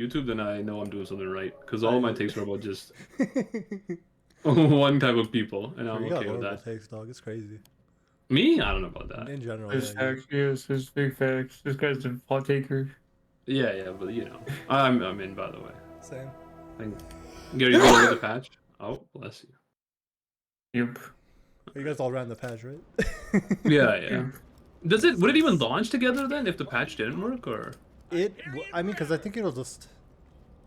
YouTube, then I know I'm doing something right. Because all of my takes are about just one type of people, and I'm You got okay with horrible that. takes, dog. It's crazy. Me? I don't know about In, that. in general, There's yeah. facts, yes, there's big facts. This guy's a hot taker. Yeah, yeah, but you know, I'm in, by the way. Same. Thank Gary, you good with the patch? Oh, bless you. Yep. You guys all ran the patch, right? Yeah, yeah. Would it even launch together then if the patch didn't work, or? I mean, because I think it'll just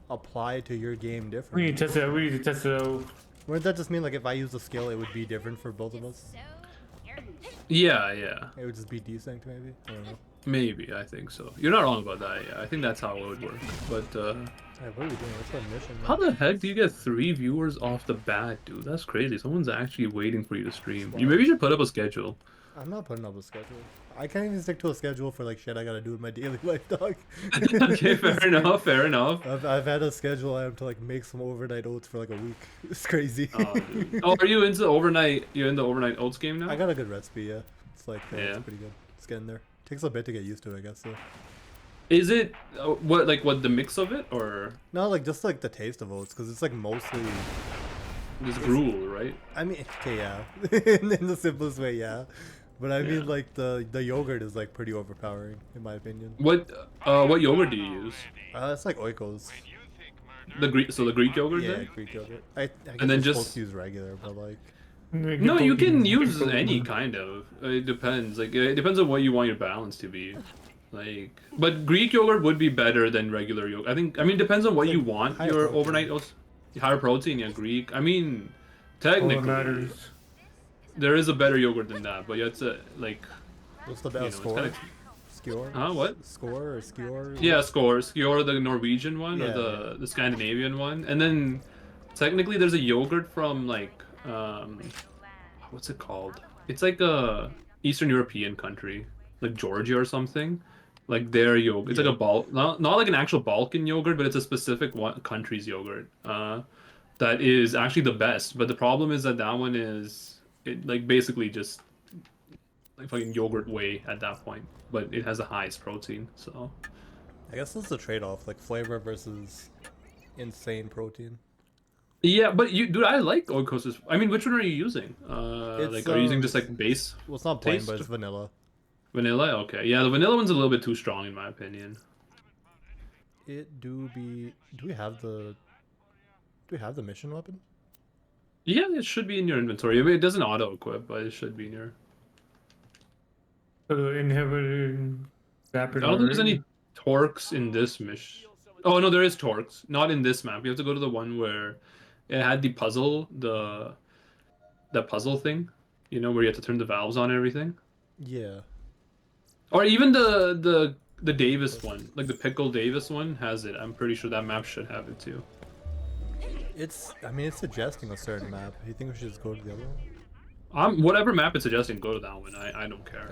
apply to your game We differently. need to test it out. We need to test it out. Wouldn't that just mean like if I use the skill, it would be different for both of us? Yeah, yeah. It would just be desynced, maybe. I don't know. Maybe, I think so. You're not wrong about that, yeah. I think that's how it would work. But, Hey, what are we doing? What's our mission? how the heck do you get 3 viewers off the bat, dude? That's crazy. Someone's actually waiting for you to stream. You maybe should put up a schedule. I'm not putting up a schedule. I can't even stick to a schedule for like shit I gotta do in my daily life, dog. Okay, fair enough, fair enough. I've had a schedule I have to like make some overnight oats for like a week. It's crazy. Oh, dude. Oh, are you into overnight? You're in the overnight oats game now? I got a good recipe, yeah. It's like Yeah. it's pretty good. It's getting there. Takes a bit to get used to it, I guess. So. Is it what the mix of it, or No, like just like the taste of oats, because it's like mostly. just gruel, right? I mean, okay, yeah, in the simplest way, yeah. But I mean, like the yogurt is like pretty overpowering, in my opinion. What yogurt do you use? It's like Oikos. The Greek yogurt Yeah, then? Greek yogurt. I guess And then you're just- supposed to use regular, but like. No, you can use any kind of. It depends. Like it depends on what you want your balance to be. Like, but Greek yogurt would be better than regular yogurt. I mean, it depends on what you want higher your protein. overnight oats. Higher protein, yeah, Greek. I mean, All that technically, matters. there is a better yogurt than that, but yeah, it's a like. What's the You know, best it's score? kinda- Skewer? Huh? What? Score or skewer? Yeah, Skewer, the Norwegian one, Yeah, or the Scandinavian one, and then technically there's a yogurt from like what's it called? It's like a Eastern European country, like Georgia or something. Like their yogurt, it's like a bulk, not like an actual Balkan yogurt, but it's a specific one country's yogurt. That is actually the best. But the problem is that one is like basically just like fucking yogurt whey at that point, but it has the highest protein. So I guess that's the trade-off, like flavor versus insane protein. yeah, but dude, I like Oikos. I mean, which one are you using? Like, are you using just like base Well, it's not plain, taste? but it's vanilla. Vanilla? Okay, yeah, the vanilla one's a little bit too strong in my opinion. Do we have the mission weapon? Yeah, it should be in your inventory. I mean, it doesn't auto-equip, but it should be in your. Inhibited. I don't think there's any torques in this mission. Oh no, there is torques. Not in this map. You have to go to the one where it had the puzzle, that puzzle thing. You know, where you have to turn the valves on and everything. Yeah. Or even the Davis one, like the Pickle Davis one has it. I'm pretty sure that map should have it too. I mean, it's suggesting a certain map. You think we should just go to the other one? Whatever map it's suggesting, go to that one. I don't care.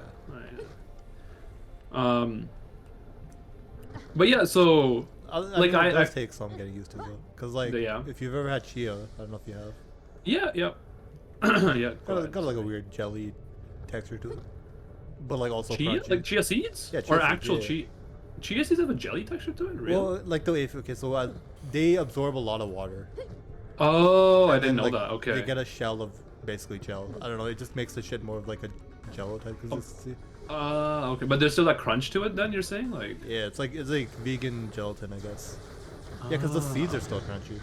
But yeah, so Like it does take some getting used to though, because like Yeah. if you've ever had chia, I don't know if you have. yeah, yeah. Got like a weird jelly texture to it, but like also Chia, crunchy. like chia seeds, Yeah, chia or seeds, actual yeah. chia seeds have a jelly texture to it. Really? Well, like they absorb a lot of water. Oh, I And didn't then, know like, that. Okay. They get a shell of basically gel. I don't know. It just makes the shit more of like a jello type consistency. Okay, but there's still that crunch to it. Then you're saying like. Yeah, it's like vegan gelatin, I guess. Yeah, because the seeds are still crunchy.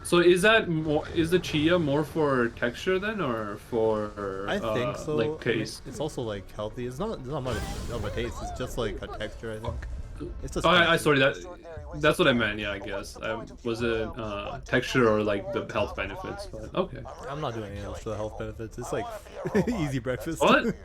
So is the chia more for texture then, or for I think so. like I mean, taste? it's also like healthy. It's not much of a taste. It's just like a texture, I think. It's just. Oh, I sorry, that's what I meant. Yeah, I guess. Was it texture or like the health benefits? But, okay. I'm not doing anything else for the health benefits. It's like easy breakfast. What?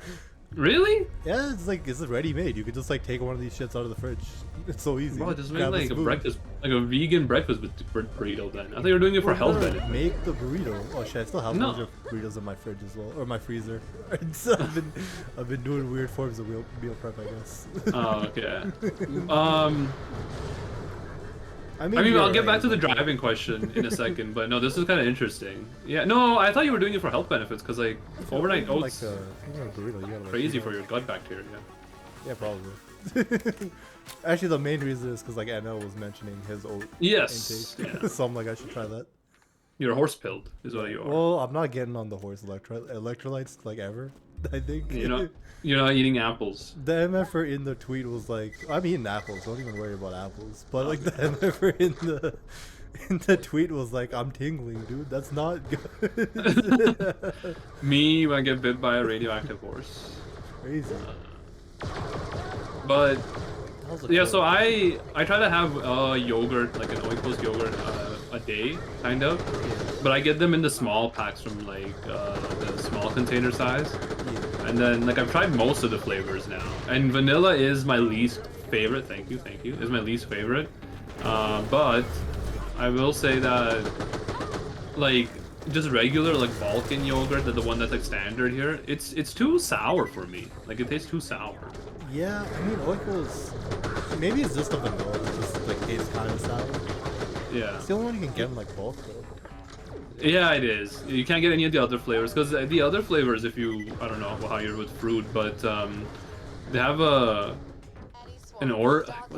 Really? Yeah, it's ready made. You could just like take one of these shits out of the fridge. It's so easy. Bro, just make Grab like a spoon. breakfast, like a vegan breakfast with burrito. Then I thought you were doing it for health Better benefits. Make the burrito. Oh shit! I still have No. a bunch of burritos in my fridge as well, or my freezer. I've been doing weird forms of meal prep, I guess. Oh, okay. I I mean, you're I'll get right, back to the but- driving question in a second, but no, this is kind of interesting. Yeah, no, I thought you were doing it for health benefits, because like overnight oats Like a burrito, you gotta, like, crazy eat for it. your gut bacteria. Yeah, probably. Actually, the main reason is because like NL was mentioning his oat Yes. intake, Yeah. so I'm like I should try that. You're horse pilled, is what you are. Well, I'm not getting on the horse electrolytes like ever. I think. You're not eating apples. The MFer in the tweet was like, I'm eating apples. Don't even worry about apples. But like the Okay. MFer in the tweet was like, I'm tingling, dude. That's not good. Me when I get bit by a radioactive horse. Crazy. But That was a yeah, quote. so I try to have yogurt, like an Oikos yogurt, a day, kind of. But I get them in the small packs from like the small container size. Yeah. And then like I've tried most of the flavors now. And vanilla is my least favorite. Thank you. Is my least favorite. But I will say that like just regular like Balkan yogurt, the one that's like standard here, it's too sour for me. Like it tastes too sour. Yeah, I mean, Oikos, maybe it's just the vanilla that just like tastes kind of sour. Yeah. It's the only one you can get in like bulk though. Yeah, it is. You can't get any of the other flavors because the other flavors, if you, I don't know how you're with fruit, but they have was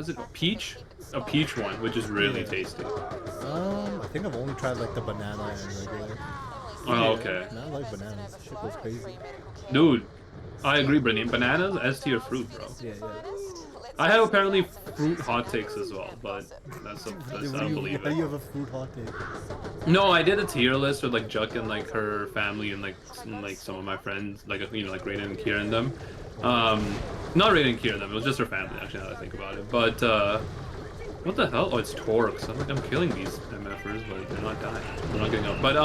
it a peach one, which is really Yeah. tasty. I think I've only tried like the banana and regular. Oh, okay. Man, I like bananas. Shit goes crazy. Dude, I agree, Brittany. Bananas, S tier fruit, bro. Yeah, yeah. I have apparently fruit hot takes as well, but that's I What do don't you, believe how do it. you have a fruit hot take? No, I did a tier list with like Juck and like her family and like some of my friends, like you know like Raiden and Kira and them. Not Raiden and Kira and them. It was just her family actually. Now that I think about it, but what the hell? Oh, it's Torx. I'm like I'm killing these MFers, but they're not dying. They're not getting up. But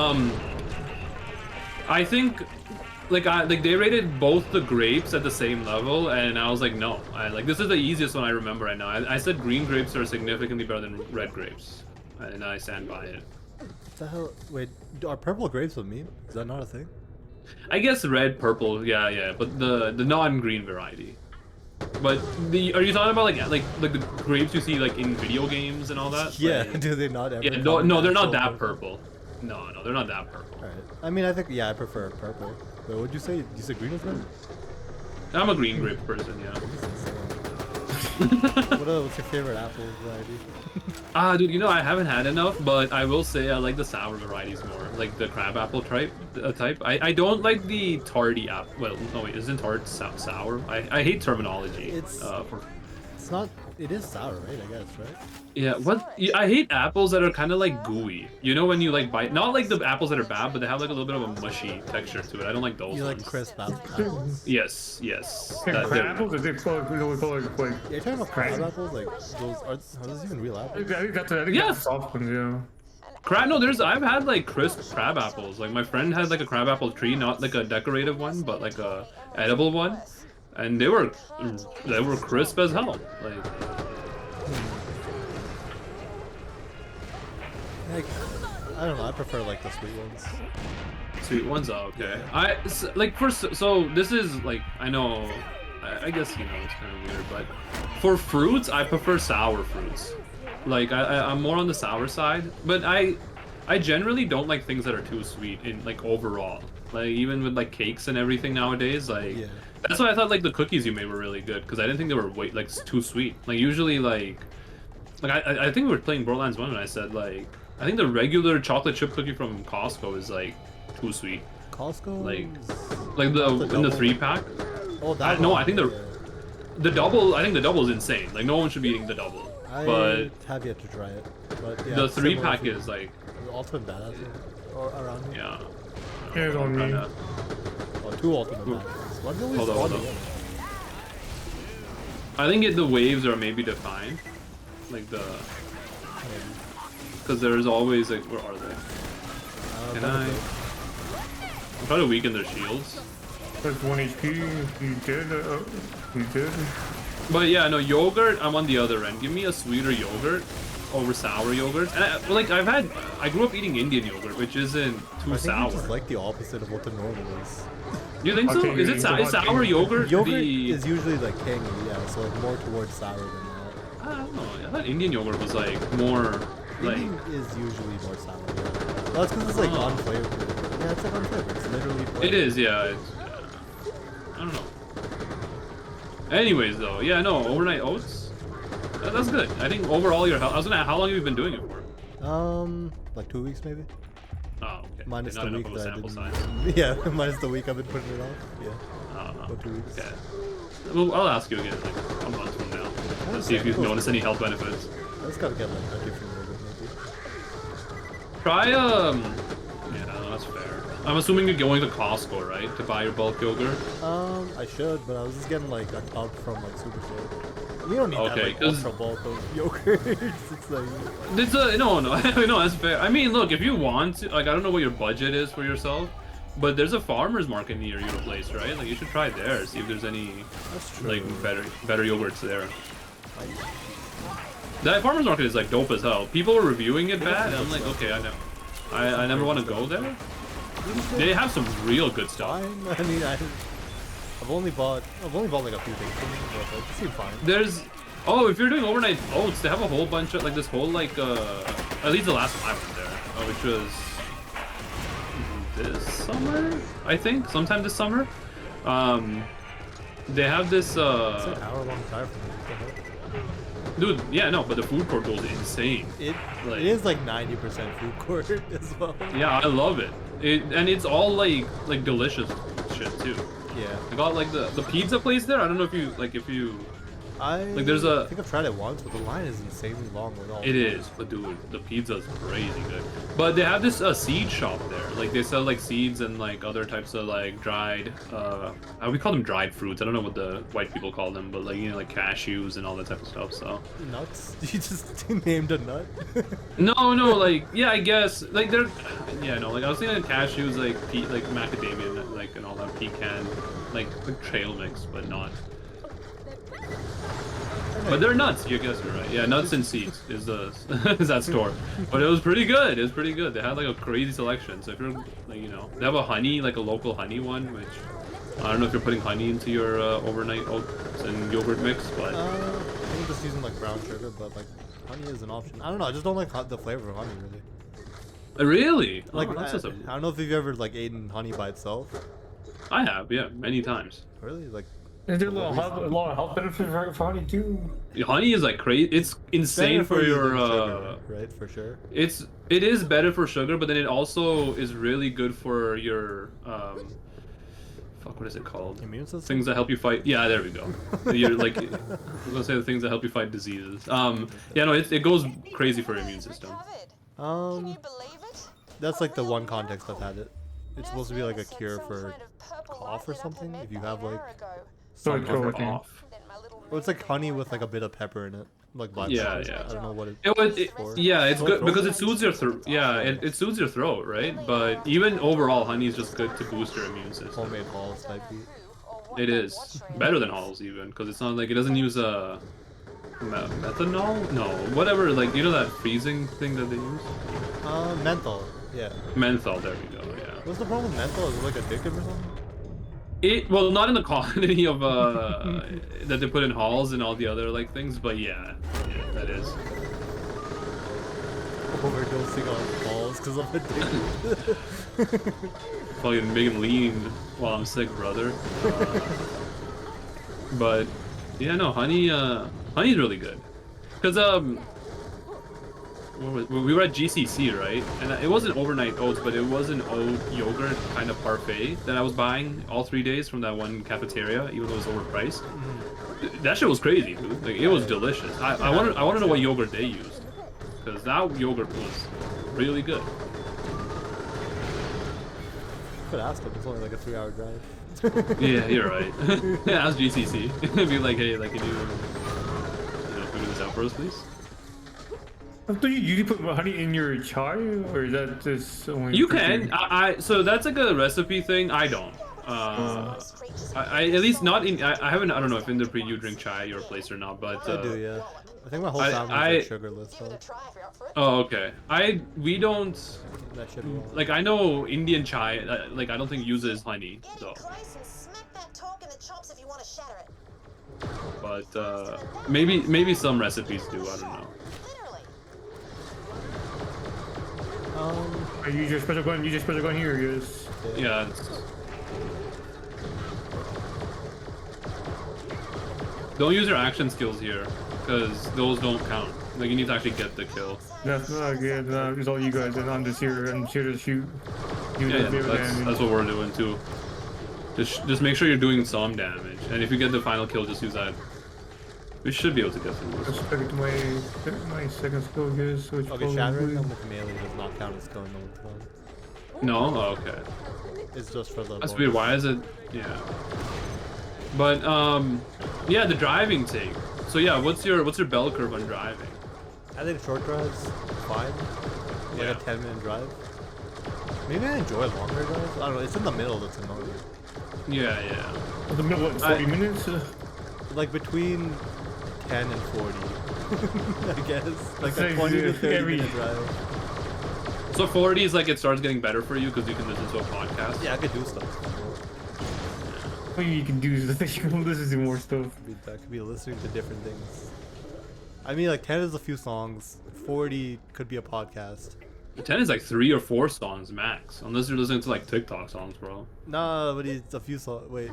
I think like they rated both the grapes at the same level, and I was like, no, this is the easiest one I remember right now. I said green grapes are significantly better than red grapes, and I stand by it. What the hell? Wait, are purple grapes a meme? Is that not a thing? I guess red, purple, yeah, but the non-green variety. But are you talking about like the grapes you see like in video games and all that? Yeah, Like, do they not ever? yeah, come no, in they're not actual that purple. No, they're not that purple. Alright. I mean, I think, yeah, I prefer purple. Wait, what'd you say? You said green is red? I'm a green grape person, yeah. What's your favorite apple variety? Dude, you know, I haven't had enough, but I will say I like the sour varieties more, like the crab apple type. I don't like the tarty apple. Well, no, wait, isn't tart sour? I hate terminology. It's not. It is sour, right? I guess, right? Yeah, I hate apples that are kind of like gooey. You know when you like bite, not like the apples that are bad, but they have like a little bit of a mushy texture to it. I don't like those You like ones. crisp apples? Yes. Crab apples, or they call it like You're talking about crab Crazy. apples? Like those are those even real I apples? think that's I think Yeah. that's soft ones, yeah. No, I've had like crisp crab apples. Like my friend had like a crab apple tree, not like a decorative one, but like a edible one, and they were crisp as hell. Like. Like, I don't know. I prefer like the sweet ones. Sweet ones, oh, okay. So this is like I know, I guess you know it's kind of weird, but for fruits I prefer sour fruits. Like I'm more on the sour side, but I generally don't like things that are too sweet in like overall. Like even with like cakes and everything nowadays, like Yeah. that's why I thought like the cookies you made were really good because I didn't think they were like too sweet. Like usually like I think we were playing Borderlands 1 and I said like I think the regular chocolate chip cookie from Costco is like too sweet. Costco. Like the in the double. 3-pack. Oh, that. No, one, I think the double. I think the double is insane. Like no one should be eating the double. I But have yet to try it. But yeah, the it's similar 3-pack to is like the ultimate badass or around here. yeah. Yeah, it's on me. Oh, two ultimate badasses. One's always Hold on, on hold the on. other. I think the waves are maybe defined, like the because there's always like where are they? Can I? I'm trying to weaken their shields. That's 1 HP. You did. You did. But yeah, no yogurt. I'm on the other end. Give me a sweeter yogurt over sour yogurt. And I grew up eating Indian yogurt, which isn't too I think sour. it's just like the opposite of what the normal is. You think so? Okay, Is it is sour okay. yogurt? Yogurt the... is usually like tangy, yeah, so like more towards sour than that. I don't know. I thought Indian yogurt was like more like. Indian is usually more sour. Yeah. Well, that's because it's like Oh. unflavored. Yeah, it's like unflavored. It's literally. It flavored. is, yeah. I don't know. Anyways, though, yeah, no overnight oats. That's good. I think overall your health. I was gonna. How long have you been doing it for? Like 2 weeks maybe. Oh, okay. Minus Not the enough week of a that I sample didn't. size. Yeah, minus the week I've been putting it off. Yeah, about 2 weeks. Okay. Well, I'll ask you again like a month from now. To see if you've noticed any health benefits. I just gotta get like a different yogurt maybe. Try Yeah, no, that's fair. I'm assuming you're going to Costco, right, to buy your bulk yogurt. I should, but I was just getting like a tub from like Superstore. You don't need that Okay, like 'cause- ultra bulk of yogurt. It's like It's no, no, no. That's fair. I mean, look, if you want to, like, I don't know what your budget is for yourself, but there's a farmer's market near your place, right? Like, you should try there, see if there's any that's true. like better yogurts there. That farmer's market is like dope as hell. People were reviewing it bad, and I'm like, okay, I know. I never want to go there. They have some real good stuff. Fine. I mean, I've only bought like a few things from them, but like, it seemed fine. There's if you're doing overnight oats, they have a whole bunch of like this whole like at least the last time I went there, which was this summer, I think, sometime this summer. They have this It's an hour-long drive from me. dude, yeah, no, but the food court goes insane. It Like- is like 90% food court as well. Yeah, I love it. And it's all like delicious shit too. Yeah. I got like the pizza place there. I don't know if you there's I think I've tried it once, but the line is insanely long with all. It is, but dude, the pizza's crazy good. But they have this seed shop there. Like they sell like seeds and like other types of like dried we call them dried fruits. I don't know what the white people call them, but like like cashews and all that type of stuff. So Nuts? You just named a nut? no, like yeah, I guess like they're like I was thinking cashews like macadamia like and all that pecan like trail mix, but not. But they're nuts. You guess you're right. Yeah, nuts and seeds is is that store. But it was pretty good. It was pretty good. They had like a crazy selection. So if you're like they have a honey like a local honey one, which I don't know if you're putting honey into your overnight oats and yogurt mix, but I think I'm just using like brown sugar, but like honey is an option. I don't know. I just don't like the flavor of honey really. Really, Like that's I just don't know if you've ever like eaten honey by itself. I have, yeah, many times. Really? Like Is there a lot of health benefits for honey too? Honey is like crazy. It's insane better for you your than sugar, right? For sure. it is better for sugar, but then it also is really good for your what is it called? Immune system. Things that help you fight. Yeah, there we go. You're like, I was gonna say the things that help you fight diseases. Yeah, no, it goes crazy for your immune system. That's like the one context I've had it. It's supposed to be like a cure for cough or something. If you have like Sorry, some cool. Off. or it's like honey with like a bit of pepper in it, like black Yeah, pepper. yeah. I don't know what It's good because it soothes your throat. Yeah, it soothes your throat, right? But even overall, honey is just good to boost your immune system. Homemade balls type beat. It is better than Halls even because it's not like it doesn't use methanol. No, whatever. Like that freezing thing that they use. Menthol. Yeah. Menthol. There we go. Yeah. What's the problem with menthol? Is it like addictive or something? Well, not in the quantity of that they put in Halls and all the other like things, but yeah, that is. Overdosing on balls because I'm addicted. Fucking making lean while I'm sick, brother. But yeah, no, honey's really good. Cause we were at GCC, right? And it wasn't overnight oats, but it was an oat yogurt kind of parfait that I was buying all 3 days from that one cafeteria, even though it was overpriced. That shit was crazy, dude. Like it was delicious. I want to know what yogurt they used, because that yogurt was really good. Could ask them. It's only like a 3-hour drive. Yeah, you're right. Yeah, ask GCC. Be like, hey, like, can you figure this out for us, please? Do you usually put honey in your chai, or is that just only? You can. So that's like a recipe thing. I don't. I at least not in. I haven't. I don't know if in the pre you drink chai your place or not, but I do, yeah. I think my whole family is like sugarless though. Oh, okay. We don't. That should be all. Like I know Indian chai. Like I don't think uses honey though. But maybe some recipes do. I don't know. Are you just special going? You just special going here? Or just... Yeah. Don't use your action skills here. because those don't count. Like you need to actually get the kill. That's not good. It's all you guys, and I'm just here and here to shoot. You Yeah, do that's what we're doing too. Just make sure you're doing some damage, and if you get the final kill, just use that. We should be able to get through this. Respect my second skill here, so it's Okay, shattering them with melee does not count as killing them with one. No? Oh, okay. It's just for the. That's bonus. weird. Why is it? Yeah. But yeah, the driving take. So yeah, what's your bell curve on driving? I think short drives fine. Like Yeah. a 10-minute drive. Maybe I enjoy longer drives. I don't know. It's in the middle that's annoying. Yeah, yeah. the middle of 40 minutes. Like between 10 and 40. I guess. Like a Same 20 to here. 30 Every- minute drive. So 40 is like it starts getting better for you because you can listen to a podcast. Yeah, I could do stuff. What you can do is you can listen to more stuff. I could be listening to different things. I mean, like 10 is a few songs. 40 could be a podcast. 10 is like 3 or 4 songs max, unless you're listening to like TikTok songs, bro. Nah, but it's a few songs. Wait.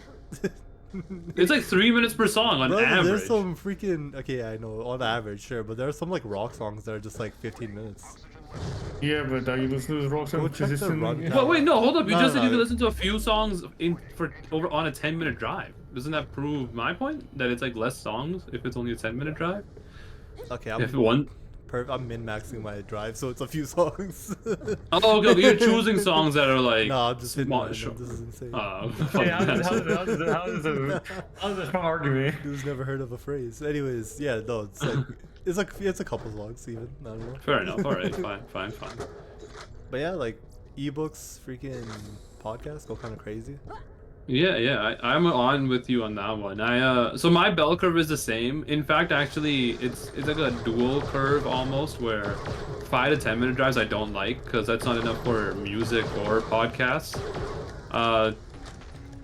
It's like 3 minutes per song on Bro, average. there's some freaking. Okay, I know, on average, sure, but there are some like rock songs that are just like 15 minutes. Yeah, but you listen to this rock Go song check the consistently. rundown. But wait, no, hold up. You No, just no, said you no. could listen to a few songs over on a 10-minute drive. Doesn't that prove my point that it's like less songs if it's only a 10-minute drive? Okay, If one. I'm min-maxing my drive, so it's a few songs. Oh, okay, you're choosing songs that are like. No, I'm just hitting small- random. short. This is insane. Hey, how does a strong argument? Who's never heard of a phrase? Anyways, yeah, no, it's a couple songs even. I don't know. Fair enough. All right, fine. But yeah, like ebooks, freaking podcasts go kind of crazy. Yeah, I'm on with you on that one. So my bell curve is the same. In fact, actually, it's like a dual curve almost, where 5 to 10 minute drives I don't like because that's not enough for music or podcasts.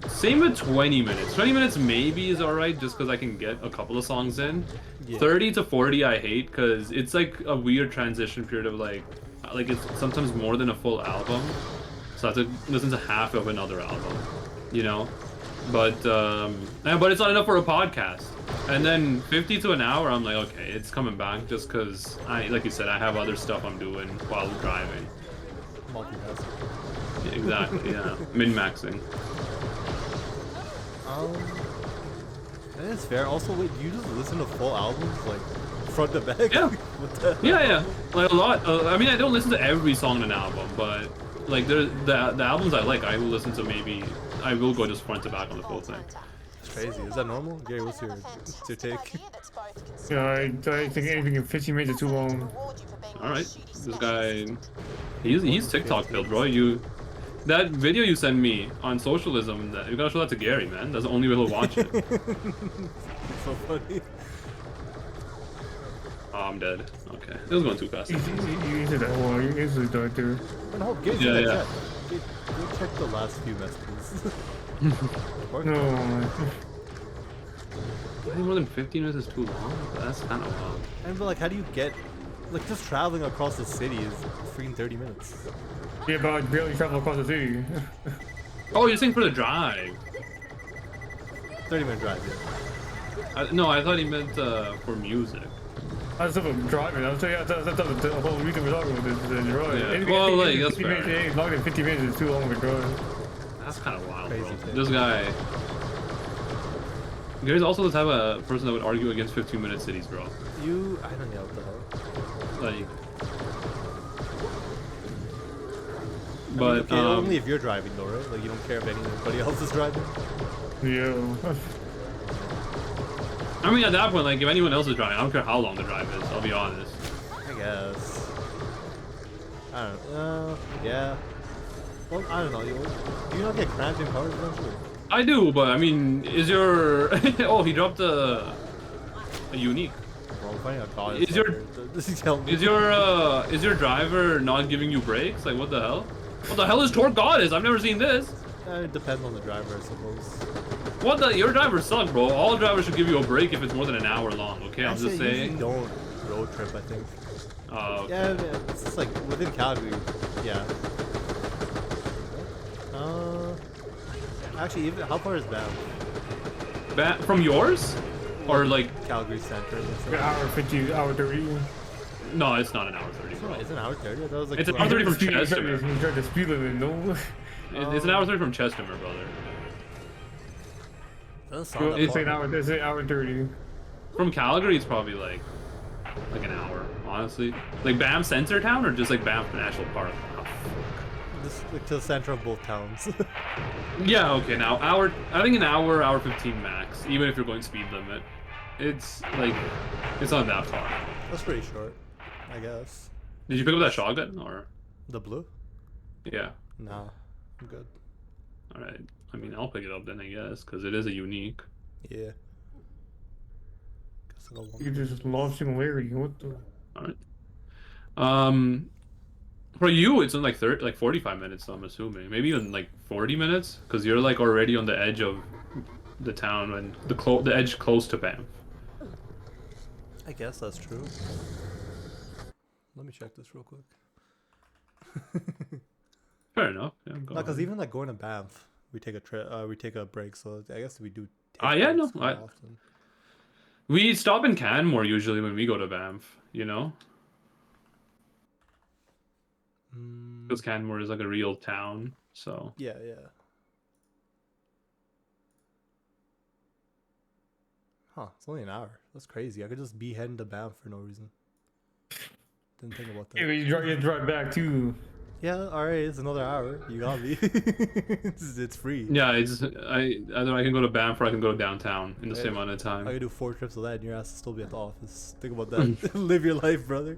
Same with 20 minutes. 20 minutes maybe is alright just because I can get a couple of songs in. Yeah. 30 to 40 I hate because it's like a weird transition period of like it's sometimes more than a full album. So I have to listen to half of another album, you know? But it's not enough for a podcast. And then 50 to an hour, I'm like, okay, it's coming back just because like you said, I have other stuff I'm doing while driving. Multitasking. Yeah, exactly, yeah. Min-maxing. And it's fair. Also, wait, do you just listen to full albums, like front to back? Yeah. What the hell? Yeah. Like a lot. I mean, I don't listen to every song in an album, but like the albums I like, I will listen to maybe. I will go just front to back on the full thing. It's crazy. Is that normal? Gary, what's your take? Yeah, I think anything in 15 minutes is too long. All right, this guy, he's TikTok built, bro. That video you sent me on socialism, you gotta show that to Gary, man. That's the only way he'll watch it. It's so funny. Oh, I'm dead. Okay, it was going too fast. You did that one. You easily died there. And hope Gary's Yeah, in the yeah. chat. Go check the last few messages. No. I think more than 15 minutes is too long. That's kind of wild. And but like, how do you get? Like, just traveling across the city is freaking 30 minutes. Yeah, but I barely travel across the city. Oh, you're saying for the drive? 30-minute drive, yeah. No, I thought he meant for music. I was talking about driving. I was telling you, that's the whole reason we're talking about this. The drive. Yeah. Anything- Well, anything like, in that's 50 minutes, fair. yeah, longer than 50 minutes is too long of a drive. That's kind of wild, Crazy bro. thing. This guy. Gary's also the type of person that would argue against 15-minute cities, bro. I don't know what the hell. Like. I But mean, okay, only if you're driving though, right? Like, you don't care if anybody else is driving. Yeah. I mean, at that point, like, if anyone else is driving, I don't care how long the drive is. I'll be honest. I guess. I don't know. Yeah. Well, I don't know. Do you not get cramped in cars eventually? I do, but I mean, is your oh, he dropped a unique. Bro, I'm finding a car. Is your- Does he tell me? Is your driver not giving you brakes? Like, what the hell? What the hell is Torque Goddess? I've never seen this. It depends on the driver, I suppose. What the? Your drivers suck, bro. All drivers should give you a break if it's more than an hour long. Okay, I'm Actually, just I usually saying. don't road trip, I think. Okay. Yeah, it's just like within Calgary. Yeah. Actually, even how far is that? From yours? Or like, Calgary Center. An hour 50, hour 30. no, it's not an hour 30. No, it's an hour 30. That was like It's 2 an hour hours. 30 from You Chestermere. tried to speed limit, no? It's an hour 30 from Chestermere, brother. Doesn't sound that It's far. an hour. It's an hour 30. From Calgary, it's probably like an hour, honestly. Like Banff Center Town or just like Banff National Park? Oh, Just like to the center of both towns. yeah, okay, now I think an hour 15 max, even if you're going speed limit. It's like, it's not that far. That's pretty short, I guess. Did you pick up that shotgun or? The blue? Yeah. Nah, I'm good. Alright. I mean, I'll pick it up then, I guess, because it is a unique. Yeah. Guess I'll go You just lost singularity. What the? Alright. For you, it's in like 45 minutes, I'm assuming. Maybe even like 40 minutes, because you're like already on the edge of the town and the edge close to Banff. I guess that's true. Let me check this real quick. Fair enough. Yeah, go No, because ahead. even like going to Banff, we take a break. So I guess we do. Take Yeah, no, breaks quite often. We stop in Canmore usually when we go to Banff, you know? Because Canmore is like a real town, so. Yeah, yeah. Huh, it's only an hour. That's crazy. I could just be heading to Banff for no reason. Didn't think about Yeah, that. but you drive back too. Yeah, alright, it's another hour. You got me. it's free. Yeah, either I can go to Banff or I can go downtown in the Yeah. same amount of I time. could do 4 trips of that and your ass will still be at the office. Think about that. Live your life, brother.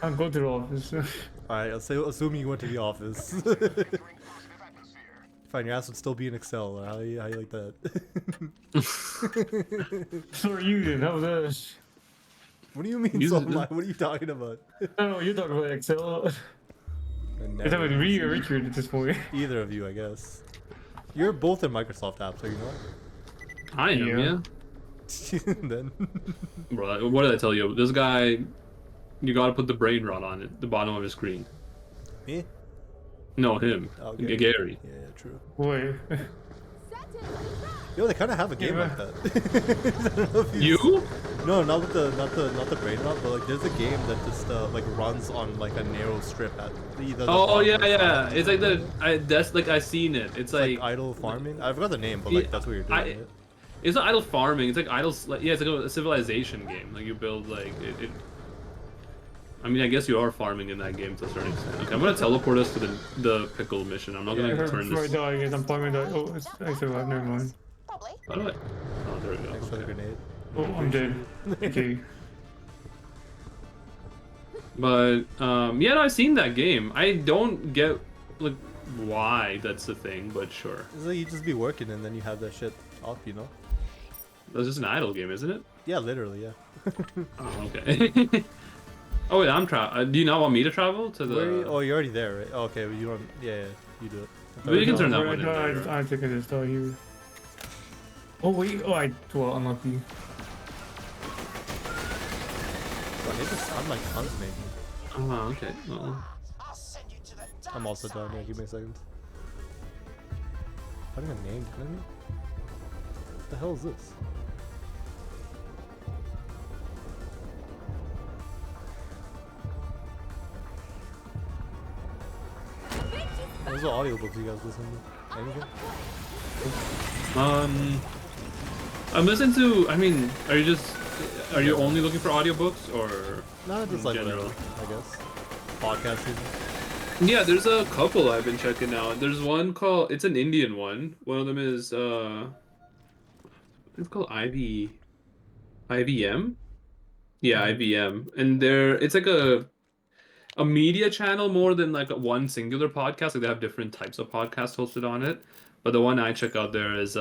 I'll go to the office. Alright, assuming you went to the office. Fine, your ass would still be in Excel. How you like that? So are you then? How was that? What do you mean? Use So it. am I? What are you talking about? I don't know. You're talking about Excel. And You're talking about me or Richard at this point. either of you, I guess. You're both in Microsoft apps, are you I am, Yeah. yeah. not? Then. Bro, what did I tell you? This guy, you gotta put the brain rot on it, the bottom of his screen. Me? No, him. Oh, Gary. Gary. Yeah, true. Wait. Yo, they kind of have a game Yeah, like that. I don't know if You? No, not the brain rot, but like there's a game that just like runs on like a narrow strip at either. The Oh bottom yeah, or the yeah. top. It's like that's like I seen it. It's Like like idle farming. I forgot the name, but like Yeah, that's what you're doing. I- Right? it's not idle farming. It's like idle. Yeah, it's like a civilization game. Like you build like it. I mean, I guess you are farming in that game to a certain extent. Okay, I'm gonna teleport us to the pickle mission. I'm not I gonna heard turn before I this. die, I guess I'm probably die. Oh, I survived. Never mind. How do I? Oh, there we go. Thanks for the Okay. grenade. Oh, I'm dead. Okay. But yeah, no, I've seen that game. I don't get like why that's the thing, but sure. It's like you just be working and then you have that shit up, you know? That's just an idle game, isn't it? Yeah, literally, yeah. Oh, okay. Oh wait, do you not want me to travel to the? Oh, you're already there, right? Oh, okay, but you don't. Yeah, yeah, you do it. But you can turn that Where one in there. I think I just thought here. Oh wait, well, unlucky. But they just sound like tons, maybe. Oh, okay. Well, I'm also done. Yeah, give me a second. Putting a name, didn't you? What the hell is this? Those are audiobooks you guys listen to. Anything? I'm listening to. I mean, are you only looking for audiobooks or? No, just in like general? whatever, I guess. Podcasting. Yeah, there's a couple I've been checking out. There's one called. It's an Indian one. One of them is it's called IVM. Yeah, IVM, and it's like a media channel more than like one singular podcast. Like they have different types of podcasts hosted on it. But the one I check out there is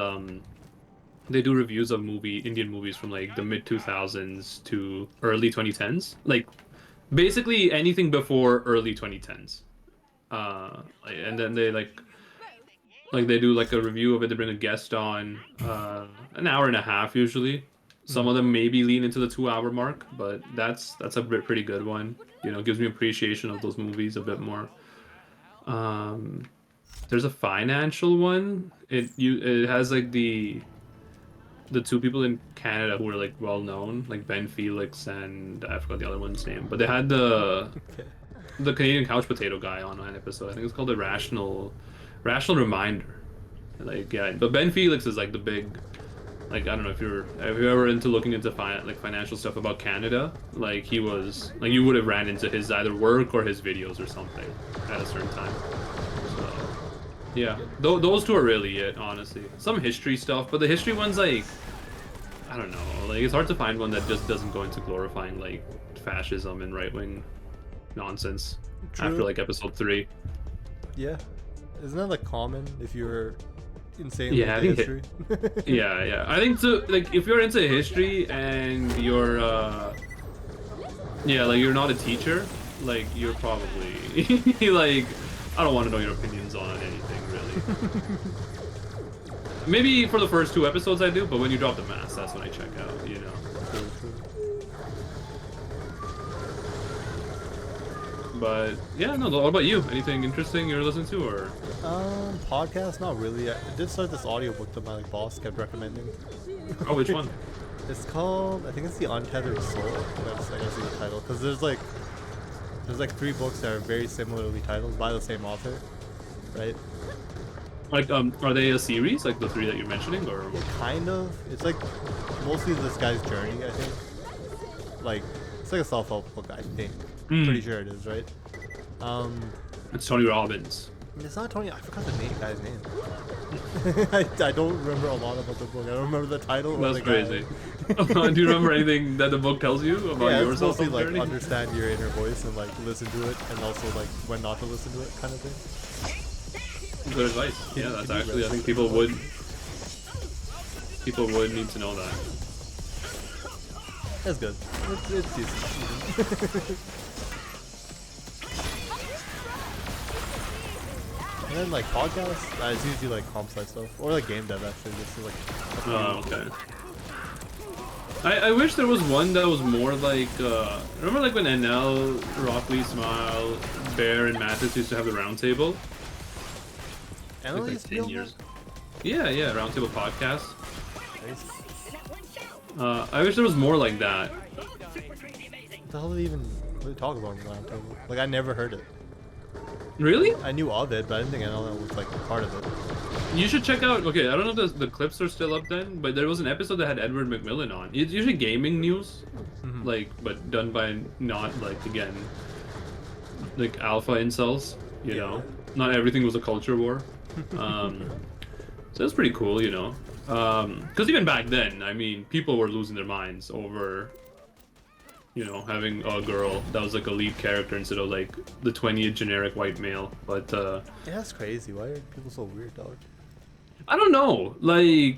they do reviews of Indian movies from like the mid 2000s to early 2010s. Like basically anything before early 2010s. And then they like they do like a review of it. They bring a guest on, an hour and a half usually. Some of them maybe lean into the 2 hour mark, but that's a pretty good one. You know, gives me appreciation of those movies a bit more. There's a financial one. It has like the the two people in Canada who were like well known, like Ben Felix and I forgot the other one's name, but they had Okay. the Canadian couch potato guy on an episode. I think it's called the Rational Reminder. Like yeah, but Ben Felix is like the big, like I don't know if you're ever into looking into financial stuff about Canada. Like he was like you would have ran into his either work or his videos or something at a certain time. So yeah, those two are really it, honestly. Some history stuff, but the history ones like I don't know, like it's hard to find one that just doesn't go into glorifying like fascism and right wing nonsense after True. like episode 3. Yeah. Isn't that like common if you're insanely Yeah, I into think history? Yeah. I think so. Like, if you're into history and you're, yeah, like you're not a teacher, like you're probably like, I don't want to know your opinions on anything really. Maybe for the first 2 episodes I do, but when you drop the mask, that's when I check out. You know. True, true. But yeah, no. What about you? Anything interesting you're listening to, or? Podcast? Not really. I did start this audiobook that my like, boss kept recommending. Oh, which one? It's called, I think it's The Untethered Soul. That's I guess the title. Because there's like 3 books that are very similarly titled by the same author, right? Like, are they a series, like the 3 that you're mentioning, or? Kind of. It's like mostly this guy's journey, I think. Like, it's like a self-help book, I think. Pretty sure it is, right? It's Tony Robbins. It's not Tony. I forgot the guy's name. I don't remember a lot about the book. I don't remember the title. Or That's the crazy. Guy. Do you remember anything that the book tells you about Yeah, your it's mostly like self-help journey? understand your inner voice and like listen to it, and also like when not to listen to it, kind of thing. Good advice. Yeah, that's Can you actually, I read think it? people would need to know that. That's good. It's decent. And then like podcasts, it's usually like comp sci stuff or like game dev actually. Just to, like. Oh, okay. I wish there was one that was more like, remember like when NL, Rockley, Smile, Bear, and Mathis used to have the roundtable? And Like, 10 years. Yeah, roundtable podcast. I wish there was more like that. What the hell do they even really talk about on the roundtable? Like I never heard it. Really? I knew of it, but I didn't think anyone was like part of it. You should check out, okay, I don't know if the clips are still up then, but there was an episode that had Edward McMillan on. It's usually gaming news, like, but done by not, like, again, like alpha incels, you know? Not everything was a culture war. So it's pretty cool, you know? Because even back then, I mean, people were losing their minds over, you know, having a girl that was like a lead character instead of like the 20th generic white male. But Yeah, that's crazy. Why are people so weird, dog? I don't know. Like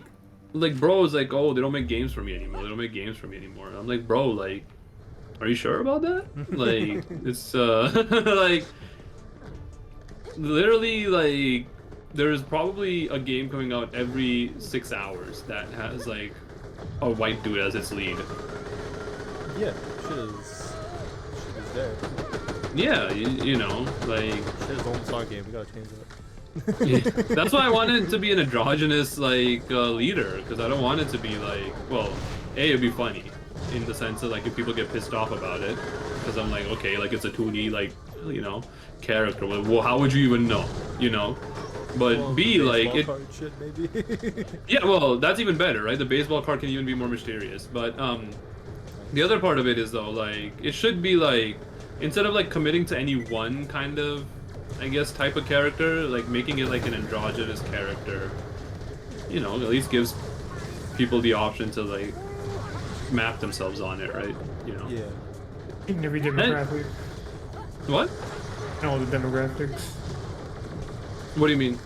bro is like, oh, they don't make games for me anymore. They don't make games for me anymore. I'm like, bro, like, are you sure about that? Like, it's like literally like there's probably a game coming out every 6 hours that has like a white dude as its lead. Yeah, shit is there. Yeah, you know, like Shit is almost our game. We gotta change that. yeah. That's why I wanted it to be an androgynous like leader, because I don't want it to be like, well, it'd be funny in the sense of like if people get pissed off about it, because I'm like, okay, like it's a 2D like, you know, character. Well, how would you even know, you know? But Well, B, the like baseball it. card shit, maybe. Yeah, well, that's even better, right? The baseball card can even be more mysterious. But the other part of it is though, like it should be like instead of like committing to any one kind of, I guess, type of character, like making it like an androgynous character, you know, at least gives people the option to like map themselves on it, right? You know. Yeah. In every demographic. What? All the demographics. What do you mean?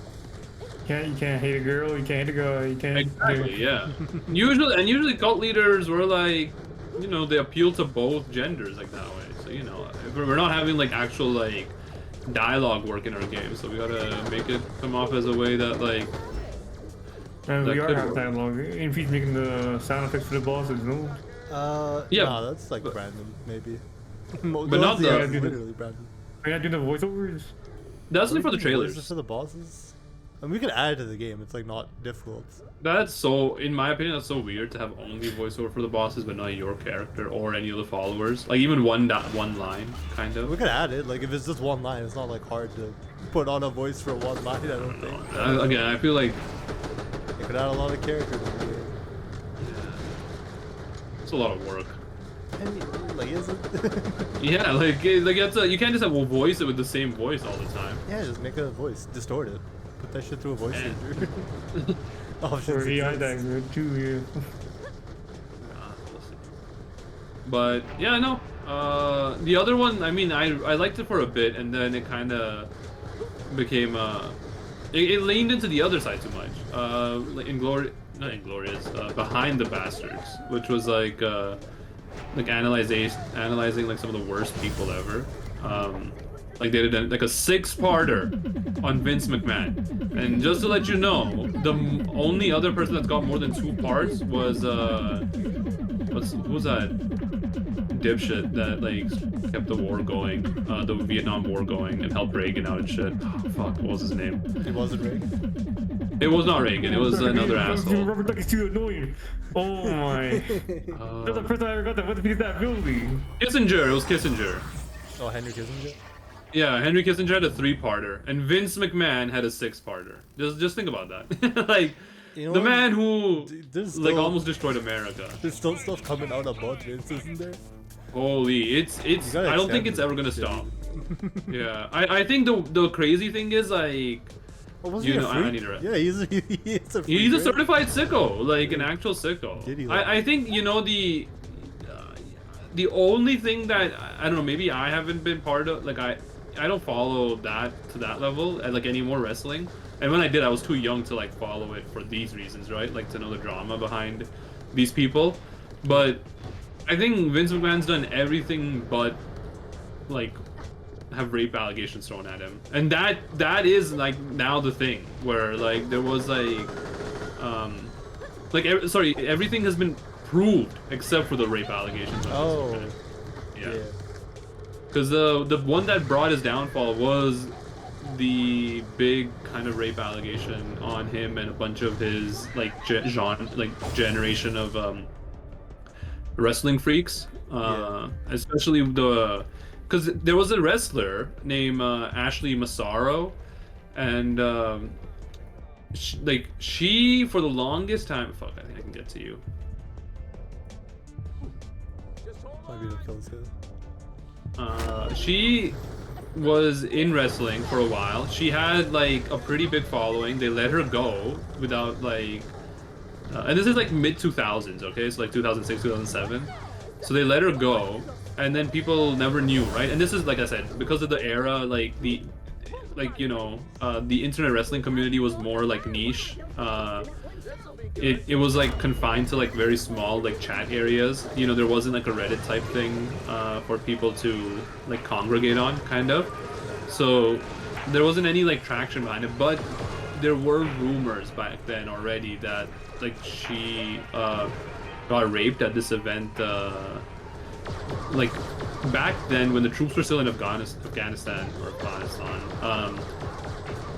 You can't hate a girl. You can't hate a guy. You can't. Exactly. Yeah. Usually cult leaders were like, you know, they appeal to both genders like that way. So you know, we're not having like actual like dialogue work in our game, so we gotta make it come off as a way that like. And That we are could having work. dialogue. If he's making the sound effects for the bosses, no. Yeah, Nah, that's like Brandon, maybe. but not yeah, the- literally Brandon. Are you not doing the voiceovers? That's only for the Voices trailers. for the bosses. And we could add it to the game. It's like not difficult. That's so, in my opinion, that's so weird to have only voiceover for the bosses, but not your character or any of the followers. Like even one line, kind of. We could add it. Like if it's just one line, it's not like hard to put on a voice for one line. I don't think. Again, I feel like It could add a lot of characters in the game. it's a lot of work. And like, is it? Yeah, like you can't just have one voice it with the same voice all the time. Yeah, just make a voice, distort it, put that shit through a voice changer. Or Options AI exist. that good too, yeah. We'll see. But yeah, no. The other one, I mean, I liked it for a bit, and then it kind of became it leaned into the other side too much. Like not Inglorious, Behind the Bastards, which was like analyzing like some of the worst people ever. Like they did like a 6-parter on Vince McMahon, and just to let you know, the only other person that's got more than 2 parts was who's that dipshit that like kept the war going, the Vietnam War going, and helped Reagan out and shit. Oh, fuck, what was his name? It wasn't Reagan. It was not Reagan. It was another asshole. Robert Duck is too annoying. Oh my. That's the first time I ever got that. What the fuck is that building? Kissinger. It was Kissinger. Oh, Henry Kissinger. Yeah, Henry Kissinger had a 3-parter, and Vince McMahon had a 6-parter. Just think about that. Like, You know the what? man who There's like still- almost destroyed America. There's still stuff coming out about Vince, isn't there? Holy, it's. gotta I don't think extend it's it. ever gonna stop. Yeah, I think the crazy thing is like. Oh, wasn't You he a know, I freak? need to- Yeah, he's a freak, He's a right? certified sicko, like an actual sicko. Did he, like- I think the only thing that I don't know, maybe I haven't been part of, like I don't follow that to that level, like any more wrestling. And when I did, I was too young to like follow it for these reasons, right? Like to know the drama behind these people. But I think Vince McMahon's done everything but like have rape allegations thrown at him, and that is like now the thing where like there was everything has been proved except for the rape allegations on Oh, Vince McMahon. yeah. Because the one that brought his downfall was the big kind of rape allegation on him and a bunch of his like generation of wrestling freaks, especially because there was a wrestler named Ashley Massaro, and she for the longest time, fuck, I think I can get to you. Might be the kills here. She was in wrestling for a while. She had like a pretty big following. They let her go without like, and this is like mid 2000s, okay? So like 2006, 2007. So they let her go, and then people never knew, right? And this is like I said, because of the era, like the internet wrestling community was more like niche. It was like confined to like very small like chat areas. You know, there wasn't like a Reddit type thing for people to like congregate on, kind of. So there wasn't any like traction behind it, but there were rumors back then already that like she got raped at this event. Like back then when the troops were still in Afghanistan.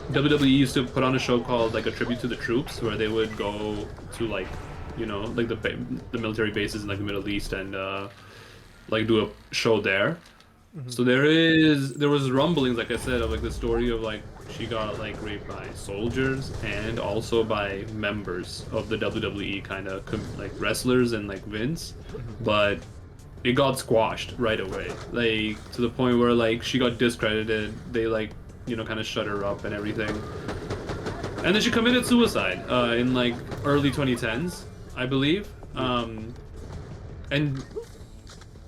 WWE used to put on a show called like a tribute to the troops, where they would go to like, you know, like the military bases in like the Middle East and like do a show there. Mm-hmm. So there was rumblings, like I said, of like the story of like she got like raped by soldiers and also by members of the WWE kind of like wrestlers and like Vince, but it got squashed right away, like to the point where like she got discredited. They like, you know, kind of shut her up and everything. And then she committed suicide in like early 2010s, I believe. And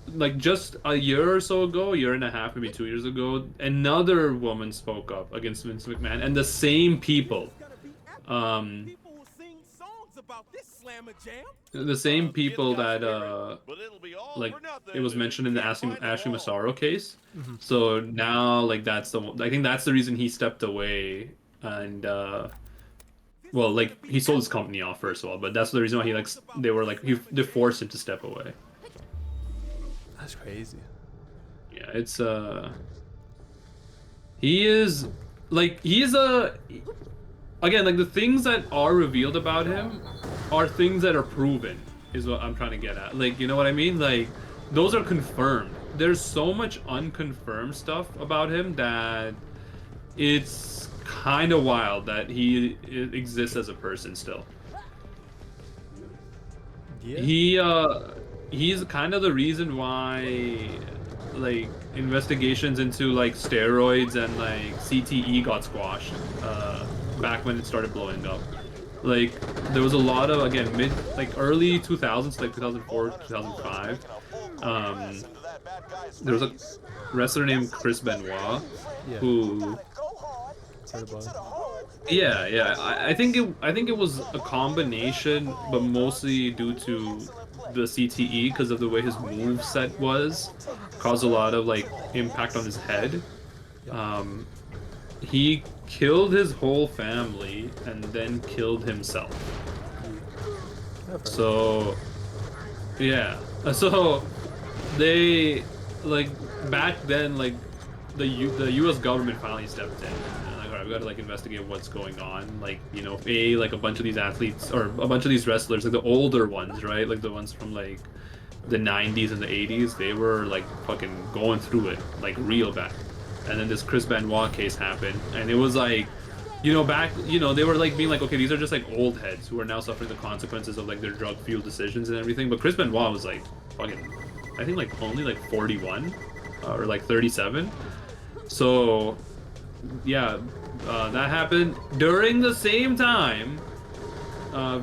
like just a year or so ago, a year and a half, maybe 2 years ago, another woman spoke up against Vince McMahon, and the same people, the same people that like it was mentioned in the Ashley Massaro case. Mm-hmm. So now like that's I think that's the reason he stepped away, and well, like he sold his company off first of all, but that's the reason why he like they forced him to step away. That's crazy. Yeah, it's he is a again, like the things that are revealed about him are things that are proven, is what I'm trying to get at. Like, you know what I mean? Like, those are confirmed. There's so much unconfirmed stuff about him that it's kind of wild that he exists as a person still. Yeah. He's kind of the reason why like investigations into like steroids and like CTE got squashed back when it started blowing up. Like there was a lot of, again, mid like early 2000s, like 2004, 2005. Um there was a wrestler named Chris Benoit Yeah. who, Heard about it. yeah, I think it was a combination, but mostly due to the CTE because of the way his move set was, caused a lot of like impact on his head. Um, he killed his whole family and then killed himself. Yeah, fair. So yeah, so they like back then like the U.S. government finally stepped in. And like, all right, we gotta like investigate what's going on. Like, you know, like a bunch of these athletes or a bunch of these wrestlers, like the older ones, right? Like the ones from like the 90s and the 80s, they were like fucking going through it like real bad. And then this Chris Benoit case happened, and it was like, you know, back, you know, they were like being like, okay, these are just like old heads who are now suffering the consequences of like their drug-fueled decisions and everything. But Chris Benoit was like fucking, I think like only like 41 or like 37. So yeah, that happened during the same time.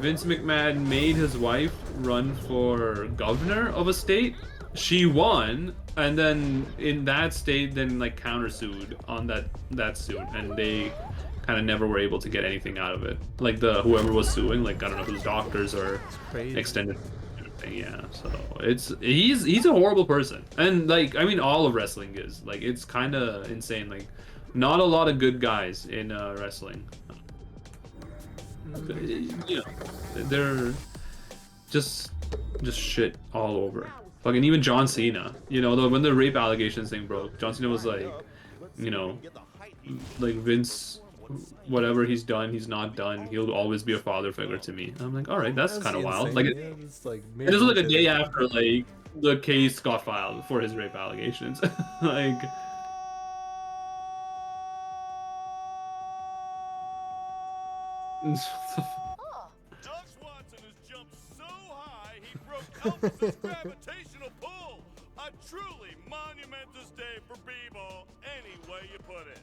Vince McMahon made his wife run for governor of a state. She won, and then in that state, then like countersued on that suit, and they kind of never were able to get anything out of it. Like the whoever was suing, like I don't know whose doctors or Crazy. extended thing. Yeah, so he's a horrible person, and like I mean all of wrestling is like it's kind of insane. Like not a lot of good guys in wrestling. You know, they're just shit all over. Fucking even John Cena, you know, when the rape allegations thing broke, John Cena was like, you know, like Vince, whatever he's done, he's not done. He'll always be a father figure to me. And I'm like, all right, that's kind of wild. Like, Yeah, it's like and this was like a day after like the case got filed for his rape allegations. Like. Doug Swanson has jumped so high he broke Compass's gravitational pull. A truly monumentous day for b-ball, any way you put it.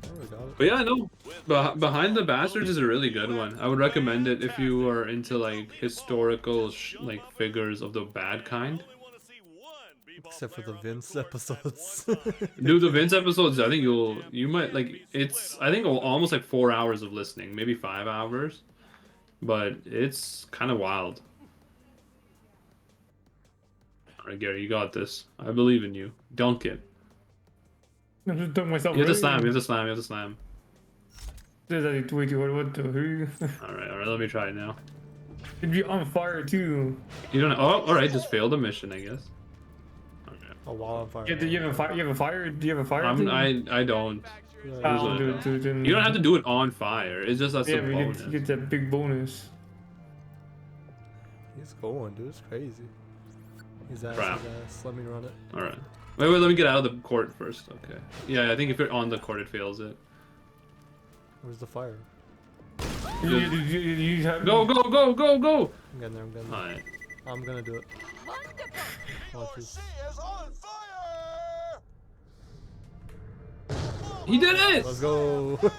Oh, we got it. But yeah, no. Behind the Bastards is a really good one. I would recommend it if you are into like historical like figures of the bad kind. Except for the Vince episodes. Dude, the Vince episodes, I think you might like it's I think almost like 4 hours of listening, maybe 5 hours. But it's kind of wild. All right, Gary, you got this. I believe in you. Dunk it. I'm just doing myself. You have to slam. You have to slam. You have to slam. What the? All right. Let me try it now. It'd be on fire too. You don't. Oh, all right. Just fail the mission, I guess. Okay. A wall on fire. You have a fire. You have a fire. Do you have a fire? I don't. I'll do it. You don't have to do it on fire. It's just that's a bonus. You get that big bonus. He's going, dude. It's crazy. His ass. Let me run it. All right. Wait. Let me get out of the court first. Okay. Yeah, I think if you're on the court, it fails it. Where's the fire? You have... Go! I'm getting there. I'm getting there. All right. I'm gonna do it. Watch this. He did it! Let's go. The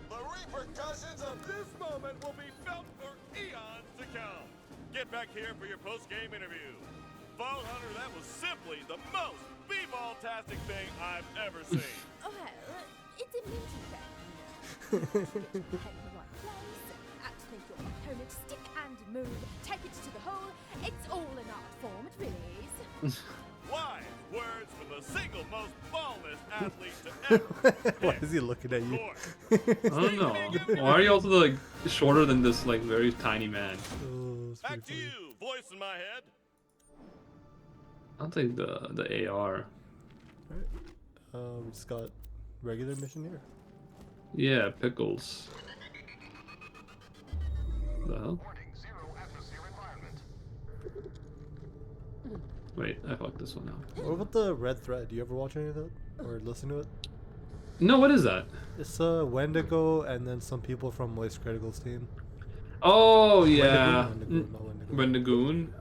repercussions of this moment will be felt for eons to come. Get back here for your post-game interview. Fall Hunter, that was simply the most b-ball-tastic thing I've ever seen. Well, it's a minty thing, you know. Head in the right place, outthink your opponent, stick and move, take it to the hole. It's all an art form, it really is. Wise words from the single most ballness athlete to ever. Why is he looking at you? I don't know. Why are you also like shorter than this like very tiny man? Oh, it's Back to pretty you, voice in my head. I'll take the AR. We just got regular mission here. Yeah, pickles. The hell? Wait, I fucked this one out. What about the Red Thread? Do you ever watch any of that or listen to it? No, what is that? It's Wendigo and then some people from Moist Critical's team. Oh yeah, Wendigo, not Wendigo. Wendigoon.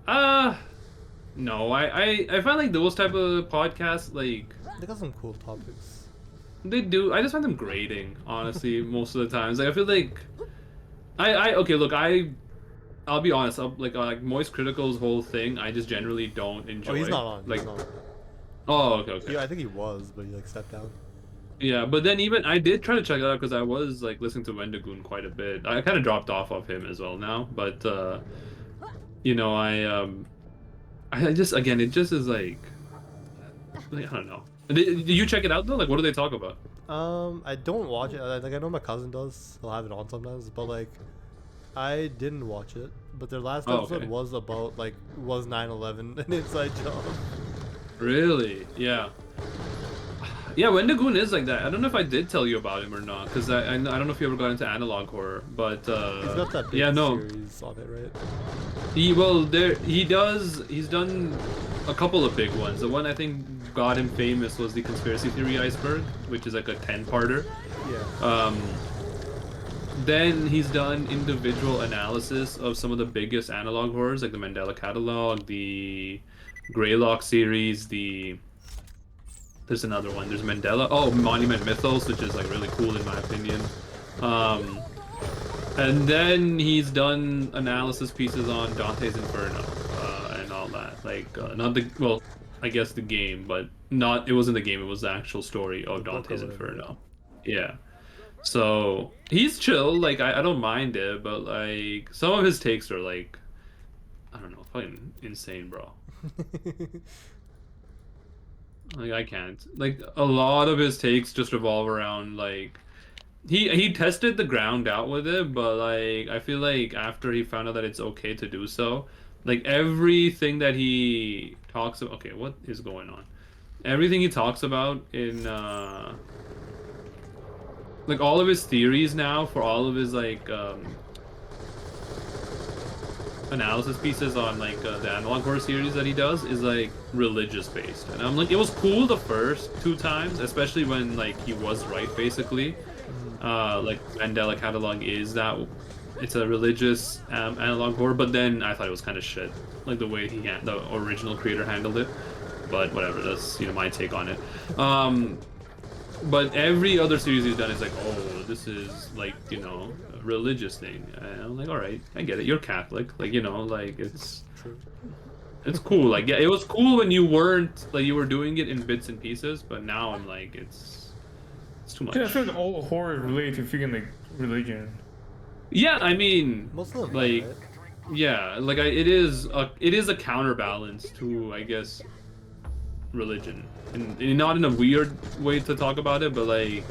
No, I find like those type of podcasts like They got some cool topics. they do. I just find them grating, honestly, most of the times. Like I feel like I okay. Look, I'll be honest. Like Moist Critical's whole thing, I just generally don't enjoy. Oh, he's not on. Like, He's not on. oh, okay. Yeah, I think he was, but he like stepped down. Yeah, but then even I did try to check it out because I was like listening to Wendigoon quite a bit. I kind of dropped off of him as well now, but you know, I just again it just is like I don't know. Do you check it out though? Like, what do they talk about? I don't watch it. Like I know my cousin does. He'll have it on sometimes, but like I didn't watch it. But their last Oh, episode okay. was about like was 9/11 an inside job. Really? Yeah. Yeah, Wendigoon is like that. I don't know if I did tell you about him or not, because I don't know if you ever got into analog horror, but He's got that big yeah, no. series on it, right? He's done a couple of big ones. The one I think got him famous was the Conspiracy Theory Iceberg, which is like a 10-parter. Yeah. Then he's done individual analysis of some of the biggest analog horrors, like the Mandela Catalog, the Greylock series, there's another one. There's Mandela. Oh, Monument Mythos, which is like really cool in my opinion. And then he's done analysis pieces on Dante's Inferno and all that. Like not the well, I guess the game, but not. It wasn't the game. It was the actual story of Dante's Inferno. Yeah. So he's chill. Like I don't mind it, but like some of his takes are like, I don't know, fucking insane, bro. Like I can't. Like a lot of his takes just revolve around like he tested the ground out with it, but like I feel like after he found out that it's okay to do so, like everything that he talks about. Okay, what is going on? Everything he talks about in like all of his theories now for all of his like analysis pieces on like the analog horror series that he does is like religious based, and I'm like, it was cool the first 2 times, especially when like he was right basically. Like Mandela Catalog is that it's a religious analog horror, but then I thought it was kind of shit, like the way the original creator handled it. But whatever, that's my take on it. But every other series he's done is like, oh, this is like a religious thing, and I'm like, all right, I get it. You're Catholic, like like it's True. it's cool. Like yeah, it was cool when you weren't like you were doing it in bits and pieces, but now I'm like it's too much. Yeah, I feel like all horror is related to freaking like religion. Yeah, I mean, Most of them, like, right? yeah, like it is a counterbalance to, I guess, religion, and not in a weird way to talk about it, but like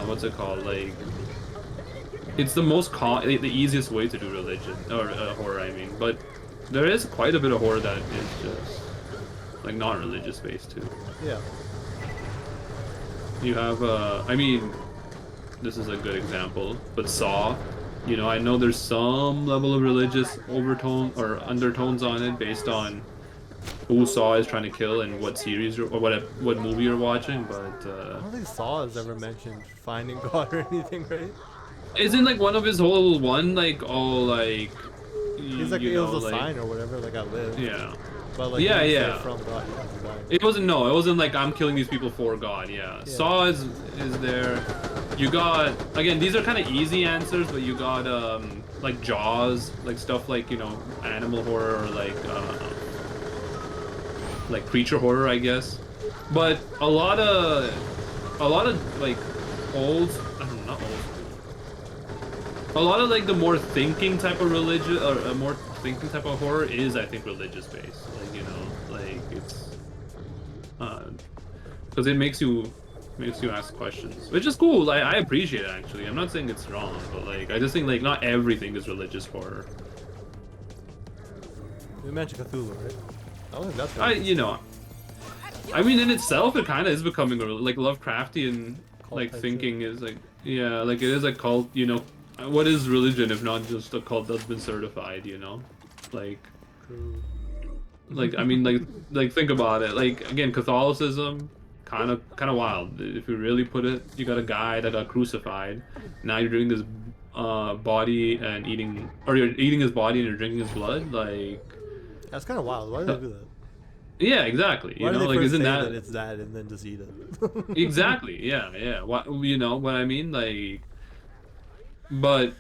what's it called? Like, it's the most the easiest way to do religion or horror. I mean, but there is quite a bit of horror that is just like not religious based too. Yeah. You have I mean, this is a good example, but Saw. I know there's some level of religious overtone or undertones on it based on who Saw is trying to kill and what series or what movie you're watching, but I don't think Saw has ever mentioned finding God or anything, right? isn't like one of his whole like all like He's like, it was a sign or whatever, like I live. Yeah. But like, Yeah, he didn't say yeah. from God, he was dying. It wasn't like I'm killing these people for God. Yeah. Saw is there. You got, again, these are kind of easy answers, but you got like Jaws, like stuff like animal horror or like creature horror, I guess. But a lot of like old, I don't know, not old. A lot of like the more thinking type of religion or a more thinking type of horror is, I think, religious based. Like like it's because it makes you ask questions, which is cool. I appreciate it actually. I'm not saying it's wrong, but like I just think like not everything is religious horror. You mentioned Cthulhu, right? I don't think that's I I mean, in itself, it kind of is becoming like Lovecraftian, Cult like type thinking is like, yeah, like it is a cult. You know, what is religion if not just a cult that's been certified? You know, like, True. I mean, like think about it. Like again, Catholicism, kind of wild. If you really put it, you got a guy that got crucified. Now you're doing this body and eating, or you're eating his body and you're drinking his blood. Like, That's kind of wild. Why do they do that? yeah, exactly. Why You do know, they like first isn't say that that it's that and then just eat it? exactly? Yeah, yeah. What you know what I mean? Like, but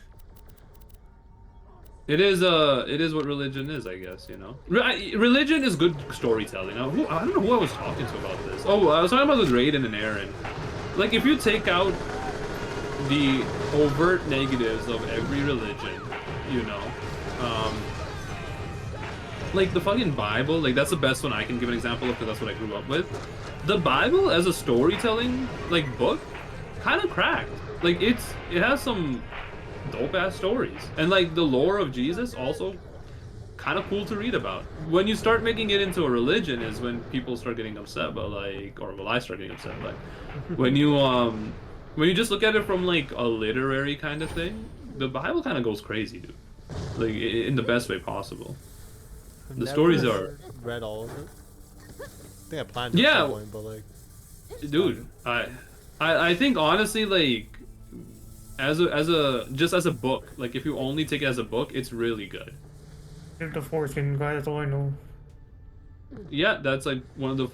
it is what religion is, I guess. You know, religion is good storytelling. Now, I don't know who I was talking to about this. Oh, I was talking about with Raiden and Aaron. Like, if you take out the overt negatives of every religion, you know, like the fucking Bible, like that's the best one I can give an example of because that's what I grew up with. The Bible as a storytelling like book, kind of cracked. Like it has some dope ass stories, and like the lore of Jesus also kind of cool to read about. When you start making it into a religion is when people start getting upset, but like, or well, I start getting upset. But when you just look at it from like a literary kind of thing, the Bible kind of goes crazy, dude. Like in the best way possible. The stories are read all of it. I think I planned to at yeah, some point, but like, dude. I think honestly, like as a book, like if you only take it as a book, it's really good. If the fortune guy, that's all I know. Yeah, that's like one of the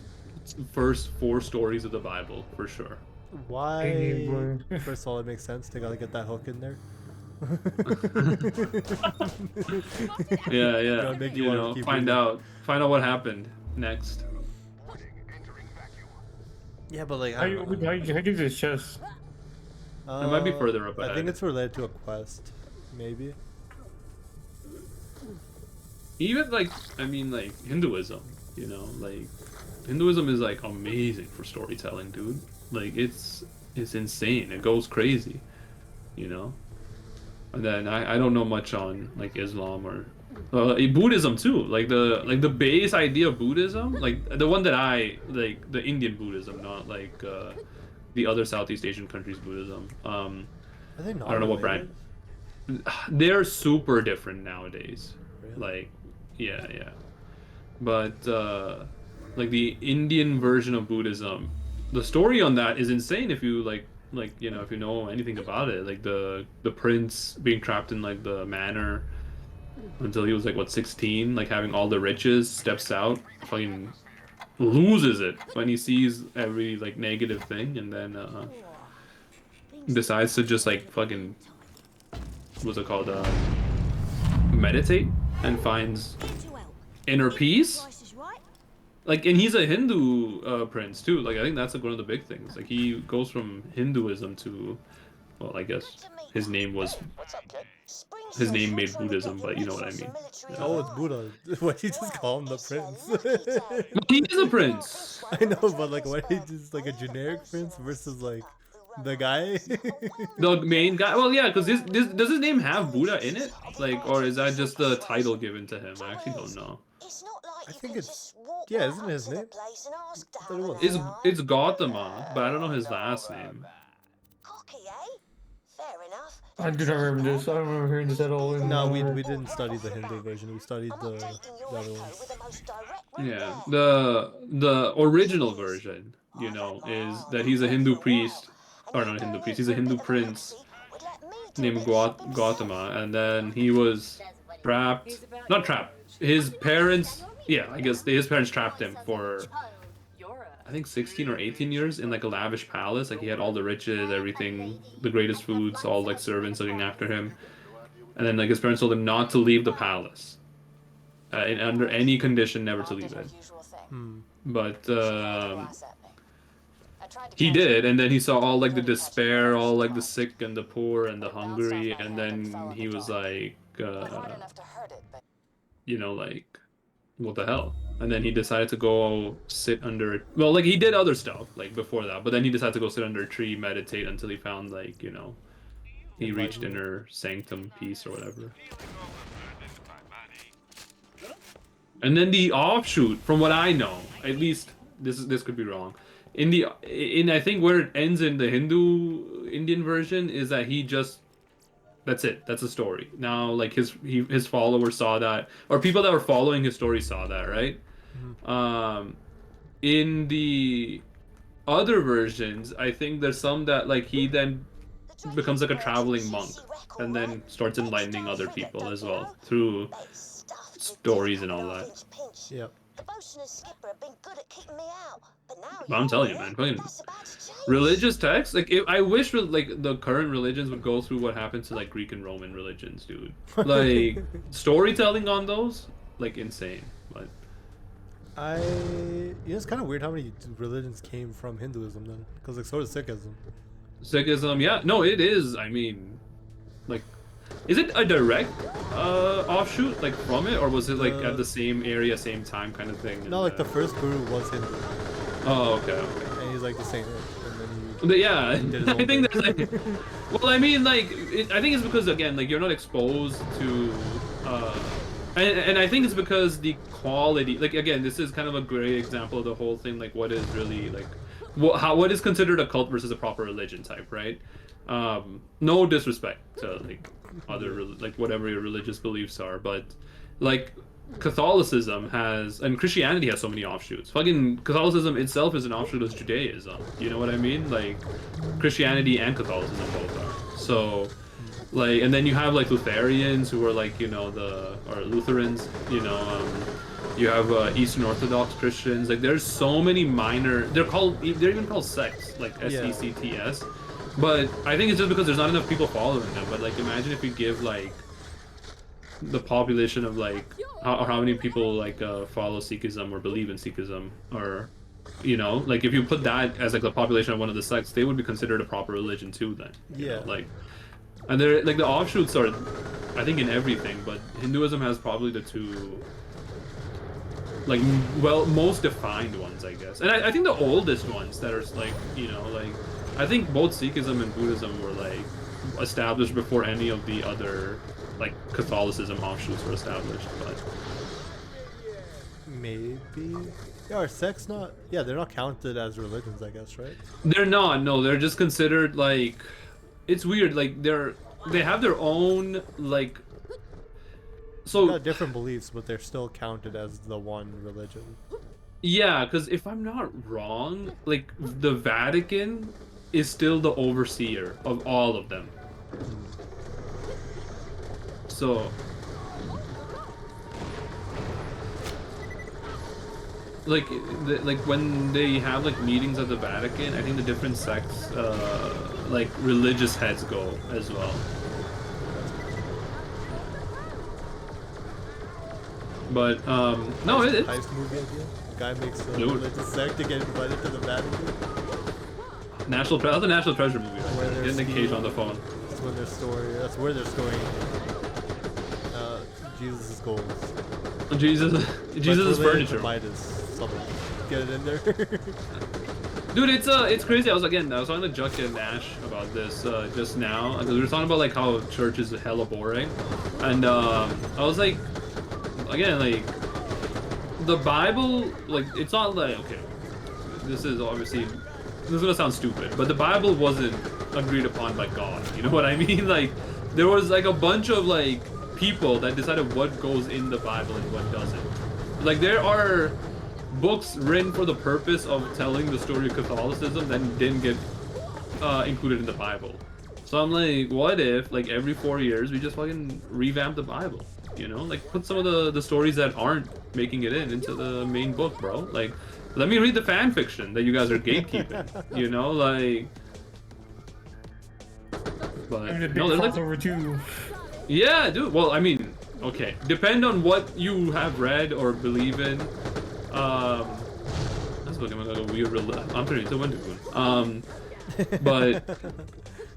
first 4 stories of the Bible for sure. why? Hey, boy. First of all, it makes sense. They gotta get that hook in there. Yeah, yeah. Gotta make you You wanna know, keep find reading. out what happened next. Yeah, but like, How I you don't know. how do this chest? It might be further up I ahead. think it's related to a quest, maybe. Even like, I mean, like Hinduism, you know, like Hinduism is like amazing for storytelling, dude. Like it's insane. It goes crazy, you know. And then I don't know much on like Islam or Buddhism too. Like the base idea of Buddhism, like the one that I like, the Indian Buddhism, not like the other Southeast Asian countries Buddhism. Are they not I don't know what related? brand. They're super different nowadays. Really? Like, yeah, yeah. But like the Indian version of Buddhism, the story on that is insane if you like you know, if you know anything about it. Like the prince being trapped in like the manor until he was like what 16, like having all the riches, steps out, fucking loses it when he sees every like negative thing, and then decides to just like fucking, what's it called, meditate and finds inner peace. Like, and he's a Hindu prince too. Like, I think that's like one of the big things. Like, he goes from Hinduism to, well, I guess his name made Buddhism, but you know what I mean. Oh, it's Buddha. Why did you just call him the prince? But he is a prince. I know, but like, why did you just like a generic prince versus like the guy? The main guy. Well, yeah, because this does his name have Buddha in it? Like, or is that just the title given to him? I actually don't know. I think it's, yeah, isn't it his name? I thought it was. It's Gautama, but I don't know his last name. I do not remember this. I don't remember hearing this at all. No, we didn't study the Hindu version. We studied the other ones. Yeah, the original version, you know, is that he's a Hindu priest, or not a Hindu priest. He's a Hindu prince named Gautama, and then he was trapped. Not trapped. His parents, yeah, I guess his parents trapped him for, I think 16 or 18 years in like a lavish palace. Like he had all the riches, everything, the greatest foods, all like servants looking after him. And then like his parents told him not to leave the palace, under any condition, never to leave it. But he did, and then he saw all like the despair, all like the sick and the poor and the hungry, and then he was like, you know, like, what the hell? And then he decided to go sit under it. Well, like he did other stuff like before that, but then he decided to go sit under a tree, meditate until he found like, you know, he reached inner sanctum, peace or whatever. And then the offshoot, from what I know, at least this could be wrong. In I think where it ends in the Hindu Indian version is that he just that's it. That's the story. Now, like his followers saw that, or people that were following his story saw that, right? In the other versions, I think there's some that like he then becomes like a traveling monk and then starts enlightening other people as well through stories and all that. Yep. The bosun and skipper have been good at keeping me out, but now But I'm telling you, man, fucking that's about to change. religious texts. Like I wish like the current religions would go through what happened to like Greek and Roman religions, dude. Like storytelling on those, like insane. But it's kind of weird how many religions came from Hinduism then, because like so does Sikhism. Sikhism, yeah, no, it is. I mean, like, is it a direct offshoot like from it, or was it like at the same area, same time kind of thing? No, like the first guru was Hindu, Oh, okay. and he's like the saint, and then But yeah, did his I own think thing. there's like, well, I mean, like, I think it's because again, like, you're not exposed to, and I think it's because the quality, like, again, this is kind of a great example of the whole thing, like, what is really like, what is considered a cult versus a proper religion type, right? No disrespect to like other like whatever your religious beliefs are, but like Catholicism has and Christianity has so many offshoots. Fucking Catholicism itself is an offshoot of Judaism. You know what I mean? Like Christianity and Catholicism both are. So like, and then you have like Lutherans who are like, you know, or Lutherans, you know, you have Eastern Orthodox Christians. Like there's so many minor, they're even called sects, like SECTS. But I think it's just because there's not enough people following them. But like, imagine if you give like the population of like how many people like follow Sikhism or believe in Sikhism, or you know, like if you put that as like the population of one of the sects, they would be considered a proper religion too. Then you know, like, and they're like the offshoots are, I think, in everything. But Hinduism has probably the two like most defined ones, I guess. And I think the oldest ones that are like, you know, like. I think both Sikhism and Buddhism were like established before any of the other like Catholicism offshoots were established, but maybe. Yeah, are sects not? Yeah, they're not counted as religions, I guess, right? they're not. No, they're just considered like, it's weird. Like they have their own like. So They've got different beliefs, but they're still counted as the one religion. yeah, because if I'm not wrong, like the Vatican is still the overseer of all of them. So like when they have like meetings at the Vatican, I think the different sects like religious heads go as well. But no, it's Heist movie idea. The guy makes a Dude. religious sect to get invited to the Vatican. that's a National Treasure movie, right? Where there. there's Getting the cage on the phone. That's when their story. That's where they're storing Jesus' goals. Jesus' Related furniture. to Midas. Something. Get it in there. Dude, it's crazy. I was talking to Juck and Nash about this just now, because we were talking about like how church is hella boring, and I was like, again, like the Bible, like it's not like, okay, this is gonna sound stupid, but the Bible wasn't agreed upon by God. You know what I mean? Like there was like a bunch of like people that decided what goes in the Bible and what doesn't. Like there are books written for the purpose of telling the story of Catholicism that didn't get included in the Bible. So I'm like, what if like every 4 years we just fucking revamp the Bible? You know, like put some of the stories that aren't making it into the main book, bro. Like, let me read the fan fiction that you guys are gatekeeping. You know, like. But And a big no, there's like, crossover too. yeah, dude. Well, I mean, okay, depend on what you have read or believe in. That's looking like a weird. I'm pretty into Wendigoon. But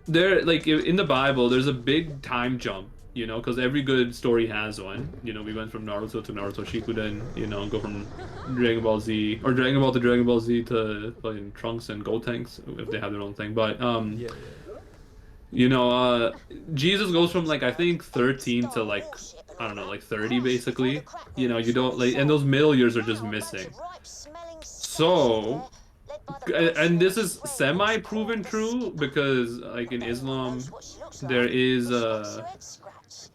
there, like in the Bible, there's a big time jump. You know, because every good story has one. You know, we went from Naruto to Naruto Shippuden. You know, go from Dragon Ball Z or Dragon Ball to Dragon Ball Z to fucking Trunks and Gotenks if they have their own thing. But Yeah. you know, Jesus goes from like I think 13 to like I don't know, like 30 basically. You know, you don't like, and those middle years are just missing. So, led by the and this is boss Red, semi-proven called the true Squid. because, like in Nobody Islam, knows what she looks there like. is She wants her head scratched.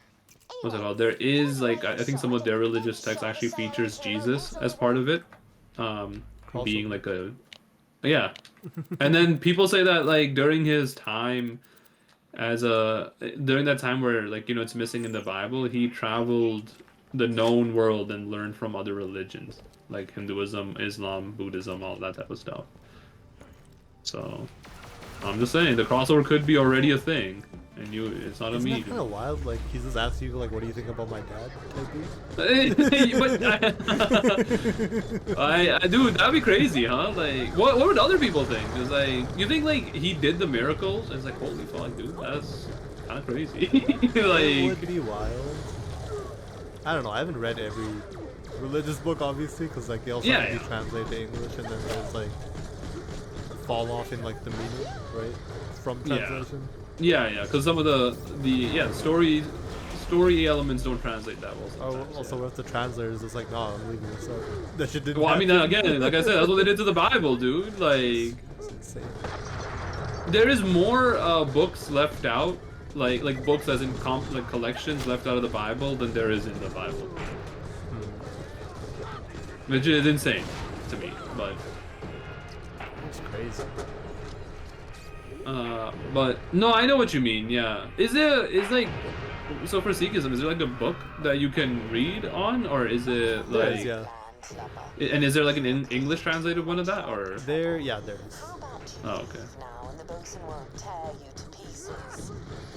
what's it Anyway, called? There is go like away I think some of inside their and religious get texts shot actually to say hello features to the Jesus locals as over part there. of it, um, being Crossover. like a yeah. And then people say that like during his time as a during that time where like it's missing in the Bible, he traveled the known world and learned from other religions like Hinduism, Islam, Buddhism, all that type of stuff. So I'm just saying the crossover could be already a thing, and it's not a Isn't that meme. kind of wild? Like he's just asking you like, "What do you think about my dad?" type But dude, that'd be crazy, huh? Like, what would other people think? It's like, you think like he did the miracles? It's like, holy fuck, dude, that's kind of crazy. It would Like, be wild. I don't know. I haven't read every religious book, obviously, because like they also yeah, have to be yeah, translated to English, and then there's like fall off in like the meaning, right, from yeah, translation. yeah. Because some of the story elements don't translate that well Oh, sometimes. also Yeah. with the translators, it's like, no, I'm leaving this out. That shit didn't Well, I mean, happen. again, like I said, that's what they did to the Bible, dude. Like, It's insane. there is more books left out, like books as in like collections left out of the Bible than there is in the Bible, which is insane to me. But It's crazy. but no, I know what you mean. Yeah, is like so for Sikhism, is there like a book that you can read on, or is it There like is, yeah. and is there like an English translated one of that, or Yeah, there is. How about you oh okay. leave now and the bosun won't tear you to pieces?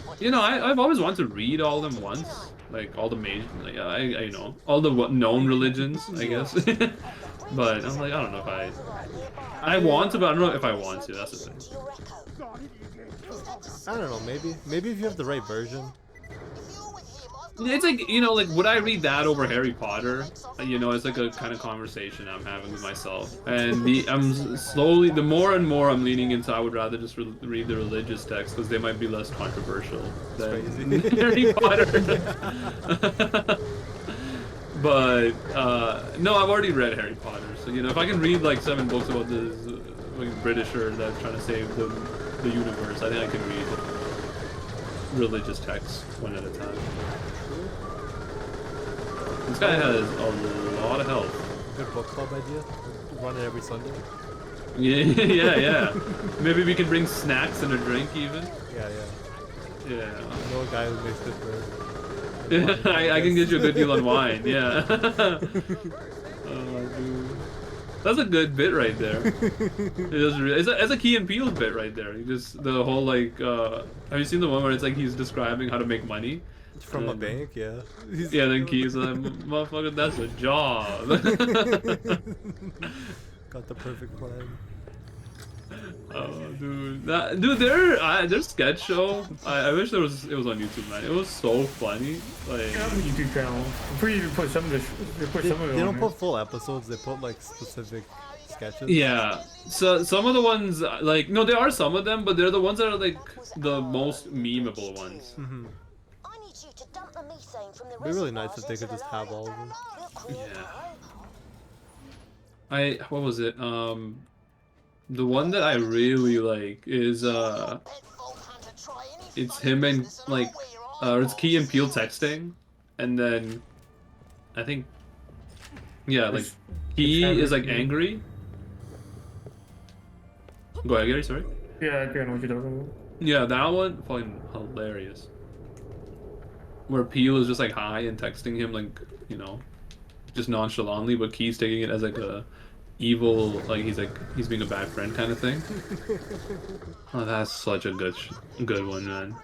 What do You know, say? I've always wanted to read all them once, like all the major, like I all the known religions, I guess. But I'm like, I don't know if I want to, but I don't know if I want to. That's the thing. To your echo. I don't know. Maybe if you have the right version. If you're with him, I've got It's like like would I read that over Harry Potter? It's like a kind of conversation I'm having with myself, and I'm slowly, the more and more I'm leaning into, I would rather just read the religious texts because they might be less controversial than crazy. Harry Potter. But no, I've already read Harry Potter, so if I can read like 7 books about this Britisher that's trying to save the universe, I think I can read religious texts one at a time. This guy has a lot of health. Good book club idea. Run it every Sunday. Yeah. Maybe we can bring snacks and a drink even. Yeah. Yeah. I know a guy who makes good bread. I can get you a good deal on wine. Yeah. Oh, dude. That's a good bit right there. It's a Key and Peele bit right there. The whole like have you seen the one where it's like he's describing how to make money? From a bank, yeah. Yeah, then Key's like, motherfucker, that's a job. Got the perfect plan. Oh, dude, their sketch show. I wish it was on YouTube, man. It was so funny. Like, I have a YouTube channel. I'm pretty sure they put some of it They on don't there. put full episodes. They put like specific sketches. yeah. So some of the ones, like, no, there are some of them, but they're the ones that are like the most memeable ones. Mm-hmm. I need you to dump the methane from the It'd be really nice reservoirs if they into could just the have all of them. Look, weird Yeah. guy. What was it? The one that I really like is it's him and like it's Key and Peele texting, and then I think like he is like angry. Go ahead, Gary. Sorry. Yeah, I think I know what you're talking about. Yeah, that one fucking hilarious. Where Peele is just like high and texting him like just nonchalantly, but Key's taking it as like a evil, like he's being a bad friend kind of thing. Oh, that's such a good one, man.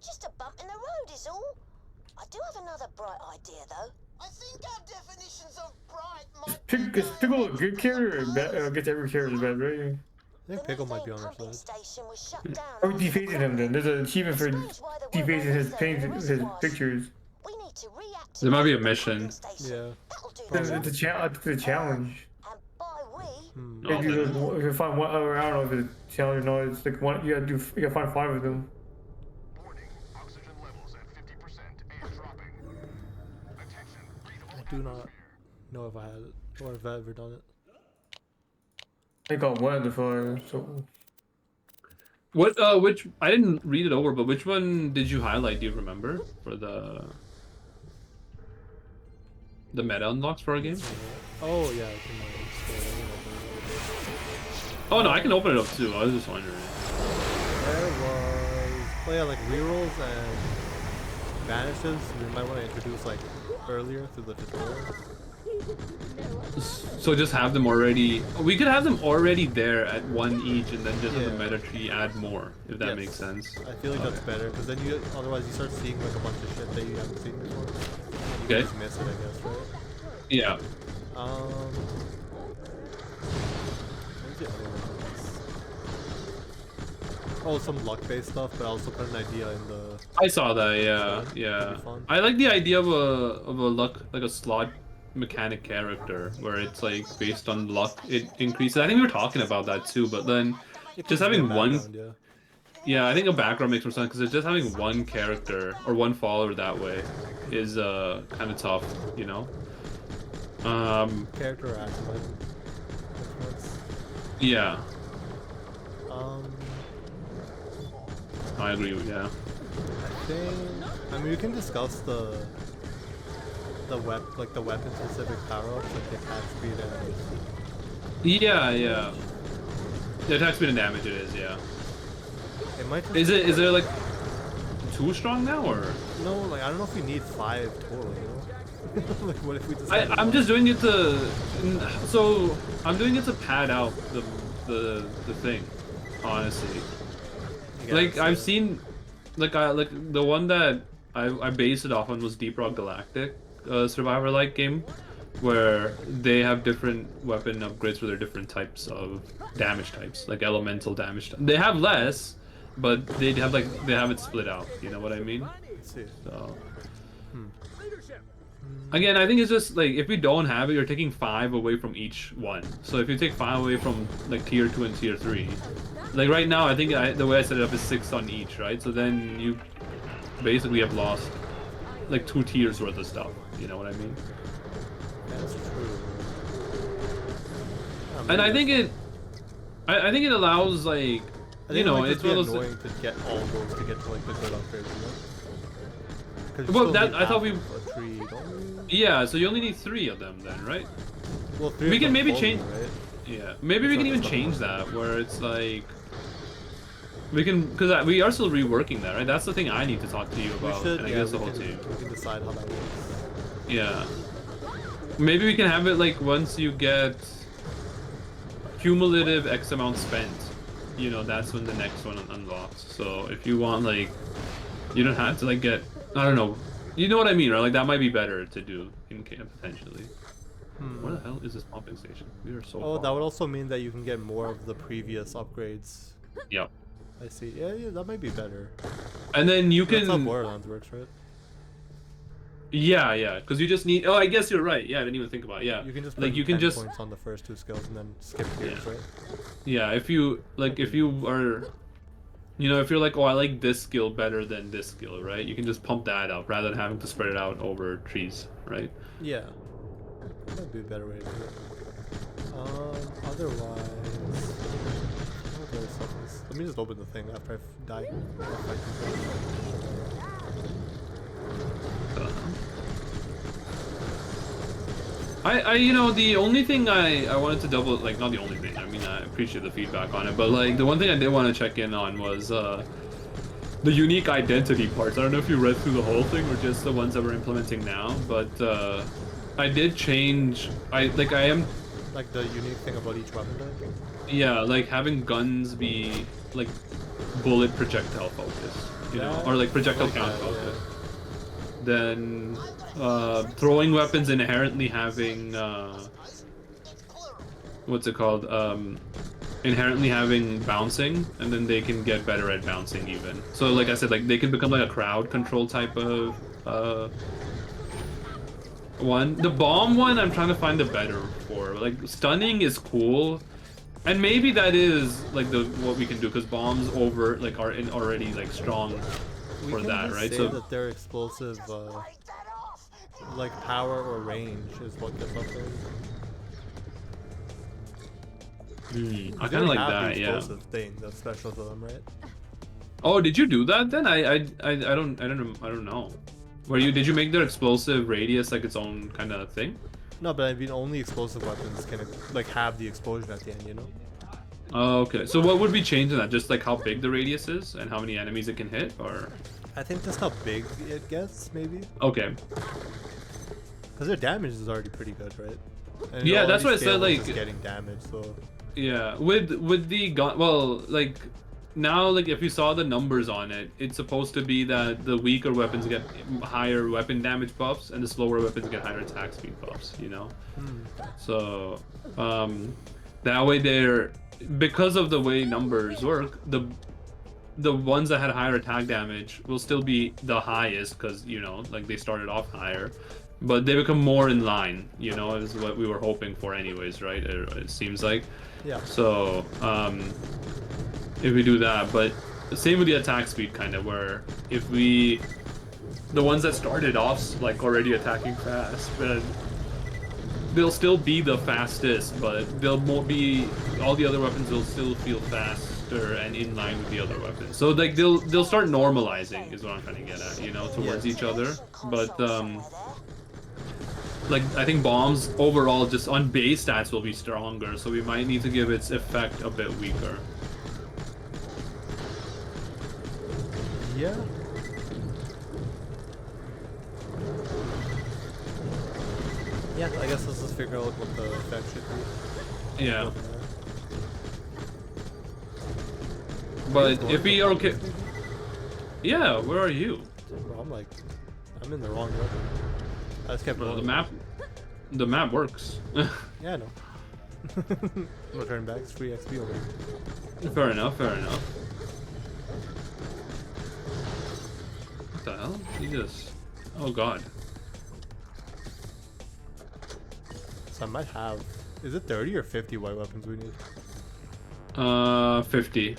Just a bump in the road is all. I do have another bright idea though. I think our definitions of bright might Pickle a good character or bad? Gets every character bad, right? I think Pickle might be on our pumping side. station was shut down. Or defacing him then. There's an achievement for defacing his paintings, his pictures. We need to reactivate There might be a the mission. pumping station. Yeah. That'll do It's the a job. challenge. And by we, Hmm. Oh, If you find one, or I don't know if it's a challenge or not. It's like one. You gotta find 5 of them. Warning, oxygen levels at 50% and dropping. Attention, I do not. know if I had it or if I ever done it. I got one of the five, so What which I didn't read it over, but which one did you highlight? Do you remember for the meta unlocks for our game? Oh yeah, it's in my store. Oh no, I can open it up too. I was just wondering. There was, oh yeah, like rerolls and vanishes. We might want to introduce like earlier through the tutorial. So just have them already. We could have them already there at one each, and then just have the Yeah. meta tree add more, if that Yes. makes sense. I feel like that's better because then you otherwise you start seeing like a bunch of shit that you haven't seen before. And you Okay. just miss it, I guess, right? Yeah. Where's the other ones? Oh, some luck-based stuff, but I also put an idea in the. I saw that. Yeah, That'd yeah. be fun. I like the idea of a luck, like a slot mechanic character where it's like based on luck it increases. I think we were talking about that too, but then It just could be a having one. background, Yeah, I think a background makes more sense because just having one character or one follower that way is kind of tough, you know. Character or action item. Yeah, Um, I agree with yeah. I think. I mean, we can discuss the weapon specific power ups, like the attack speed and. Yeah, yeah. The attack speed and damage it is, yeah. It might. Just Is it like too strong now or? No, like I don't know if we need 5 total. You know. Like what if we just? I'm just doing it to. So I'm doing it to pad out the thing, honestly. Like I've seen, like the one that I based it off on was Deep Rock Galactic, survivor-like game, where they have different weapon upgrades for their different types of damage types, like elemental damage. They have less, but they have it split out. You know what I mean? Let's see. So. Again, I think it's just like if we don't have it, you're taking 5 away from each one. So if you take 5 away from like tier 2 and tier 3, like right now, I think the way I set it up is 6 on each, right? So then you basically have lost like 2 tiers worth of stuff. You know what I mean? That's true. And I think I think it allows like you know it's one of those. annoying to get all those to get to like the good upgrades, you know? 'Cause you Well, still that need I thought half we. of a tree, don't we? Yeah, so you only need 3 of them then, right? Well, 3 We of can them maybe total, change. right? Yeah, maybe we can even change that where it's like we can because we are still reworking that, right? That's the thing I need to talk to you We about, should, and I yeah, guess the we whole can, team. we can decide how that works. Yeah, maybe we can have it like once you get cumulative X amount spent, you know, that's when the next one unlocks. So if you want like, you don't have to like get, I don't know, you know what I mean, right? Like that might be better to do in camp potentially. Where the hell is this pumping station? We are so. Oh, far. that would also mean that you can get more of the previous upgrades. Yep. I see. Yeah, that might be better. And then you That's how can. Borderlands works, right? Yeah, because you just need. Oh, I guess you're right. Yeah, I didn't even think about it. Yeah, You can just like put you can 10 just. points on the first 2 skills and then skip gears, Yeah. right? Yeah, if you are, you know, if you're like, oh, I like this skill better than this skill, right? You can just pump that up rather than having to spread it out over trees, right? Yeah. That'd be a better way to do it. Otherwise, what other stuff is? Let me just open the thing after I've died. You know, the only thing I wanted to double, like, not the only thing, I mean, I appreciate the feedback on it, but, like, the one thing I did want to check in on was, the unique identity parts. I don't know if you read through the whole thing or just the ones that we're implementing now, but, I did change, I am... Like the unique thing about each weapon type? Yeah, like, having guns be, like, bullet projectile focused, you know, or, like, projectile count focused. Then throwing weapons inherently having what's it called? Inherently having bouncing, and then they can get better at bouncing even. So like I said, like they can become like a crowd control type of one. The bomb one I'm trying to find a better for. Like stunning is cool. And maybe that is like what we can do because bombs are already like strong for that, right? Say So that they're explosive. like power or range is what gets upgraded. I They kind of already like have that, the yeah. explosive thing that's special to them, right? Oh, did you do that then? I don't know. Did you make their explosive radius like its own kind of thing? No, but I mean only explosive weapons can like have the explosion at the end, you know? Oh, okay. So what would be changing that? Just like how big the radius is and how many enemies it can hit, or? I think just how big it gets, maybe. Okay. Because their damage is already pretty good, right? And Yeah, it that's what I already said, scales like- just getting damage, so Yeah, with the gun, well, like now, like if you saw the numbers on it, it's supposed to be that the weaker weapons get higher weapon damage buffs and the slower weapons get higher attack speed buffs, you know? So, that way because of the way numbers work, the ones that had higher attack damage will still be the highest because, you know, like they started off higher, but they become more in line, you know, is what we were hoping for anyways, right? It seems like. yeah. So, if we do that, but same with the attack speed, kind of, where if the ones that started off like already attacking fast, then they'll still be the fastest, but they'll be all the other weapons will still feel faster and in line with the other weapons. So like they'll start normalizing is what I'm trying to get at, you know, towards each other. But like I think bombs overall just on base stats will be stronger, so we might need to give its effect a bit weaker. Yeah. Yeah, I guess let's just figure out what the effect should be. Yeah. Go from there. But if we are okay, yeah, where are you? Bro, I'm in the wrong weapon. I just kept Bro, going. the map works. Yeah, I know. I'm gonna turn back. It's free XP over here. Fair enough, fair enough. What the hell? Jesus. Oh god. So I might have. Is it 30 or 50 white weapons we need? 50.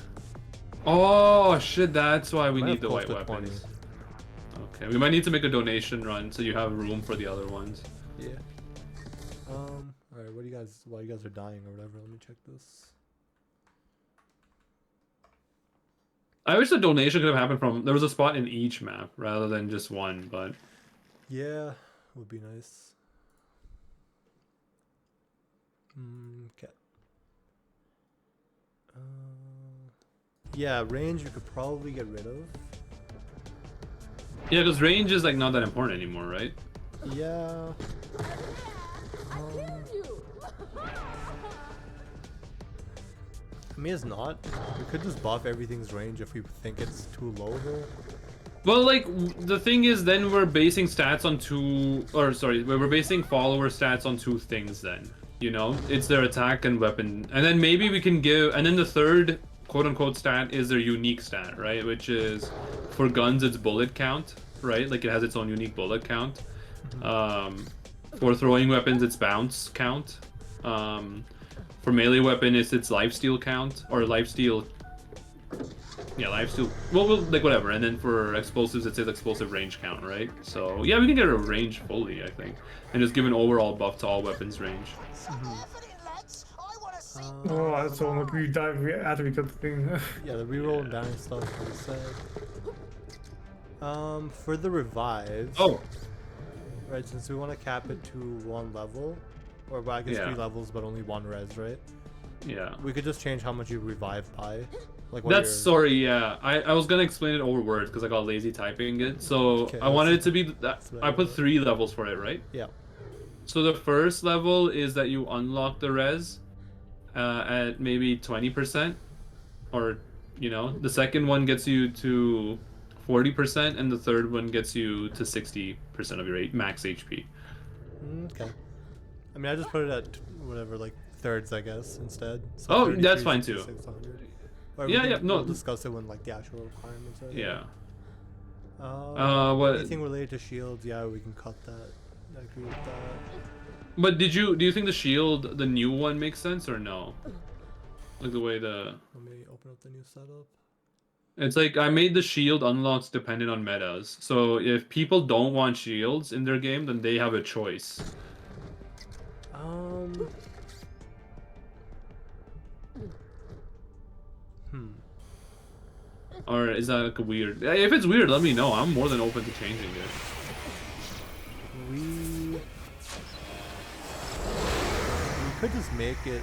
Oh shit, that's why we Might need have the close white to 20. weapons. Okay, we might need to make a donation run so you have room for the other ones. Yeah. Alright, while you guys are dying or whatever, let me check this. I wish the donation could have happened from there was a spot in each map rather than just one, but Yeah, would be nice. Okay. Yeah, range you could probably get rid of. yeah, because range is like not that important anymore, right? Yeah. I mean, it's not. We could just buff everything's range if we think it's too low though. Well, like, the thing is, then we're basing stats on we're basing follower stats on two things then. You know? It's their attack and weapon. And then maybe we can and then the third quote-unquote stat is their unique stat, right? Which is, for guns, it's bullet count, right? Like, it has its own unique bullet count. For throwing weapons, it's bounce count. For melee weapon, it's its lifesteal count, or lifesteal. Yeah, lifesteal. Well, like whatever. And then for explosives, it's its explosive range count, right? So yeah, we can get a range fully, I think, and just give an overall buff to all weapons range. Oh, that's all. Like we dive after we cut the thing. Yeah, the reroll and damage stuff we said. For the revives. Oh, Right, since we want to cap it to 1 level, or well, I guess Yeah. 3 levels, but only 1 res, right? yeah. We could just change how much you revive by. Like what That's your- sorry, yeah. I was gonna explain it over words because I got lazy typing it. So Okay, I wanted it that's- to be that what I I put wrote. 3 levels for it, right? Yeah. So the first level is that you unlock the res at maybe 20%, or you know, the second one gets you to 40%, and the third one gets you to 60% of your max HP. Okay. I mean, I just put it at whatever, like thirds, I guess, instead. So Oh, 33, that's fine too. 66, 100. Or Yeah, yeah, no. We'll discuss it when like the actual requirements are. there. Yeah. What? Anything related to shields? Yeah, we can cut that. I agree with that. But do you think the shield, the new one, makes sense or no? Like the way the. Let me open up the new setup. It's like I made the shield unlocks dependent on metas. So if people don't want shields in their game, then they have a choice. Um. Or is that like a weird? If it's weird, let me know. I'm more than open to changing it. We could just make it.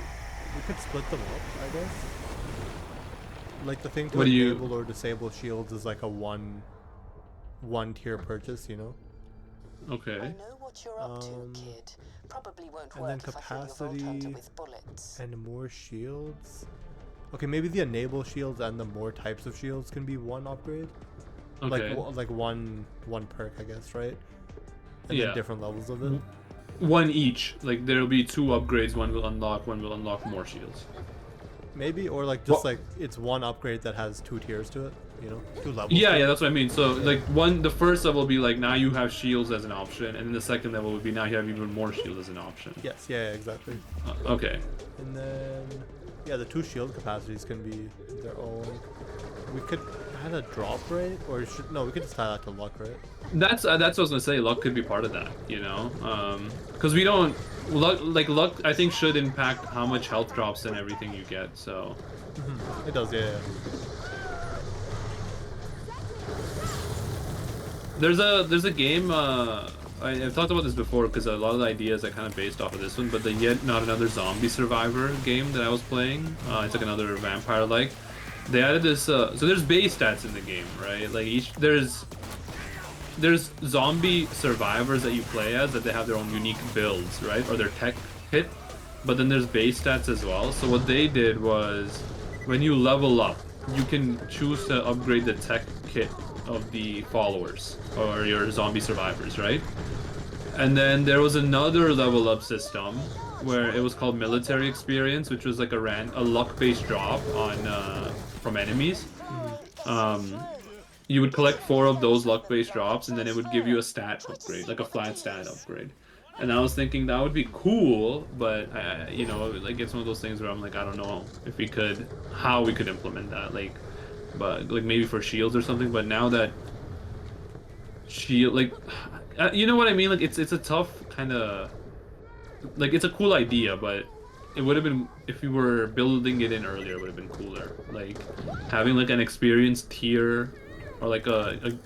We could split them up, I guess. Like the thing to What do you- enable or disable shields is like a one tier purchase, you know. I Okay. know what you're up to, kid. Probably won't And work then if I fill your Vault Hunter capacity with bullets. and more shields. Okay, maybe the enable shields and the more types of shields can be one upgrade. Okay. Like one perk, I guess, right? And Yeah. then different levels of it. One each. Like there'll be 2 upgrades. One will unlock more shields. Maybe, or like just like it's one upgrade that has 2 tiers to it, you know, 2 levels. Yeah, to yeah, it. that's what I mean. So like the first level will be like now you have shields as an option, and then the second level would be now you have even more shields as an option. Yes, yeah, exactly. Okay. And then yeah, the 2 shield capacities can be their own. We could add a drop rate, or no, we could just tie that to luck, right? That's what I was gonna say. Luck could be part of that, you know, because we don't luck. I think should impact how much health drops and everything you get. So It does, yeah. there's a game. I've talked about this before because a lot of the ideas are kind of based off of this one. But the Yet Not Another Zombie Survivor game that I was playing, it's like another vampire-like. They added this. So there's base stats in the game, right? Like there's zombie survivors that you play as that they have their own unique builds, right? Or their tech kit. But then there's base stats as well. So what they did was when you level up, you can choose to upgrade the tech kit of the followers or your zombie survivors, right? And then there was another level up system where it was called military experience, which was like a luck-based drop on from enemies. You would collect 4 of those luck-based drops, and then it would give you a stat upgrade, like a flat stat upgrade. And I was thinking that would be cool, but you know, like it's one of those things where I'm like, I don't know if we could, how we could implement that, like, but like maybe for shields or something. But now that shield, like, you know what I mean? Like it's a tough kind of, like it's a cool idea, but it would have been if we were building it in earlier. It would have been cooler, like having like an experience tier, or like a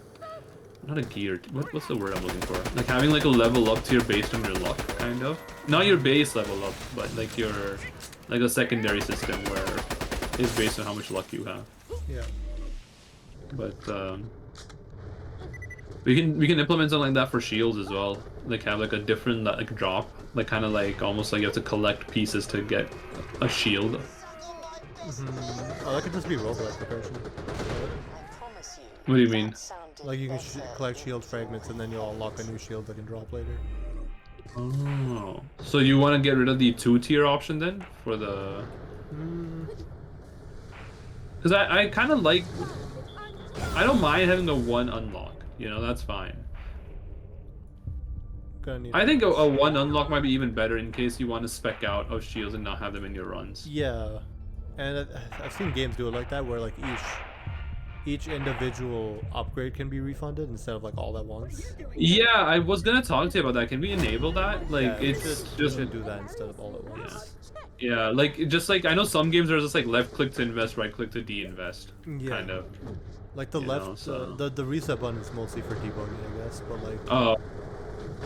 not a gear. What's the word I'm looking for? Like having like a level up tier based on your luck, kind of. Not your base level up, but like your like a secondary system where it's based on how much luck you have. Yeah. But we can implement something like that for shields as well. Like have like a different like drop, like kind of like almost like you have to collect pieces to get a shield. Oh, that could just be roguelike progression. I promise you. What do you mean? that sounded Like you can better. collect shield fragments and then you'll unlock a new shield that can drop later. Oh, so you want to get rid of the 2-tier option then for the? Because I kind of like. I don't mind having a 1 unlock. You know, that's fine. Gonna need I think a 1 unlock might be even better in case you want to spec out of shields and not have them in your runs. Yeah, and I've seen games do it like that, where like each individual upgrade can be refunded instead of like all at once. Yeah, I was gonna talk to you about that. Can we enable that? Like, Yeah, it's we just should do that instead of all at once. yeah, like just like I know some games are just like left click to invest, right click to de-invest, Yeah. kind of. Like the You left, know, so- the reset button is mostly for debugging, I guess, but like Oh,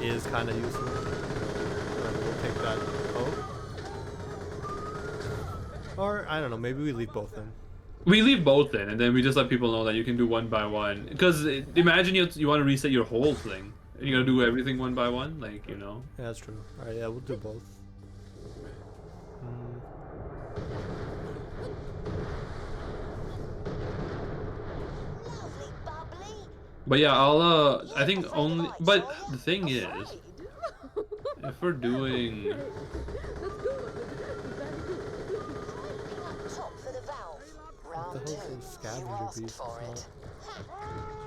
is kind of useful. We'll take that out. Or I don't know, maybe we leave both in. we leave both in, and then we just let people know that you can do 1 by 1. Because imagine you want to reset your whole thing, and you gotta do everything 1 by 1, like you know. Yeah, that's true. All right, yeah, we'll do both. Lovely bubbly. But yeah, I think only. But the thing is, if we're doing. Top for the valve. Round the 2. hell's those scavenger You asked beasts? for it.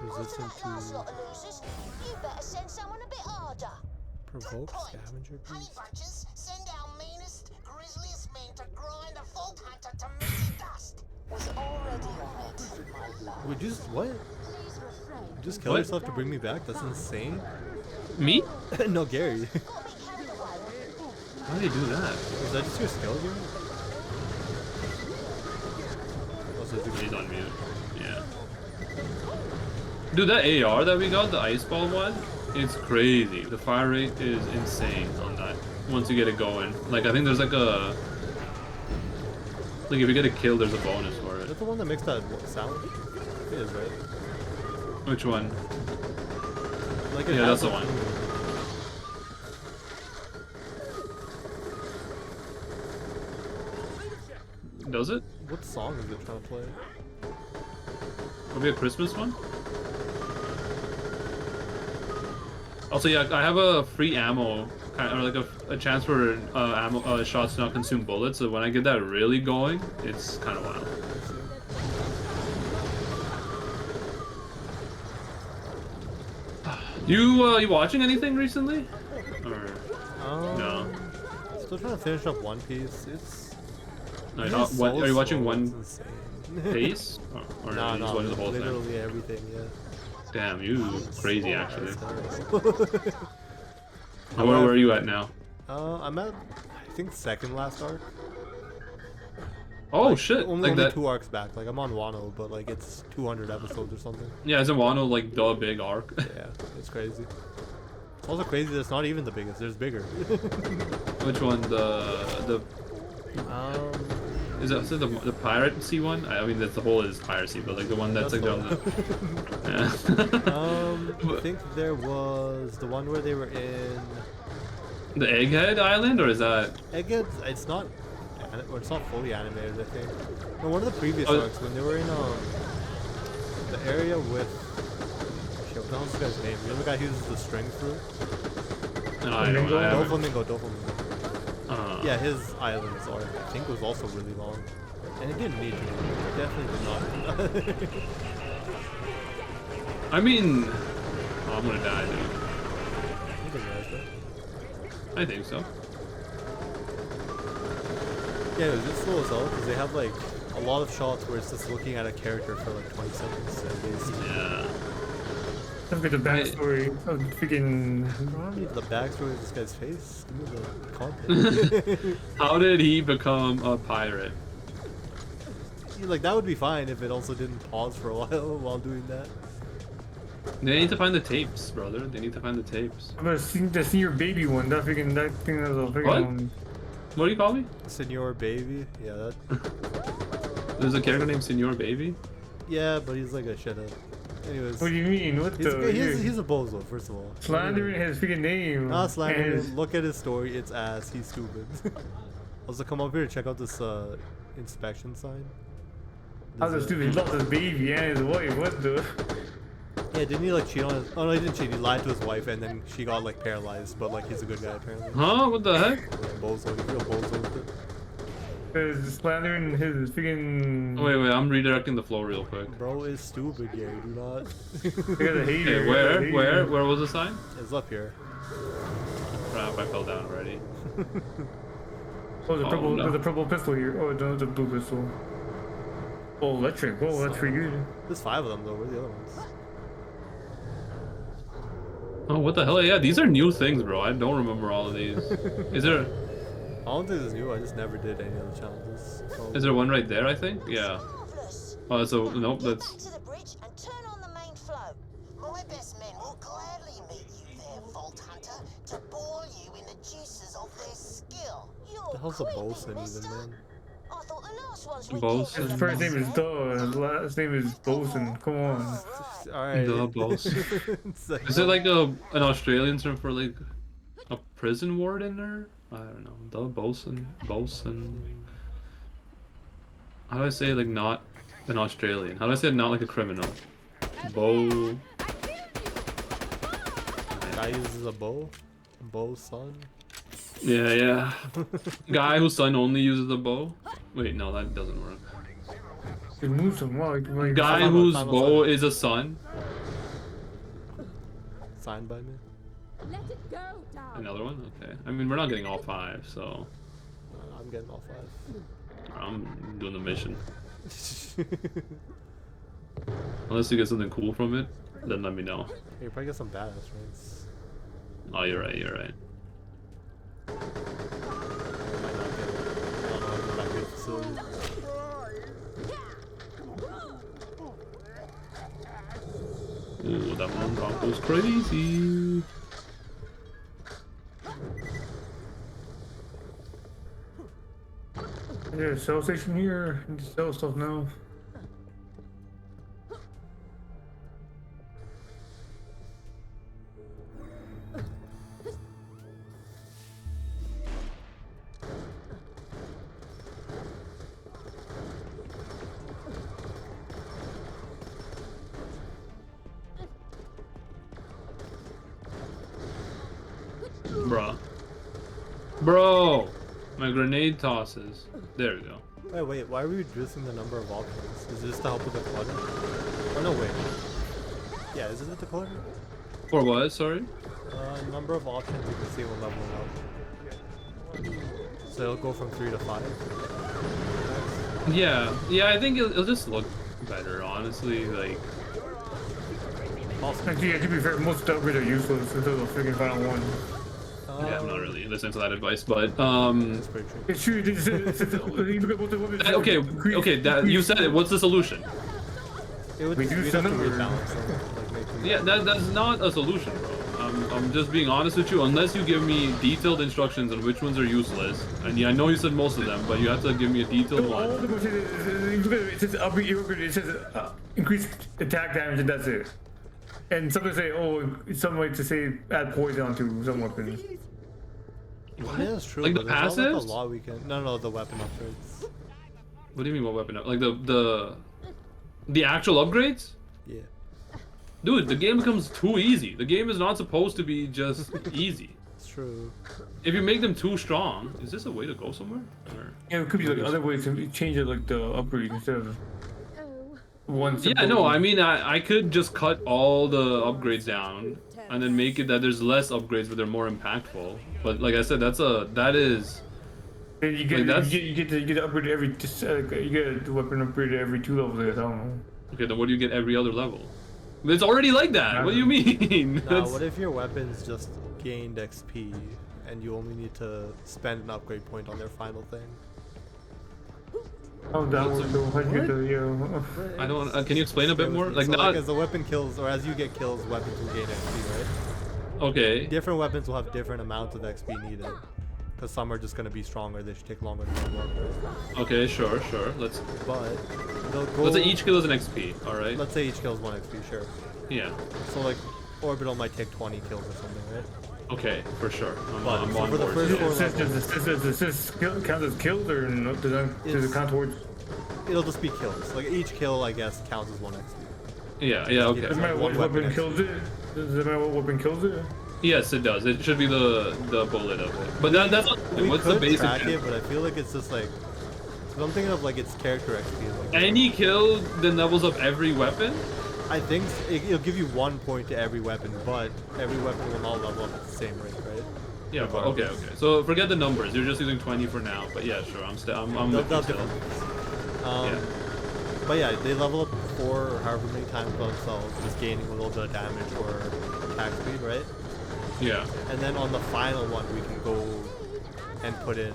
It's resistant Last to lot of losers. You better send someone a bit harder. provoke Point. scavenger Honey beast. bunches, send our meanest, grisliest men to grind the Vault Hunter to meaty dust. was already on it, my love. Would you just what? Please refrain. You just kill What? yourself to bring me back? That's insane. Me? No, Gary. Got me carried away. How do you do that? Is that just your skill, Gary? Also, is it He's on mute. Yeah. Dude, that AR that we got, the ice ball one, it's crazy. The fire rate is insane on that. Once you get it going, like I think there's like a, like if you get a kill, there's a bonus for Is it. that the one that makes that sound? It is, right? Which one? Like it Yeah, has that's the a- one. Does it? What song is it trying to play? Maybe a Christmas one? Also, yeah, I have a free ammo, or like a chance for ammo shots to not consume bullets. So when I get that really going, it's kind of wild. You watching anything recently? Or no? Still trying to finish up One Piece. It's Are it's you, so are you watching slow, one it's insane. piece? Or No, you just watching the whole thing? literally everything, yeah. Damn, you crazy actually. It's terrible. Where are you at now? I'm at, I think, second last arc. Oh Like, shit! Only, Like only that. 2 arcs back. Like I'm on Wano, but like it's 200 episodes or something. Yeah, isn't Wano like the big arc? Yeah, it's crazy. It's also crazy that it's not even the biggest. There's bigger. Which one? The um, is it the piracy one? I mean, that's the whole is piracy, but like the one that's like That's on the the. I think there was the one where they were in The Egghead Island, or is that? Egghead. It's not, or it's not fully animated. I think. No, one of the previous Oh. arcs when they were in the area with. Shit, what the hell's this guy's name? You know the guy who uses the string fruit? No, I don't. I haven't. Doflamingo. Yeah, his islands are, I think, was also really long, and it didn't need to. It definitely did not. I mean, oh, I'm gonna die, dude. You didn't realize that. I think so. Yeah, it was just slow as hell because they have like a lot of shots where it's just looking at a character for like 20 seconds and they Yeah. Look at the backstory of the freaking. I don't need the backstory of this guy's face. Give me the content. How did he become a pirate? Like that would be fine if it also didn't pause for a while doing that. They need to find the tapes, brother. They need to find the tapes. I'm gonna see the senior baby one. That thing was a freaking. What do you call me? Senor Baby. Yeah, that. There's a character named Senor Baby. Yeah, but he's like a shithead. Anyways. What do you mean? What the? He's a bozo, first of all. Slandering his freaking name. Not slandering. and his- Look at his story. It's ass. He's stupid. Also, come up here to check out this inspection sign. How's There's the stupid? He lost his baby and his wife. What the? Yeah, didn't he like cheat on his? Oh no, he didn't cheat. He lied to his wife, and then she got like paralyzed. But like he's a good guy apparently. Huh? What the heck? Yeah, bozo. He's real bozo with it. Is slandering his freaking. Oh, wait, I'm redirecting the flow real quick. Bro is stupid, Gary. Do not. Look at the hater. Okay, where was the sign? It's up here. Crap, I fell down already. Oh, the purple. no. There's a purple pistol here. Oh, no, the blue pistol. Oh, electric. Oh, that's pretty good. There's 5 of them though. Where are the other ones? Oh, what the hell? Yeah, these are new things, bro. I don't remember all of these. Is there I don't think it's new. I just never did any of the challenges. So- is there one right there, I think? Yeah. Marvelous. Oh, so nope, Get back that's to the bridge and turn on the main flow. My best men will gladly meet you there, Vault Hunter, to boil you in the juices of their skill. You're The hell's a creepy, bosun even, mister. man? I thought the last ones we Bosun. His first name is Duh. His last name is Bosun. Come on. Alright. The bosun. It's like- Is it like an Australian term for like a prison warden or I don't know. The bosun. How do I say like not an Australian? How do I say not like a criminal? Bo. Guy uses a bow? Bow son? Yeah. Guy whose son only uses a bow. Wait, no, that doesn't work. He moves him. Wow, like, Guy Final- whose final bow son. is a son. Signed by me? Let it go, down. Another one. Okay. I mean, we're not getting all 5, so I'm getting all 5. I'm doing the mission. Unless you get something cool from it, then let me know. You probably get some badass rings. Oh, you're right. You're right. Might not get it. I don't know. Go back to the facility. Ooh, that one rock goes crazy. There's a sell station here. You can sell stuff now. Bruh. Bro! My grenade tosses. There we go. Wait, why are we reducing the number of options? Is this to help with the clutter? Oh no, wait. Yeah, is it the clutter? For what? Sorry? Number of options you can see when leveling up. So it'll go from 3 to 5. Yeah. Yeah, I think it'll just look better, honestly. Like, Actually, yeah, to be fair, most upgrades are useless until the freaking final one. yeah, I'm not really listening to that advice, but, That's pretty true. It's true. You look at both the weapons. okay, that, you said it. What's the solution? It would Reduce we'd the have to number. rebalance them, like make them- Yeah, that's not a solution, bro. I'm just being honest with you. Unless you give me detailed instructions on which ones are useless, and yeah, I know you said most of them, but you have to give me a detailed All one. the bullshit it says upgrade your upgrade. It says increase attack damage, and that's it. And some say, oh, some like to say add poison onto some weapons. Yeah, that's true. Like the but there's not, passives? a law we can. No, the weapon upgrades. What do you mean what weapon? Like the actual upgrades? Yeah. Dude, the game becomes too easy. The game is not supposed to be just easy. It's true. If you make them too strong, is this a way to go somewhere? Or... Yeah, it could be like other ways to change it, like the upgrade instead of one. Yeah, simple- no, I mean, I could just cut all the upgrades down and then make it that there's less upgrades, but they're more impactful. But like I said, that is. And you get like, that's- you get the upgrade every you get the weapon upgrade every 2 levels. I guess, I don't know. Okay, then what do you get every other level? It's already like that. What do you mean? Now, That's- what if your weapons just gained XP and you only need to spend an upgrade point on their final thing? Oh, that What's was a- so hard to get the yeah. I don't. Can you explain a bit more? Like so, not. as the weapon kills, or as you get kills, weapons will gain XP, right? Okay. Different weapons will have different amounts of XP needed. Because some are just going to be stronger, they should take longer to level up, right? Okay, sure. Let's. But they'll go. Let's say each kill is an XP. All right. Let's say each kill is 1 XP, sure. Yeah. So like, Orbital might take 20 kills or something, right? Okay, for sure. But I'm so on for the board. first yeah. four Does this count as kills or no, does It's- it count towards? It'll just be kills. Like each kill, I guess, counts as 1 XP. Yeah. Okay. Doesn't matter One what weapon weapon kills it. Does it matter what weapon kills it? Yes, it does. It should be the bullet of it. But that's We what's could the basic. track it, but I feel like it's just like. Cause I'm thinking of like its character XP. Like, Any kill then levels up every weapon. I think it'll give you 1 point to every weapon, but every weapon will not level up at the same rate, right? Yeah. But, okay. So forget the numbers. You're just using 20 for now. But yeah, sure. I'm They'll with you have still. different things. Yeah. But yeah, they level up 4 or however many times by themselves, just gaining a little bit of damage or attack speed, right? Yeah. And then on the final one, we can go and put in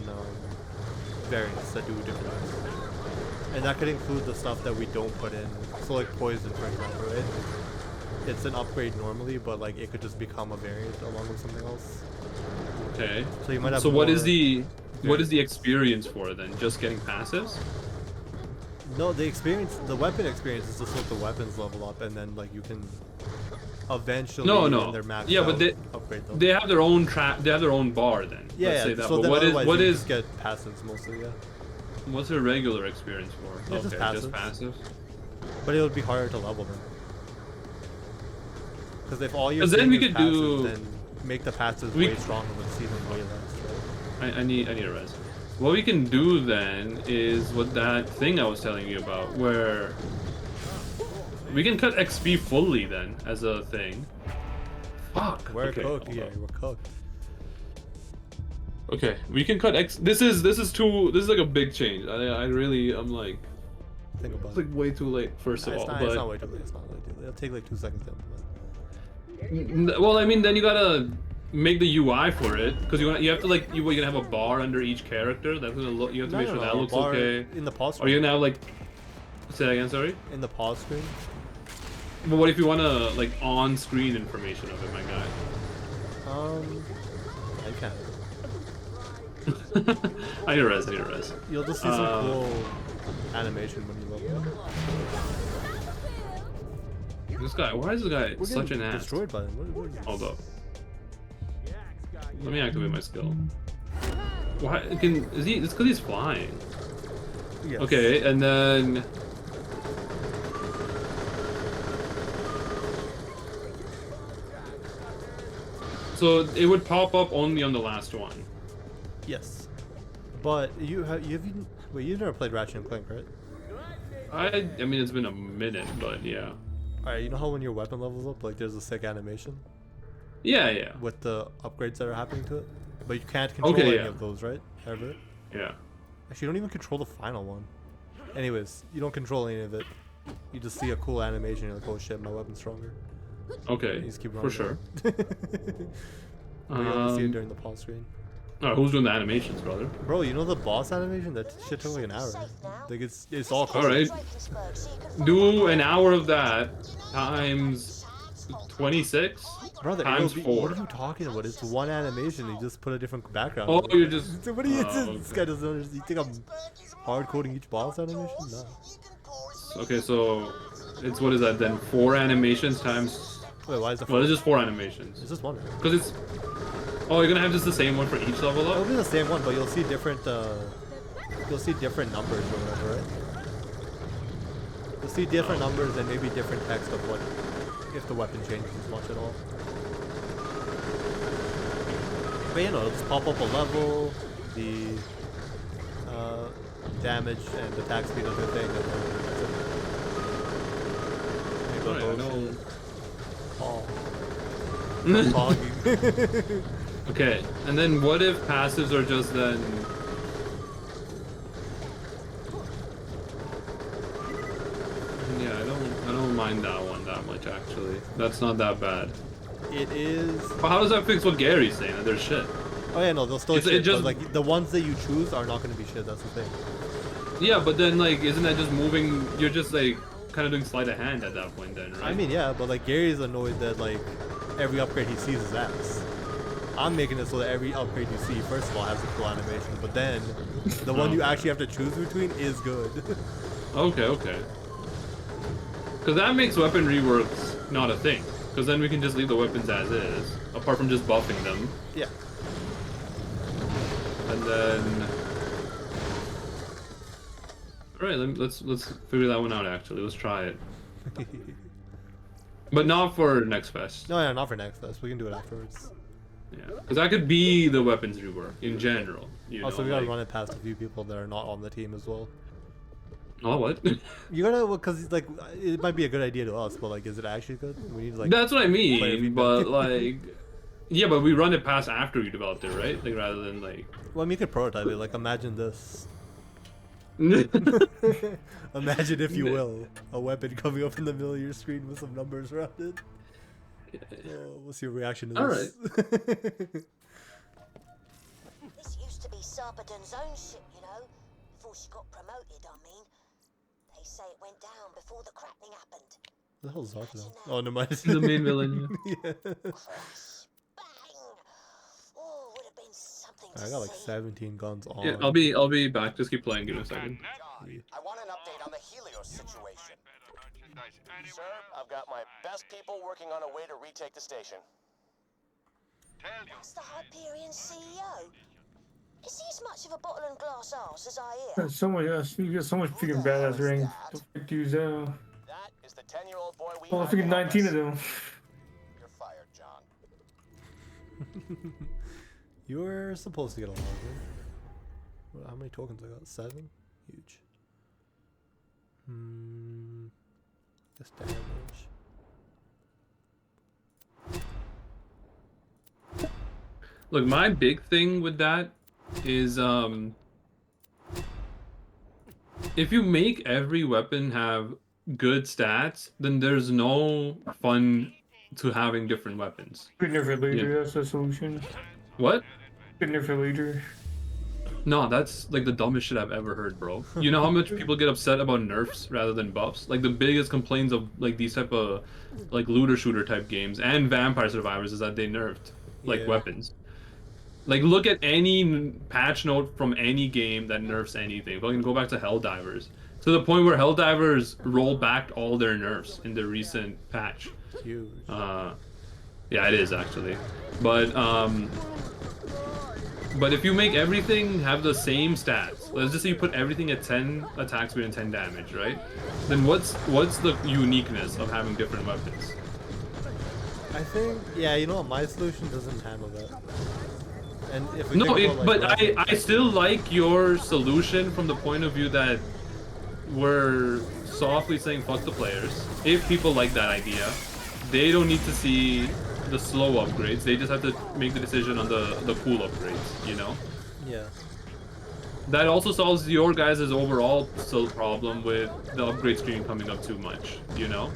variants that do different things. And that could include the stuff that we don't put in. So like poison, for example, right? It's an upgrade normally, but like it could just become a variant along with something else. Okay. So you might have So what is more- what is the experience for then? Just getting passives? No, the weapon experience is just let the weapons level up, and then like you can eventually No. when they're maxed Yeah, out, but they upgrade them. they have their own trap. They have their own bar then. Yeah, Let's say that. so But then what otherwise you is just get passives mostly, yeah. what's a regular experience for? Yeah, just okay, just passives. passives. But it would be harder to level them. Because if all you're 'Cause then saying we is could passives, do- then make the passives we- way stronger but see them way less, right? I need a res. What we can do then is what that thing I was telling you about, where we can cut XP fully then as a thing. Fuck. We're okay, cooked, hold yeah, up. we're cooked. Okay, we can cut X. This is like a big change. I'm like, Think about It's it. like way too late, first of It's all. not, But it's not way too late. It's not way too late. It'll take like 2 seconds to implement. well, I mean, then you gotta make the UI for it because you have to like you're gonna have a bar under each character. That's gonna look. You have to make sure that looks bar okay. in the pause Or screen. you're gonna have like. Say that again, sorry. In the pause screen. But what if you wanna like on-screen information of it, my guy? I can't. I need a res. I need a res. You'll just see some cool animation when you level up. This guy. Why is this guy We're such getting an ass? destroyed by them. What Hold up. Let me activate my skill. Why can is he? It's because he's flying. Yes. Okay, and then. So it would pop up only on the last one. Yes. But wait, you've never played Ratchet and Clank, right? I mean it's been a minute, but yeah. Alright, you know how when your weapon levels up, like there's a sick animation Yeah, yeah, with the upgrades that are happening to it? But you can't control Okay, any yeah. of those, right? Ever? yeah. Actually, you don't even control the final one. Anyways, you don't control any of it. You just see a cool animation, you're like, oh shit, my weapon's stronger. Okay, You just keep for running sure. But you only see it during the pause screen. Alright, who's doing the animations, brother? Bro, you know the boss animation? That shit took like an hour. Like it's all cool. Alright. Do an hour of that times 26 Brother, times AOB, 4. what are you talking about? It's one animation. You just put a different background. Oh, on it. you're just. So what do you? Oh, This guy doesn't understand. You think I'm hard coding each boss animation? No. Okay, so it's what is that then? 4 animations times. Wait, why is it? Well, it's just 4 animations. It's just one. Right? Because it's. Oh, you're gonna have just the same one for each level It'll up? be the same one, but you'll see different. You'll see different numbers or whatever, right? You'll see different numbers and maybe different text of what if the weapon changes as much at all. But you know, it'll just pop up a level, the damage and attack speed of the thing, and then Alright, I know. Fogging. Okay, and then what if passives are just then. Yeah, I don't mind that one that much actually. That's not that bad. It is. But how does that fix what Gary's saying? That they're shit. Oh yeah, no, they'll still It's- it shit, just- but like the ones that you choose are not going to be shit. That's the thing. Yeah, but then like, isn't that just moving? You're just like kind of doing sleight of hand at that point, then, right? I mean, yeah, but like Gary's annoyed that like every upgrade he sees is ass. I'm making it so that every upgrade you see, first of all, has a cool animation, but then the one you actually have to choose between is good. Okay, okay. Because that makes weapon reworks not a thing. Because then we can just leave the weapons as is, apart from just buffing them, Yeah. and then. All right, let's figure that one out. Actually, let's try it, but not for next fest. No, yeah, not for next fest. We can do it afterwards. Yeah, because that could be the weapons rework in general. You Also, know, we gotta like- run it past a few people that are not on the team as well. Oh, what? You gotta, because like it might be a good idea to us, but like, is it actually good? We need to like. That's what I play mean, everything. but like, yeah, but we run it past after you developed it, right? Like rather than like. Well, I mean, you could prototype it. Like, imagine this. Yeah, Imagine, if you will, a weapon coming up in the middle of your screen with some numbers around it. What's your reaction to All this? This used to be Sarpedon's own ship, you know. Before she got promoted, I mean. They say it went down before the cracking happened. What the hell is Zarko? Oh, no, mind. the main villain. Yeah. Crash. Bang! Oh, would have been something to I got like see. 17 guns on. Yeah, I'll be back. Just keep playing. Give me a second. I want an update on the Helios situation. Sir, I've got my best people working on a way to retake the station. That's the Hyperion CEO. Is he as much of a bottle and glass arse as I hear? There's so much. You got so much freaking badass ring. Don't use that. That is the 10-year-old boy we Oh, hired freaking to help 19 us. of them. You're fired, John. You were supposed to get a lot of them. How many tokens I got? 7? Huge. This damage. Look, my big thing with that is if you make every weapon have good stats, then there's no fun to having different weapons. Good enough for later. Yeah. That's the solution. What? Good enough for later. No, that's like the dumbest shit I've ever heard, bro. You know how much people get upset about nerfs rather than buffs? Like the biggest complaints of like these type of like looter shooter type games and Vampire Survivors is that they nerfed like Yeah. weapons. Like look at any patch note from any game that nerfs anything. Fucking go back to Helldivers. To the point where Helldivers roll back all their nerfs in the recent patch. Huge. Yeah, it is actually. But if you make everything have the same stats, let's just say you put everything at 10 attack speed and 10 damage, right? Then what's the uniqueness of having different weapons? I think, yeah, you know what, my solution doesn't handle that. And if we No, think about, like, but I still like your solution from the point of view that we're softly saying fuck the players. If people like that idea, they don't need to see the slow upgrades. They just have to make the decision on the cool upgrades, you know? Yeah. That also solves your guys' overall problem with the upgrade screen coming up too much, you know?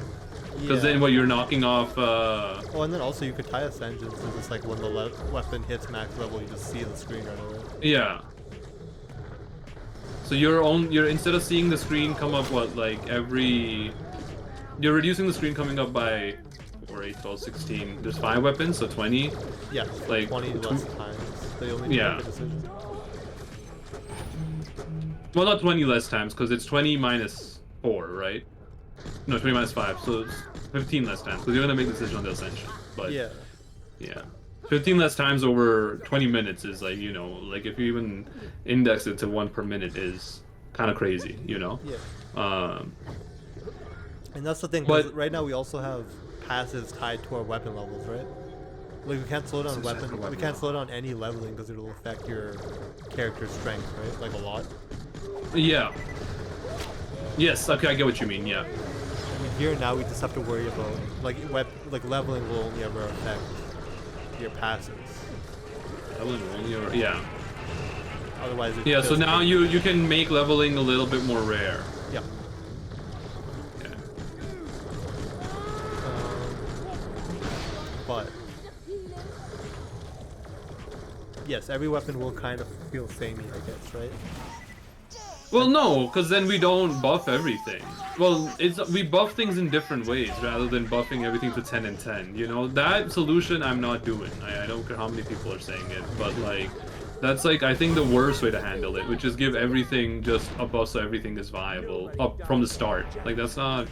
Because then what you're knocking off. Oh, and then also you could tie ascensions, so just like when the weapon hits max level, you just see the screen right away. Yeah. So you're instead of seeing the screen come up you're reducing the screen coming up by 4, 8, 12, 16. There's 5 weapons, so 20. Yeah, like 20 less times. They only make a decision. Well, not 20 less times, because it's 20 minus 4, right? No, 20 minus 5, so it's 15 less times, because you're going to make the decision on the Ascension. But yeah. 15 less times over 20 minutes is like, you know, like if you even index it to 1 per minute is kind of crazy, you know? Yeah. And that's the thing, but right now we also have passives tied to our weapon levels, right? Like we can't slow down we can't slow down any leveling because it'll affect your character's strength, right? Like a lot. Yeah. Yes, okay, I get what you mean, yeah. Here now we just have to worry about like leveling will only ever affect your passives. Leveling will only ever, yeah. Otherwise it yeah, so now you can make leveling a little bit more rare. Yeah. But yes, every weapon will kind of feel samey, I guess, right? Well, no, because then we don't buff everything. Well, we buff things in different ways rather than buffing everything to 10 and 10. You know, that solution I'm not doing. I don't care how many people are saying it, but like, that's like I think the worst way to handle it, which is give everything just a buff so everything is viable up from the start. Like that's not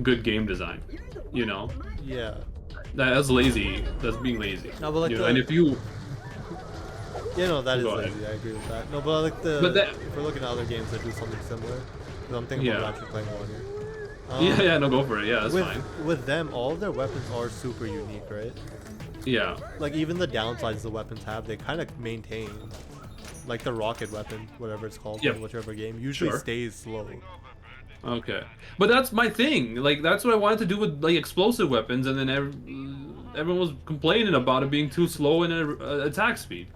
good game design. You know? Yeah. That's lazy. That's being lazy. No, but like you know? And if you yeah, no, that is Go lazy. ahead. I agree with that. No, but like if we're looking at other games that do something similar, because I'm thinking about actually playing one here. Yeah, no, go for it. Yeah, that's fine. With them, all of their weapons are super unique, right? Yeah. Like even the downsides the weapons have, they kind of maintain. Like the rocket weapon, whatever it's called, in whichever game, usually stays slow. Okay, but that's my thing. Like that's what I wanted to do with like explosive weapons, and then everyone was complaining about it being too slow in attack speed.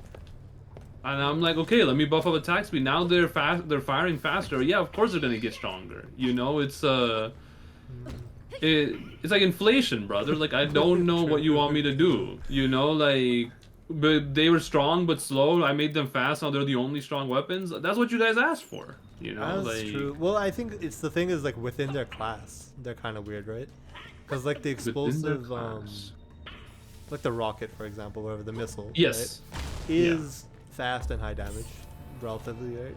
And I'm like, okay, let me buff up attack speed. Now they're firing faster. Yeah, of course they're gonna get stronger. You know, it's like inflation, brother. Like I don't know what you want me to do. You know, like, but they were strong but slow. I made them fast. Now they're the only strong weapons. That's what you guys asked for. You know, that's true. Well, I think it's the thing is like within their class, they're kind of weird, right? Because like the explosive, like the rocket, for example, whatever the missile, yes, right, is fast and high damage, relatively, right?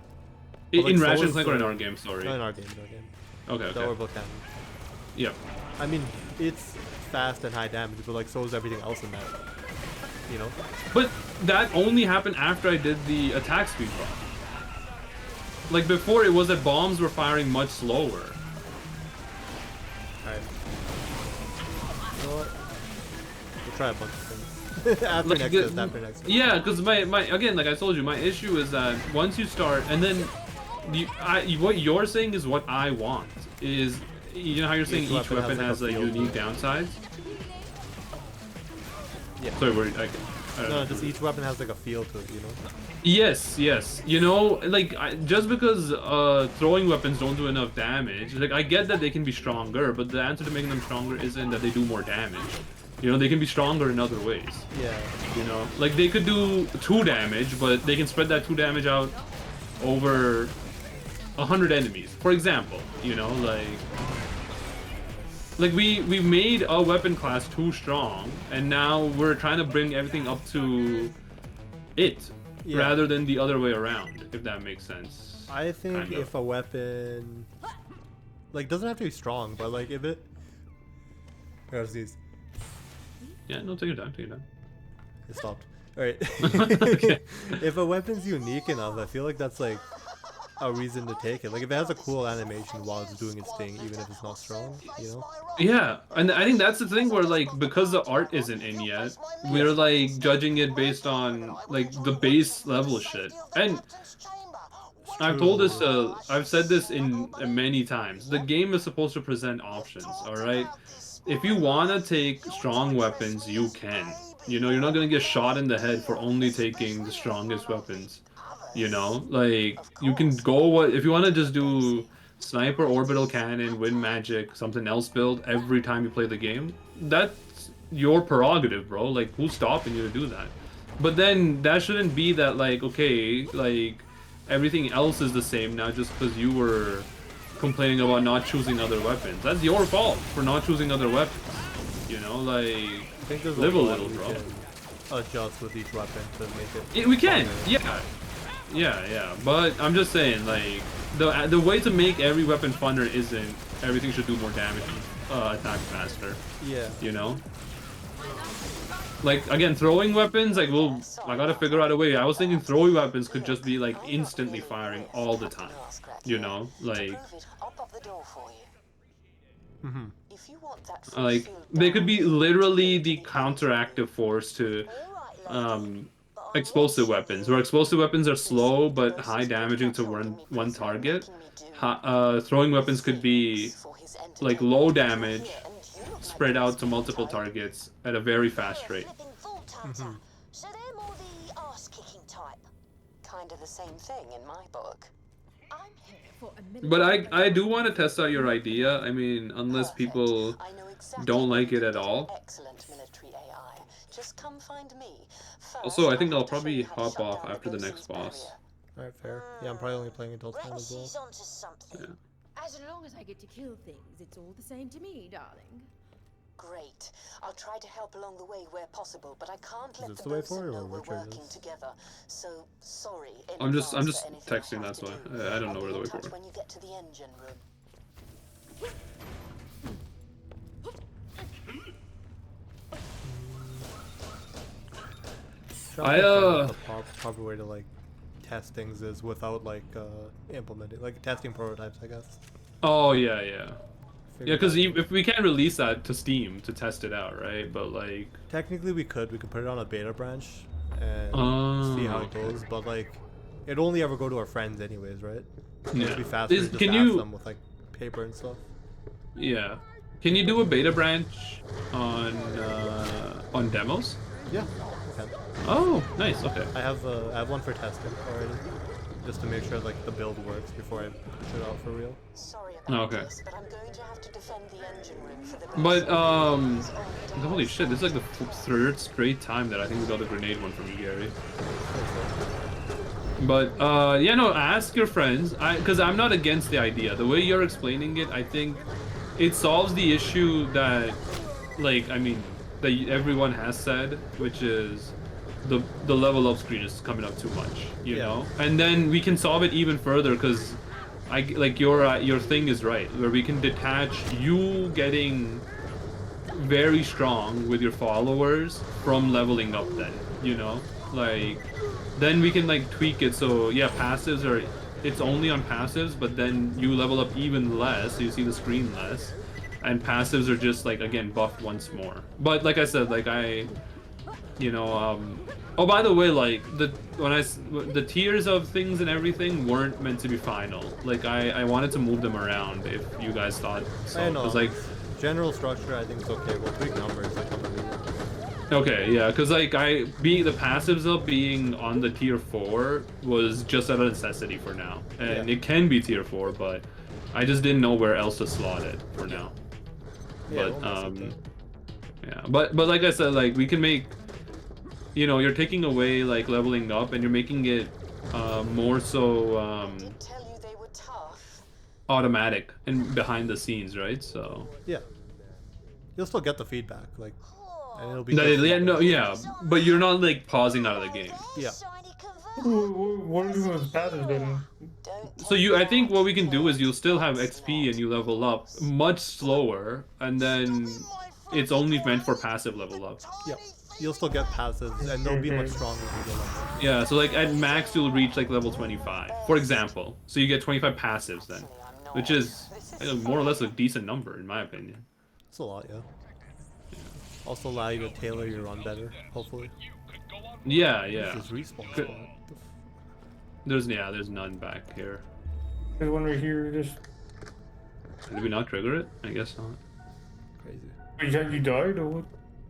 Like, in Ratchet and Clank or in our game, sorry. No, in our game, Okay. The orbital cannon. Yep. I mean, it's fast and high damage, but like so is everything else in that. You know. But that only happened after I did the attack speed buff. Like before, it was that bombs were firing much slower. Alright. You know what? We'll try a bunch of things. after next. Yeah, because my again, like I told you, my issue is that once you start, and then what you're saying is what I want. Is you know how you're saying each weapon has like unique downsides? Yeah. Sorry, I don't No, know. just each weapon has like a feel to it, you know? Yes, yes. You know, like just because throwing weapons don't do enough damage, like I get that they can be stronger, but the answer to making them stronger isn't that they do more damage. You know, they can be stronger in other ways. Yeah. You know, like they could do 2 damage, but they can spread that 2 damage out over 100 enemies, for example. You know, like we made a weapon class too strong, and now we're trying to bring everything up to it. Yeah. Rather than the other way around, if that makes sense. I think Kind of. if a weapon, like, doesn't have to be strong, but like if it, there's these. Yeah, no, take your time, take your time. It stopped. All right. Okay. If a weapon's unique enough, I feel like that's like a reason to take it. Like if it has a cool animation while it's doing its thing, even if it's not strong, you know? Yeah, and I think that's the thing where, like, because the art isn't in yet, we're like judging it based on like the base level shit. And I've told this, I've said this in many times. The game is supposed to present options, all right? If you wanna take strong weapons, you can. You know, you're not gonna get shot in the head for only taking the strongest weapons. You know, like you can go if you wanna just do sniper, orbital cannon, wind magic, something else build every time you play the game. That's your prerogative, bro. Like, who's stopping you to do that? But then that shouldn't be that, like, okay, like everything else is the same now just because you were complaining about not choosing other weapons. That's your fault for not choosing other weapons. You know, like, I think there's live a lot little, we bro. can adjust with each weapon to make it. We can, funner. yeah. But I'm just saying, like, the way to make every weapon funner isn't everything should do more damage and attack faster. Yeah. You know. Like, again, throwing weapons, like, I gotta figure out a way. I was thinking throwing weapons could just be, like, instantly firing all the time. You know? Like, they could be literally the counteractive force to, explosive weapons, where explosive weapons are slow but high damaging to one target. Throwing weapons could be, like, low damage, spread out to multiple targets at a very fast rate. So they're more the arse-kicking type. Kind of the same thing in my book. I'm here for a minute. But I do want to test out your idea. I mean, unless people I know exactly don't like it what at to do. all. Excellent military AI. Just come find me. Also, I think I'll I'll probably hop off after the next boss. Alright, fair. Yeah, I'm probably only playing until 10 as well. She's onto something. Yeah. As long as I get to kill things, it's all the same to me, darling. Great. I'll try to help along the way where possible, but I can't let this the the way bosun forward, or know we're which way is working this? together. So sorry. in I'm just advance for anything I texting, have that's to why. do. I don't know I'll where be the in way touch forward. when you get to the engine room. The proper way to like test things is without like implementing, like testing prototypes, I guess. Oh yeah. Yeah, Figure because it out. if we can't release that to Steam to test it out, right? But like, Technically we could put it on a beta branch and see how it okay. goes, but like it'd only ever go to our friends anyways, right? Yeah. It'd be faster Is- just can to ask you- them with like paper and stuff. yeah, can you do a beta branch on demos? Yeah. Okay. Oh, nice. Okay. I have one for testing already, just to make sure like the build works before I push it out for real. Sorry about Okay. this, but I'm going to have to defend the engine room for the But bosun. holy shit, this is like the third straight time that I think we got the grenade one from you, Gary. But yeah, no, ask your friends. Because I'm not against the idea. The way you're explaining it, I think it solves the issue that, like, I mean, that everyone has said, which is the level up screen is coming up too much, you know. And then we can solve it even further because, your thing is right, where we can detach you getting very strong with your followers from leveling up. Then, you know, like. Then we can like tweak it so yeah, passives are, it's only on passives, but then you level up even less, so you see the screen less, and passives are just like, again, buffed once more. But like I said, like oh, by the way, like the tiers of things and everything weren't meant to be final. Like I wanted to move them around if you guys thought so. I know. 'Cause, like, General structure I think is okay. We'll tweak numbers like how many. Okay, yeah, because like being the passives up being on the tier 4 was just out of necessity for now, and Yeah. it can be tier 4, but I just didn't know where else to slot it for now. Yeah, But we'll mess with that. yeah, but like I said, like we can make, you know, you're taking away like leveling up, and you're making it more so Did tell you they were tough. automatic and behind the scenes, right? So Yeah. You'll still get the feedback, like, and it'll be that, good yeah, feedback. no, yeah, but you're not like pausing out of the game. Yeah. Shiny convertible. What are you with passive then? Don't So take I think that, what we can do is kid. you'll still have That's XP and you level up not much slower, and then it's only meant for passive level up. Yeah. You'll still get passives, and they'll be much stronger as you go level. Yeah, so like at max you'll reach like level 25, for example. So you get 25 passives then, which is more or less a decent number in my opinion. It's a lot, yeah. Also allow you to tailor your run better, hopefully. Yeah, yeah. This is respawn Good. spot. There's none back here. There's one right here. Just Did we not trigger it? I guess not. Crazy. you died or what?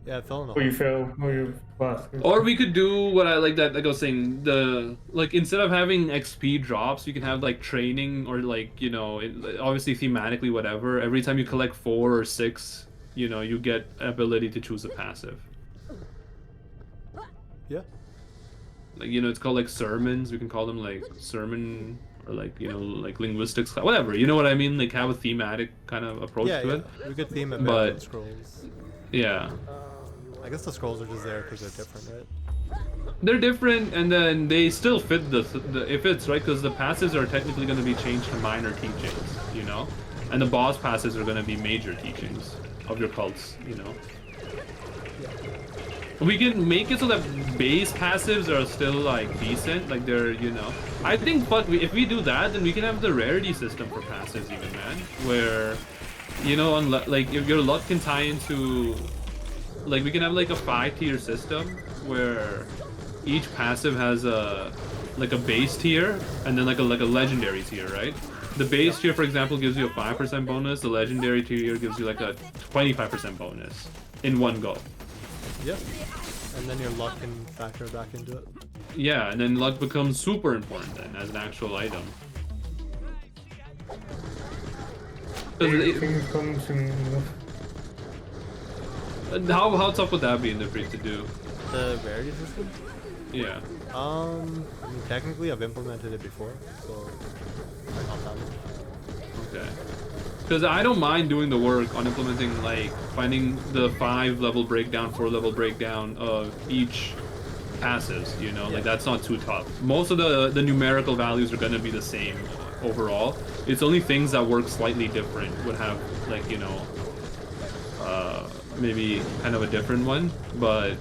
Yeah, it fell in the Or you hole. fell? Or you lost? Or we could do what I like that, like I was saying, the like instead of having XP drops, you can have like training or like, you know, obviously thematically whatever. Every time you collect 4 or 6, you know, you get ability to choose a passive. Yeah. Like, you know, it's called like sermons. We can call them like sermon or like, you know, like linguistics, whatever. You know what I mean? Like have a thematic kind of approach Yeah, to yeah. it. We could theme it But- better than scrolls. Yeah. I guess the scrolls are just there because they're different, right? They're different, and then they still fit the it fits, right? Because the passives are technically going to be changed to minor teachings, you know, and the boss passes are going to be major teachings of your cults, you know. We can make it so that base passives are still like decent, like they're, you know. I think, but if we do that, then we can have the rarity system for passives, even, man, where, you know, like if your luck can tie into. Like we can have like a 5-tier system where each passive has a like a base tier and then like a legendary tier, right? The base tier, for example, gives you a 5% bonus. The legendary tier gives you like a 25% bonus in one go. Yep. And then your luck can factor back into it. Yeah, and then luck becomes super important then as an actual item. 'Cause Things come soon. how tough would that be in the free to do? The rarity system? Yeah. I mean, technically I've implemented it before, so not that much. Okay. Because I don't mind doing the work on implementing, like, finding the 5-level breakdown, 4-level breakdown of each passives, you know? Like, that's not too tough. Most of the numerical values are going to be the same overall. It's only things that work slightly different would have, like, you know, maybe kind of a different one. But...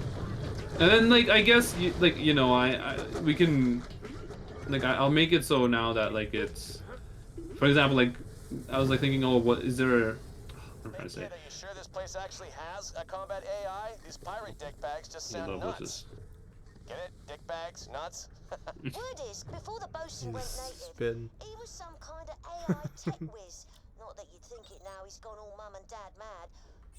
And then, like, I guess, like, you know, we can... Like, I'll make it so now that, like, it's... For example, like, I was like thinking, oh, what is there? I'm trying to say. Kid, are you sure this place actually has a combat AI? These pirate dick bags just I sound love nuts. this. Get it? Dick bags, nuts. Word is, before the bosun went native, Spin. he was some kind of AI tech whiz. Not that you'd think it now, he's gone all mum and dad mad.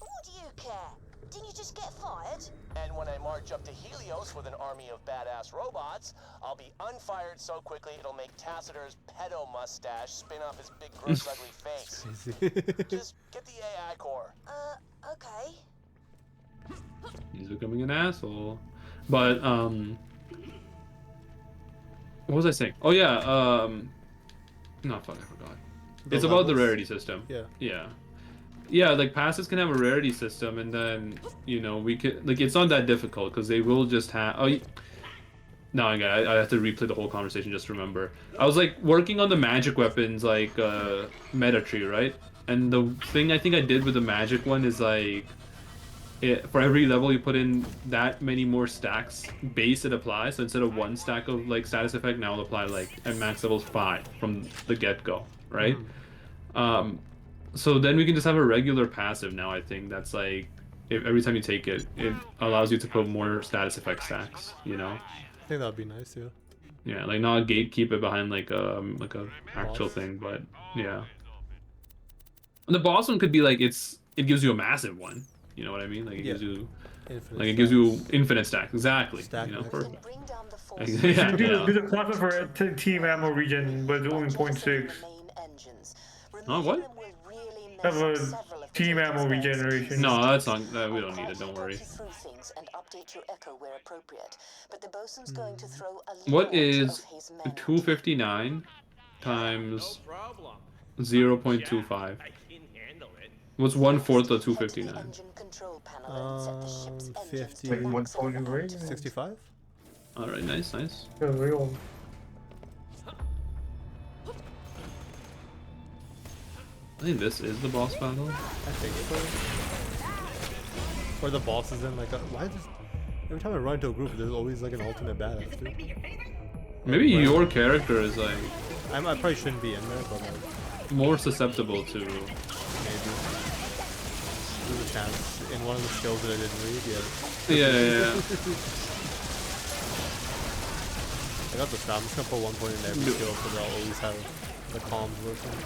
But what do you care? Didn't you just get fired? And when I march up to Helios with an army of badass robots, I'll be unfired so quickly it'll make Tacitur's pedo mustache spin off his big gross ugly face. Just get the AI core. Okay. He's becoming an asshole. But what was I saying? Oh yeah, no, fuck, I forgot. It's about the levels? rarity system. Yeah. Yeah. Yeah, like passes can have a rarity system, and then, you know, we could, like, it's not that difficult because they will just have. Oh, no, I have to replay the whole conversation just to remember. I was like working on the magic weapons, like meta tree, right? And the thing I think I did with the magic one is like, for every level you put in that many more stacks base it applies. So instead of 1 stack of like status effect, now it'll apply like at max levels 5 from the get-go, right? So then we can just have a regular passive now, I think, that's like, if every time you take it, it allows you to put more status effect stacks, you know? I think that would be nice, yeah. Yeah, like not gatekeep it behind like a actual Boss. thing, but yeah. And the boss one could be like, it gives you a massive one, you know what I mean? Like it Yeah. gives you, Infinite Like it gives you stacks. infinite stacks. Exactly. Stack You know, max. perfect. Bring down the Yeah, forces. yeah. There's a plasma for team ammo regen, but it's only Jettisoning 0.6. the main engines. Oh, Removing what? them will really Have mess up a several of the team Taken ammo Spare's regeneration. No, that's systems. not. We I'll don't need it. Don't quietly worry. talk you through things and update your echo where appropriate. But the bosun's going to throw a What lot is of his men at you. 259 times problem. 0.25? I can handle it. What's First, 1/4 of head to the 259? engine control panel and set the ship's engines 50. to Like maximum 140, right? output. 65? All right, nice, nice. The real. I think this is the boss battle. I think so. Or the boss is in like a. Why does. Every time I run into a group, there's always like an ultimate badass, dude. Maybe your character is like I probably shouldn't be in there, but like, more susceptible to. maybe. There's a chance. In one of the skills that I didn't read yet. Yeah. I got the stop. I'm just gonna put 1 point in every skill so they'll always have the comms working.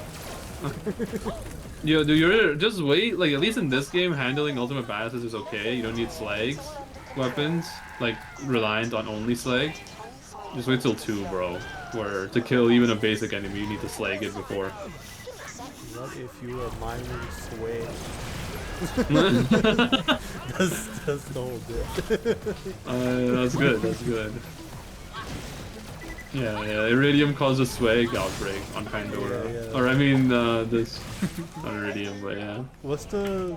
Yo, dude, you're just wait. Like at least in this game, handling ultimate badasses is okay. You don't need slags, weapons, like reliant on only slag. Just wait till 2, bro. Where to kill even a basic enemy, you need to slag it before. What if you were mining sway? That's the whole bit. That's good. That's good. Yeah, Iridium caused a swag outbreak on Pandora. Yeah. Or I mean, this not Iridium, but yeah. What's the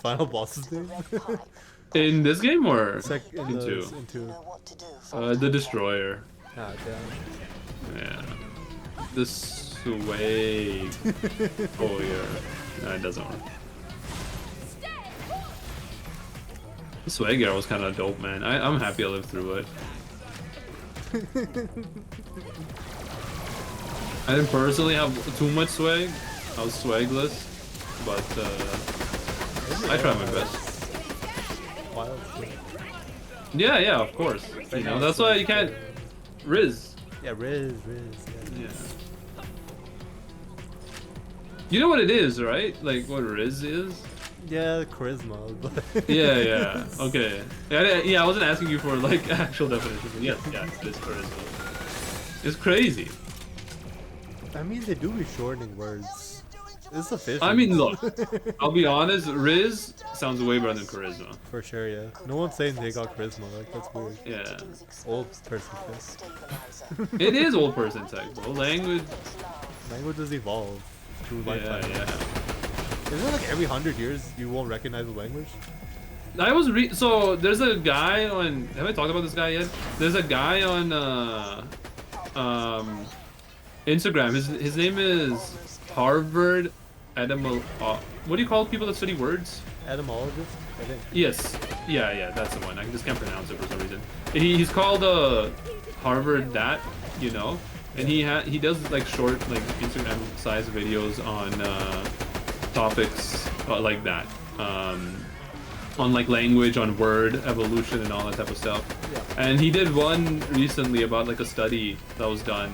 final boss's name? In this game or In in 2? in 2. The Destroyer. Ah, damn. Yeah. The swag. Oh yeah. No, it doesn't work. The swag arrow was kind of dope, man. I'm happy I lived through it. I didn't personally have too much swag. I was swagless, but I tried my best. Wild. Yeah, of course. You know, that's why you can't Riz. Yeah, Riz, Yeah. You know what it is, right? Like what Riz is? yeah. Charisma, but Yeah. Okay. Yeah, I wasn't asking you for like actual definition, but yes, it is charisma. It's crazy. I mean, they do be shortening words. It's sufficient. I mean, look, I'll be honest, Riz sounds way better than charisma. For sure, yeah. No one's saying they got charisma. Like that's weird. Yeah. Old person test. It is old person tech, bro. Language. Languages evolve through Yeah, lifetime. yeah. Isn't it like every 100 years you won't recognize the language? So there's a guy on. Have I talked about this guy yet? There's a guy on Instagram. His name is Harvard what do you call people that study words? Etymologist, I think. Yes. Yeah, that's the one. I just can't pronounce it for some reason. He's called Harvard that, you know, and he does like short like Instagram size videos on topics like that. On like language, on word evolution and all that type of stuff. Yeah. And he did one recently about like a study that was done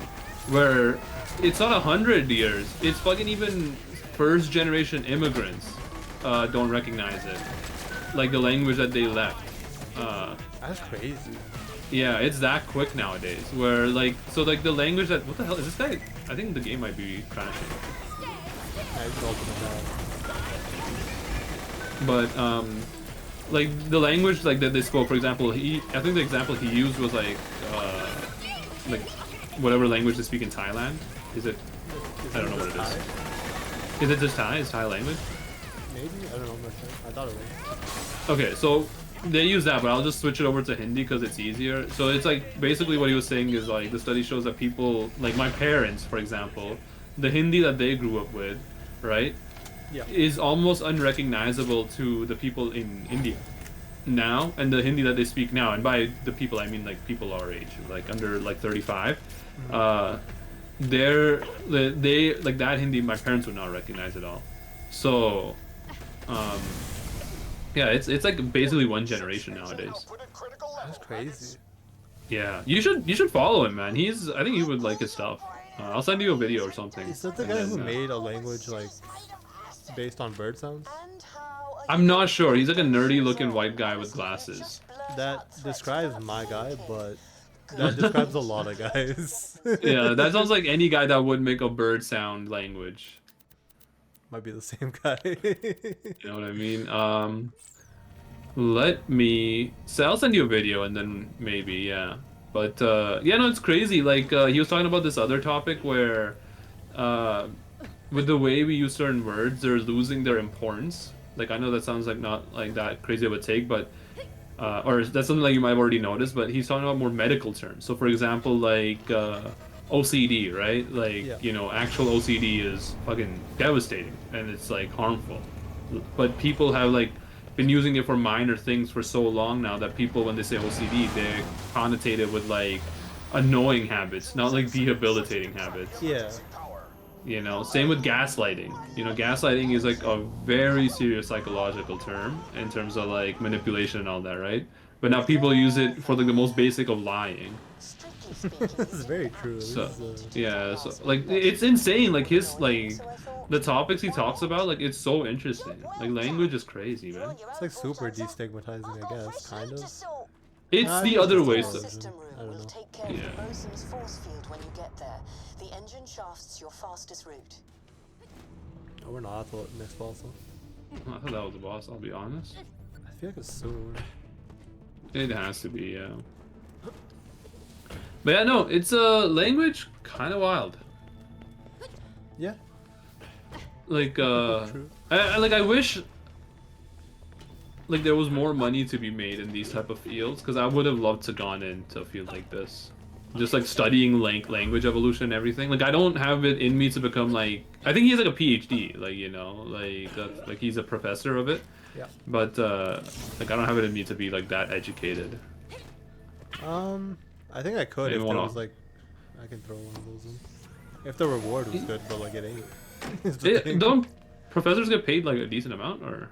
where it's not 100 years. It's fucking even first generation immigrants don't recognize it. Like the language that they left. That's crazy. Yeah, it's that quick nowadays. Where like, so like the language that, what the hell is this guy? I think the game might be crashing. I don't know. But like the language like that they spoke, for example, I think the example he used was like whatever language they speak in Thailand. Is it? I don't know what it is. Is it just Thai? Is Thai language? Maybe? I don't know. I'm not sure. I thought it was. Okay, so they use that, but I'll just switch it over to Hindi because it's easier. So it's like basically what he was saying is like the study shows that people like my parents, for example, the Hindi that they grew up with, right, Yeah. is almost unrecognizable to the people in India now, and the Hindi that they speak now, and by the people I mean like people our age, like under like 35. They like that Hindi my parents would not recognize at all. So yeah, it's like basically one generation nowadays. That's crazy. Yeah, you should follow him, man. I think you would like his stuff. I'll send you a video or something. Is that the and guy then, who made a language like based on bird sounds? I'm not sure. He's like a nerdy looking white guy with glasses. That describes my guy, but that describes a lot of guys. Yeah, that sounds like any guy that would make a bird sound language. Might be the same guy. You know what I mean? Let me. So I'll send you a video and then maybe, yeah. But yeah, no, it's crazy. Like he was talking about this other topic where, with the way we use certain words, they're losing their importance. Like I know that sounds like not like that crazy of a take, but or that's something like you might have already noticed. But he's talking about more medical terms. So for example, like OCD, right? Like Yeah. you know, actual OCD is fucking devastating and it's like harmful. But people have like been using it for minor things for so long now that people, when they say OCD, they connotate it with like annoying habits, not like debilitating habits. Yeah. You know, same with gaslighting. You know, gaslighting is like a very serious psychological term in terms of like manipulation and all that, right? But now people use it for like the most basic of lying. This is very true. So This is, yeah, so like it's insane. Like his like the topics he talks about, like it's so interesting. Like language is crazy, man. it's like super destigmatizing, I guess, kind of. It's I the think other it's way. the So system. I don't know. Take care Yeah. of the Bosun's force field when you get there. The engine shaft's your fastest route. Oh, we're not at the next boss, though. I thought that was the boss. I'll be honest. I feel like it's soon. It has to be, yeah. But yeah, no, it's language kind of wild. Yeah. Like True. I wish like there was more money to be made in these type of fields, because I would have loved to gone into a field like this, just like studying language evolution and everything. Like I don't have it in me to become like, I think he's like a PhD, like you know, like that's, like he's a professor of it. Yeah. But like I don't have it in me to be like that educated. I think I could Maybe if there one was off. like, I can throw one of those in. If the reward was good, but like it ain't. Is the thing. Don't professors get paid like a decent amount, or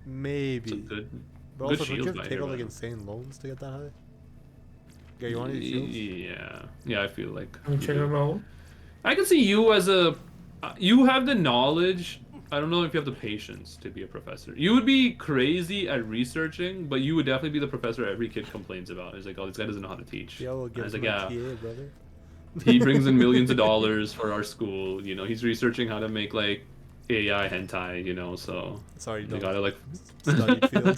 Maybe. it's a good But good also, don't you shield have to by take out like here, insane loans to get that high? Yeah, you want to use shields? Yeah, I feel like I'm checking them out. I can see you as a you have the knowledge. I don't know if you have the patience to be a professor. You would be crazy at researching, but you would definitely be the professor every kid complains about. It's like, oh, this guy doesn't know how to teach. Yeah, we'll And give it's him like, a yeah, TA, brother. he brings in millions of dollars for our school. You know, he's researching how to make like AI hentai. You know, so Sorry, you don't. gotta like. Studied field.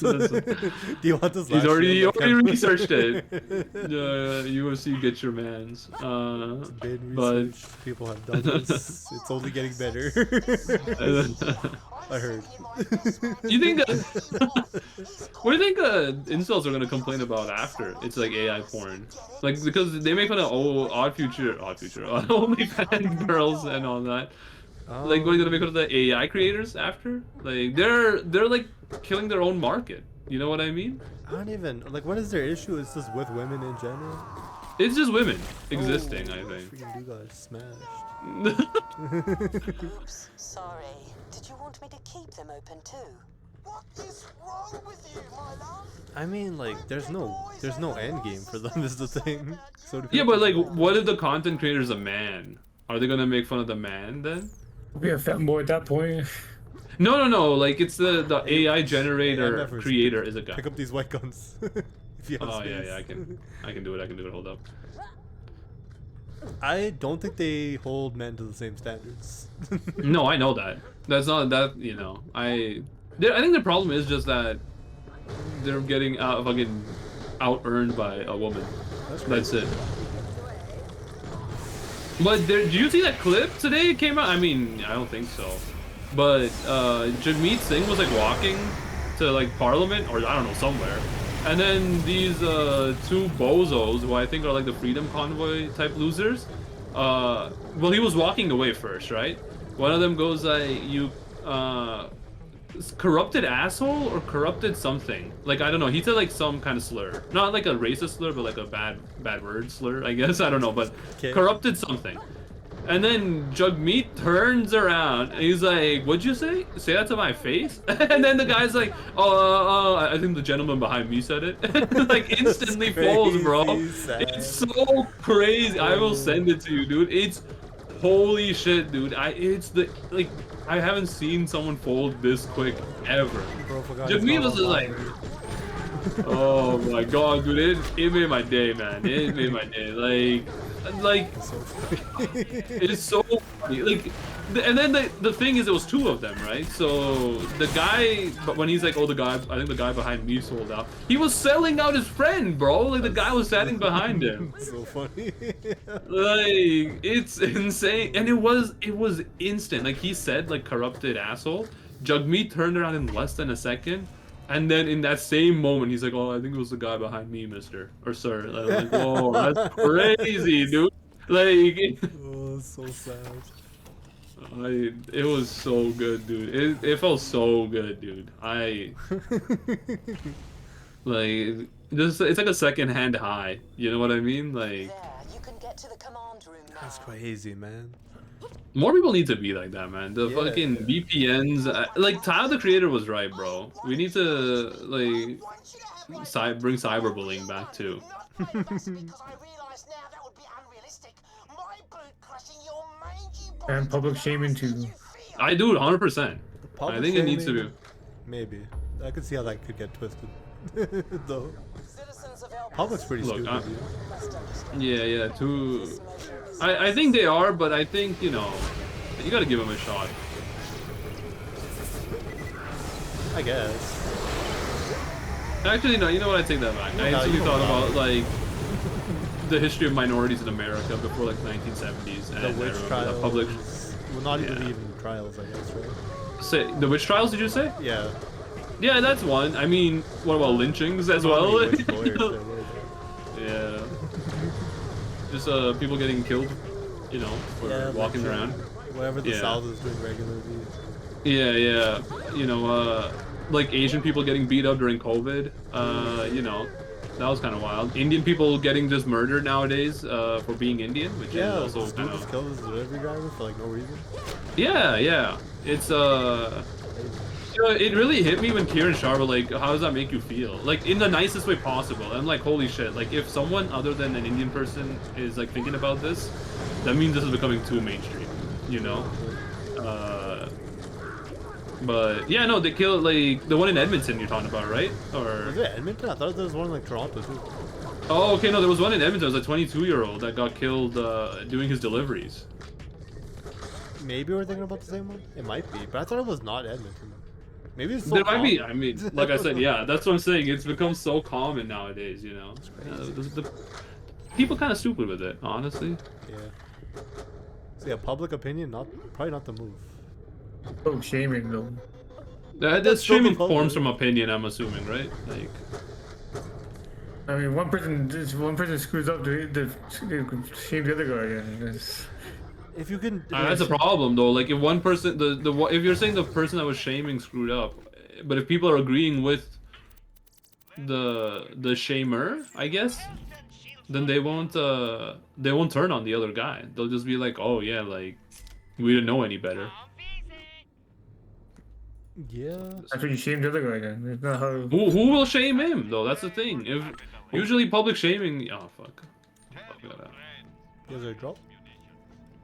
Do you want this? He's last already shield? researched it. UFC, get your man's. Been But researched. People have done this. It's only getting better. I heard. you think? What do you think incels are gonna complain about after it's like AI porn? Like because they make fun of Odd Future, OnlyFans girls and all that. Like what are you gonna make fun of the AI creators after? Like they're like killing their own market. You know what I mean? I don't even like. What is their issue? Is this with women in general? It's just women existing. I Oh, think. Freaking dude got smashed. Oops, sorry. Did you want me to keep them open too? What is wrong with you, my love? I mean, like, there's no end game for them. Is the thing. So do Yeah, people but like, just- what if the content creator's a man? Are they gonna make fun of the man then? Be a fanboy at that point. No. Like it's the AI Hey, generator MFers, creator is a guy. Pick up these white guns. If you have Oh space. yeah, I can do it. Hold up. I don't think they hold men to the same standards. No, I know that. That's not that. You know, I think the problem is just that they're getting fucking out earned by a woman. That's it. But did you see that clip today? It came out. I mean, I don't think so. But Jagmeet Singh was like walking to like Parliament or I don't know somewhere, and then these two bozos who I think are like the Freedom Convoy type losers. Well, he was walking away first, right? One of them goes like, "You corrupted asshole" or corrupted something. Like I don't know. He said like some kind of slur, not like a racist slur, but like a bad word slur. I guess I don't know, but Okay. corrupted something. And then Jagmeet turns around and he's like, "What'd you say? Say that to my face?" And then the guy's like, I think the gentleman behind me said it." Like instantly falls, bro. Crazy, sad. It's so crazy. I will send it to you, dude. It's Holy shit, dude! I haven't seen someone fold this quick ever. Bro, forgot it's Jagmeet not was just like, online. oh my god, dude! It made my day, man. It made my day. Like It's so funny. it is so funny. Like, and then the thing is, it was two of them, right? So the guy, but when he's like, oh, I think the guy behind me sold out. He was selling out his friend, bro. Like the guy was standing behind him. So funny. Like it's insane, and it was instant. Like he said, like corrupted asshole. Jagmeet turned around in less than a second, and then in that same moment, he's like, "Oh, I think it was the guy behind me, Mister or Sir." And I was like, "Whoa, that's crazy, dude!" Like, Oh, so sad. it was so good, dude. It felt so good, dude. Like just it's like a second-hand high. You know what I mean? Like. There, you can get to the command room now. That's crazy, man. More people need to be like that, man. The Yeah. fucking VPNs, like Tyler the Creator was right, bro. We need to like bring cyberbullying back too. Not my recipe, because I realise now that would be unrealistic. My boot crushing your mangy body. And public shaming too. I do it 100%. I think it needs to be. Maybe. I could see how that could get twisted. Though. Citizens of El Public's pretty Look, stupid. I- dude. must understand Yeah, too. these measures. I think they are, but I think you gotta give them a shot. I guess. Actually, no. You know what? I take that back. I No, instantly you thought don't about know. like the history of minorities in America before like 1970s, and The I witch remember trials. the public. Well, not even Yeah. trials, I guess, right? Say the witch trials? Did you say? Yeah. Yeah, that's one. I mean, what about lynchings as Not well? many witch lawyers, I guess. Yeah. Just people getting killed, for Yeah, walking like, around. Whatever the Yeah. South is doing regularly. Yeah. Like Asian people getting beat up during COVID. That was kind of wild. Indian people getting just murdered nowadays for being Indian, which Yeah, is also this kind dude just of. killed his delivery driver for like no reason. Yeah. It's it really hit me when Kieran Shah were like, how does that make you feel? Like, in the nicest way possible. I'm like, holy shit. Like, if someone other than an Indian person is, like, thinking about this, that means this is becoming too mainstream, you know? But, yeah, no, they killed, like, the one in Edmonton you're talking about, right? Or... Was it Edmonton? I thought there was one in like Toronto too. Oh, okay, no, there was one in Edmonton. It was a 22-year-old that got killed doing his deliveries. Maybe we're thinking about the same one. It might be, but I thought it was not Edmonton. Maybe it's so There might be, common. I mean, like I said, yeah, that's what I'm saying. It's become so common nowadays, you know? The people kind of stupid with it, honestly. Yeah. So yeah, public opinion, probably not the move. Oh, shaming though. That That's streaming still the forms culture. from opinion, I'm assuming, right? Like, I mean, one person screws up, they shame the other guy. And it's, If you can, that's a problem, though. Like, if one person, if you're saying the person that was shaming screwed up, but if people are agreeing with the shamer, I guess, then they won't turn on the other guy. They'll just be like, oh yeah, like we didn't know any better. Yeah. that's when you shame the other guy. Then it's not how. Who will shame him though? That's the thing. If usually public shaming, oh fuck. You guys are drop?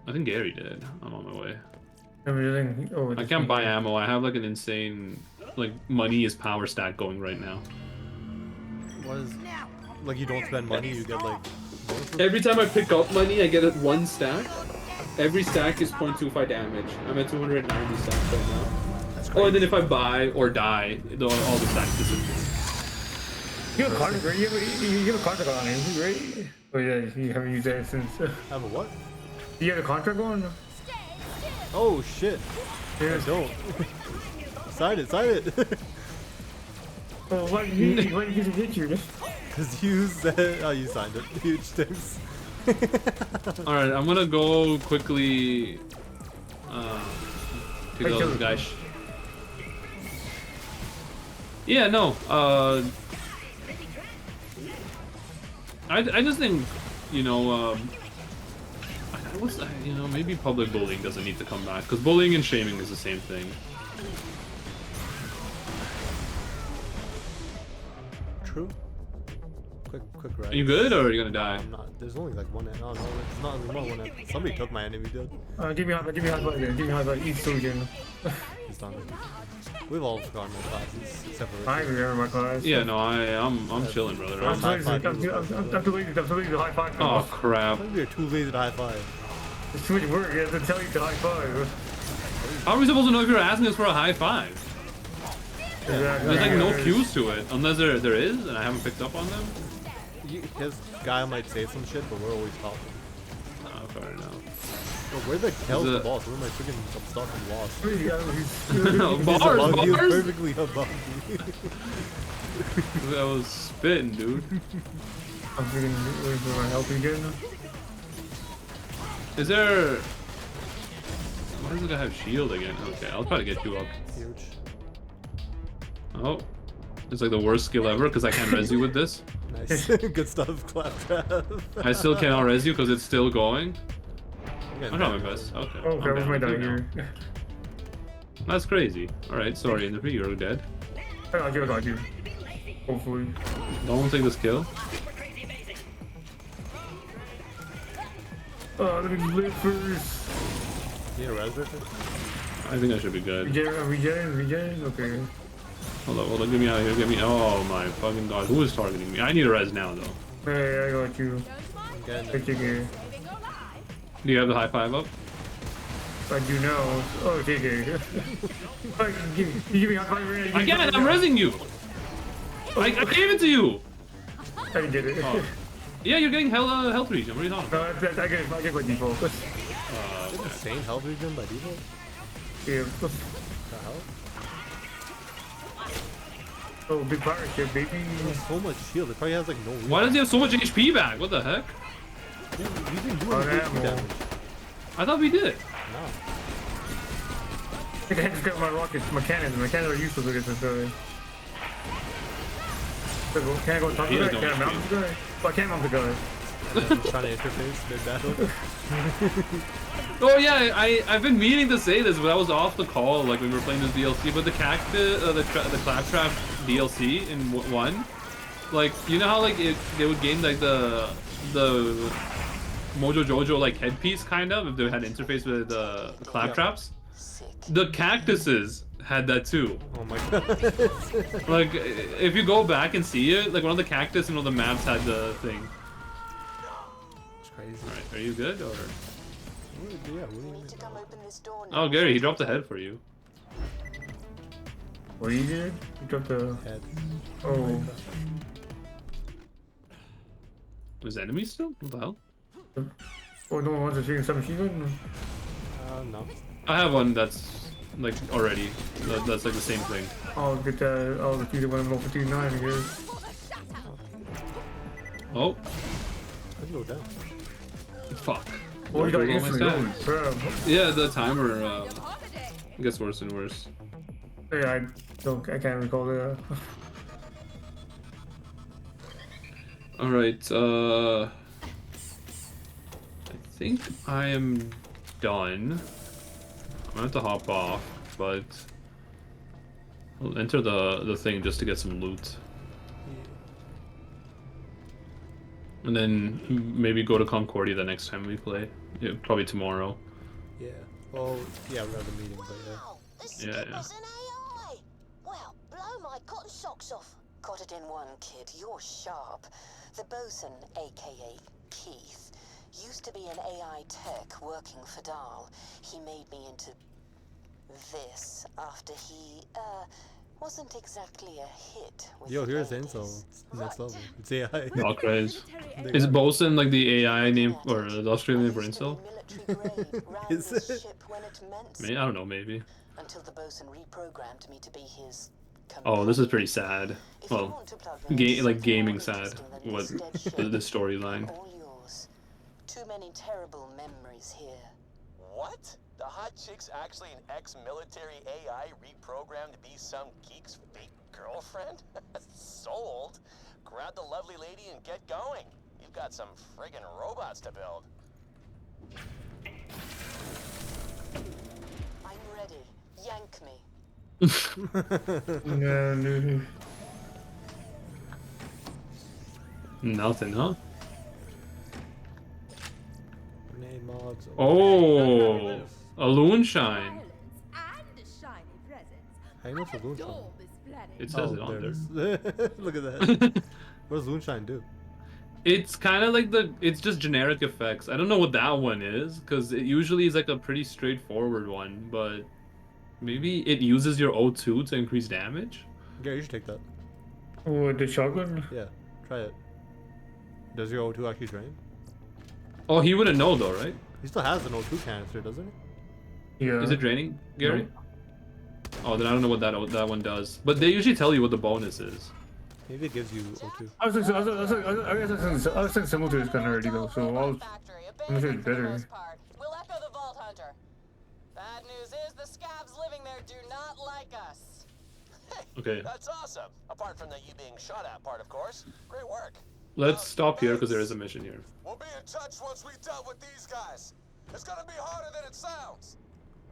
I think Gary did. I'm on my way. I I can't buy ammo. I have like an insane, like money is power stack going right now. What is like you don't spend money, you get like bonuses? Every time I pick up money, I get it one stack. Every stack is 0.25 damage. I'm at 290 stacks right now. That's Oh, crazy. and then if I buy or die, all the stacks disappear. You have a contract, right? You have a contract on it, right? Oh yeah, you haven't used that since. Have a what? Do you have a contract on? Oh shit! Yeah. I don't. Sign it. Oh, why did you get you? Cause you said, oh, you signed it. Huge sticks. All right, I'm gonna go quickly. Pick Hey, up Joe. this guy. Yeah, no. I just think, maybe public bullying doesn't need to come back because bullying and shaming is the same thing. True. quick res. Are you good or are you gonna die? I'm not. There's only like one. Oh no, it's not one. Somebody took my enemy, dude. Give me high five again. Give me high five. Eat so again. He's done. We've all forgotten our classes except for I remember my class. Yeah, no, I'm chilling, brother. I'm too lazy to high five. Oh crap! We're too lazy to high five. It's too much work. You have to tell you to high five. How are we supposed to know if you're asking us for a high five? Exactly. There's like no cues to it, unless there is, and I haven't picked up on them. His guy might say some shit, but we're always talking. Oh, fair enough. Bro, where the hell's the it- boss? Where am I freaking some stuff and lost? Bars, He was bars. perfectly above me. That was spitting, dude. I'm freaking waiting for my health again. Is there? Why does it have shield again? Okay, I'll try to get you up. Huge. Oh, it's like the worst skill ever because I can't res you with this. Nice. Good stuff, Claptrap. I still cannot res you because it's still going. Okay, I'm trying my best. Okay. Oh, okay, I'm where's my down. dog Good here? now. That's crazy. Alright, sorry, Interview, you're dead. I got you. Hopefully. Don't take this kill. Let me live first. You need a res Richard? I think I should be good. Regen. Okay. Hold on, get me out of here, get me. Oh my fucking god, who is targeting me? I need a res now though. Hey, I got you. I'm getting Take it. it here. Do you have the high five up? I do now. Oh, okay. Give me high five right now. Again, I'm resing you! I gave it to you! I did it. Oh. Yeah, you're getting health regen, what are you talking No, about? I get it by default. Insane health regen by default? Yeah. What the hell? Oh, big pirate ship, baby. He has so much shield. It probably has like no. Why does he have so much HP back? What the heck? Dude, we didn't do Oh, any ammo. HP damage. I thought we did. No. I think I just got my rockets, my cannons. My cannons are useless against this guy. Can I go talk to Yeah, the guy? don't Can I mount the guy? Oh, I can't mount the guy. I'm trying to interface mid-battle. Oh yeah, I've been meaning to say this, but I was off the call like when we were playing this DLC. But the cactus, the claptrap DLC in one, like you know how like they would gain like the Mojo Jojo like headpiece kind of if they had an interface with the claptraps. The cactuses had that too. Oh my god. Like if you go back and see it, like one of the cactus and one of the maps had the thing. It's crazy. All right, are you good or? Yeah, Oh, Gary, he dropped a head for you. What you did? You dropped the... Head. Oh. Was enemy still? What the hell? Oh, no one wants to shoot some machine gun? No. I have one that's like already. That's like the same thing. I'll get that. I'll defeat it when I'm over 2-9, I guess. Oh, I can go down. fuck. Oh, you got Where's all my instantly. Holy stats? crap. Yeah, the timer gets worse and worse. Yeah, I can't recall that. All right. I think I am done. I'm gonna have to hop off, but I'll enter the thing just to get some loot. And then maybe go to Concordia the next time we play. Yeah, probably tomorrow. Yeah. Well, yeah, we have a meeting, but yeah. Wow, this Yeah, kid yeah. was an AI. Well, blow my cotton socks off. Got it in one, kid. You're sharp. The bosun, aka Keith, used to be an AI tech working for Dahl. He made me into this after he, wasn't exactly a hit with Yo, here's the ladies. info. It's next level. It's AI. Oh, crazy. Military Is Bosun like the AI name or the Australian name for incel? Is it? I don't know, maybe. Until the bosun reprogrammed me to be his Oh, this is pretty companion. sad. If you Well, want to plug me into like something gaming more sad. interesting than What instead the shit, storyline? all yours. Too many terrible memories here. What? The hot chick's actually an ex-military AI reprogrammed to be some geek's fake girlfriend? Sold. Grab the lovely lady and get going. You've got some friggin' robots to build. I'm ready. Yank me. No, no. Nothing, huh? Grenade mods. Oh, a loonshine. Violence and a shiny presence. How you know it's a I moonshine? adore this planet. It says it there on it there. is. Look at that. What does Moonshine do? It's kind of like it's just generic effects. I don't know what that one is, because it usually is like a pretty straightforward one, but maybe it uses your O2 to increase damage? Gary, you should take that. Oh, the shotgun. Yeah, try it. Does your O2 actually drain? Oh, he wouldn't know though, right? He still has an O2 canister, doesn't he? Yeah. Is it draining, Gary? Oh, then I don't know what that one does. But they usually tell you what the bonus is. Maybe it gives you O2. I was saying similar to this gun already though, so I was. I'm sure it's better. We'll echo the Vault Hunter. Bad news is the scabs living there do not like us. Okay, That's awesome. Apart from the you being shot at part, of course. Great work. let's stop here because there is a mission here. We'll be in touch once we dealt with these guys. It's gonna be harder than it sounds.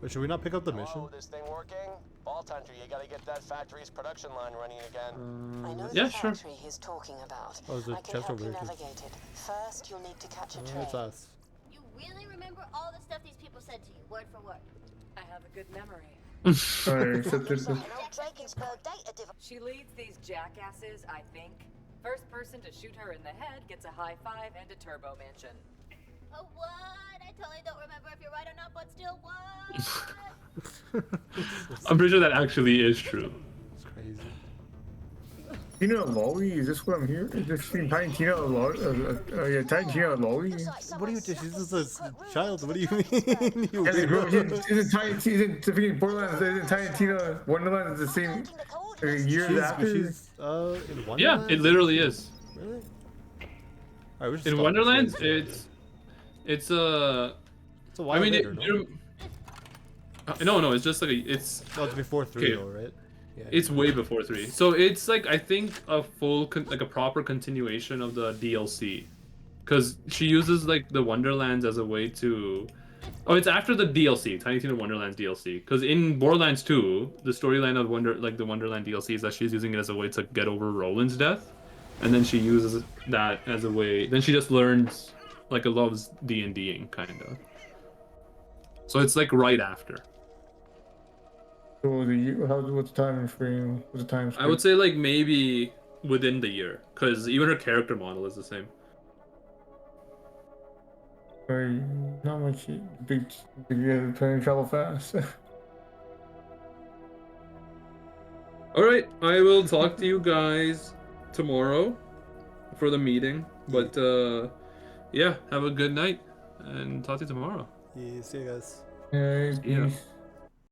Wait, should we not pick up the mission? Oh, this thing working? Vault Hunter, you gotta get that factory's production line running again. I know Yeah, the sure. factory he's talking about. Oh, there's a I can chest help over you there, too. navigate it. First, you'll need to catch a train. It's us. You really remember all the stuff these people said to you, word for word? I have a good memory. Alright, except this. An old Drakensburg data device. She leads these jackasses, I think. First person to shoot her in the head gets a high five and a turbo mansion. Oh, what? I totally don't remember if you're right or not, but still, what? I'm pretty sure that actually is true. It's crazy. Tina Lolly? Is this what I'm hearing? Is this Tiny Tina Lolly? Yeah, Tiny Tina Lolly? What do you do? She's just a child. What do you mean? You Isn't weirdo. Tiny isn't the freaking Borderlands? Isn't Tiny Tina Wonderland the same years after? She's in Wonderland. Yeah, it literally is. Really? Alright, we should In stop Wonderland, this. it's a. It's a I while mean, later, no? no, it's just like it's Oh, it's before 3 Okay. though, right? Yeah. it's way before 3. So it's like I think a full like a proper continuation of the DLC, because she uses like the Wonderlands as a way to. Oh, it's after the DLC, Tiny Tina Wonderlands DLC. Because in Borderlands 2, the storyline of the Wonderland DLC is that she's using it as a way to get over Roland's death, and then she uses that as a way. Then she just learns like it loves D&Ding kind of. So it's like right after. So what's the time frame? What's the time? I would say like maybe within the year, because even her character model is the same. Very not much. Big yeah, plane travel fast. All right, I will talk to you guys tomorrow for the meeting. But yeah, have a good night and talk to you tomorrow. Yeah, see you guys. Yeah, Yeah. peace.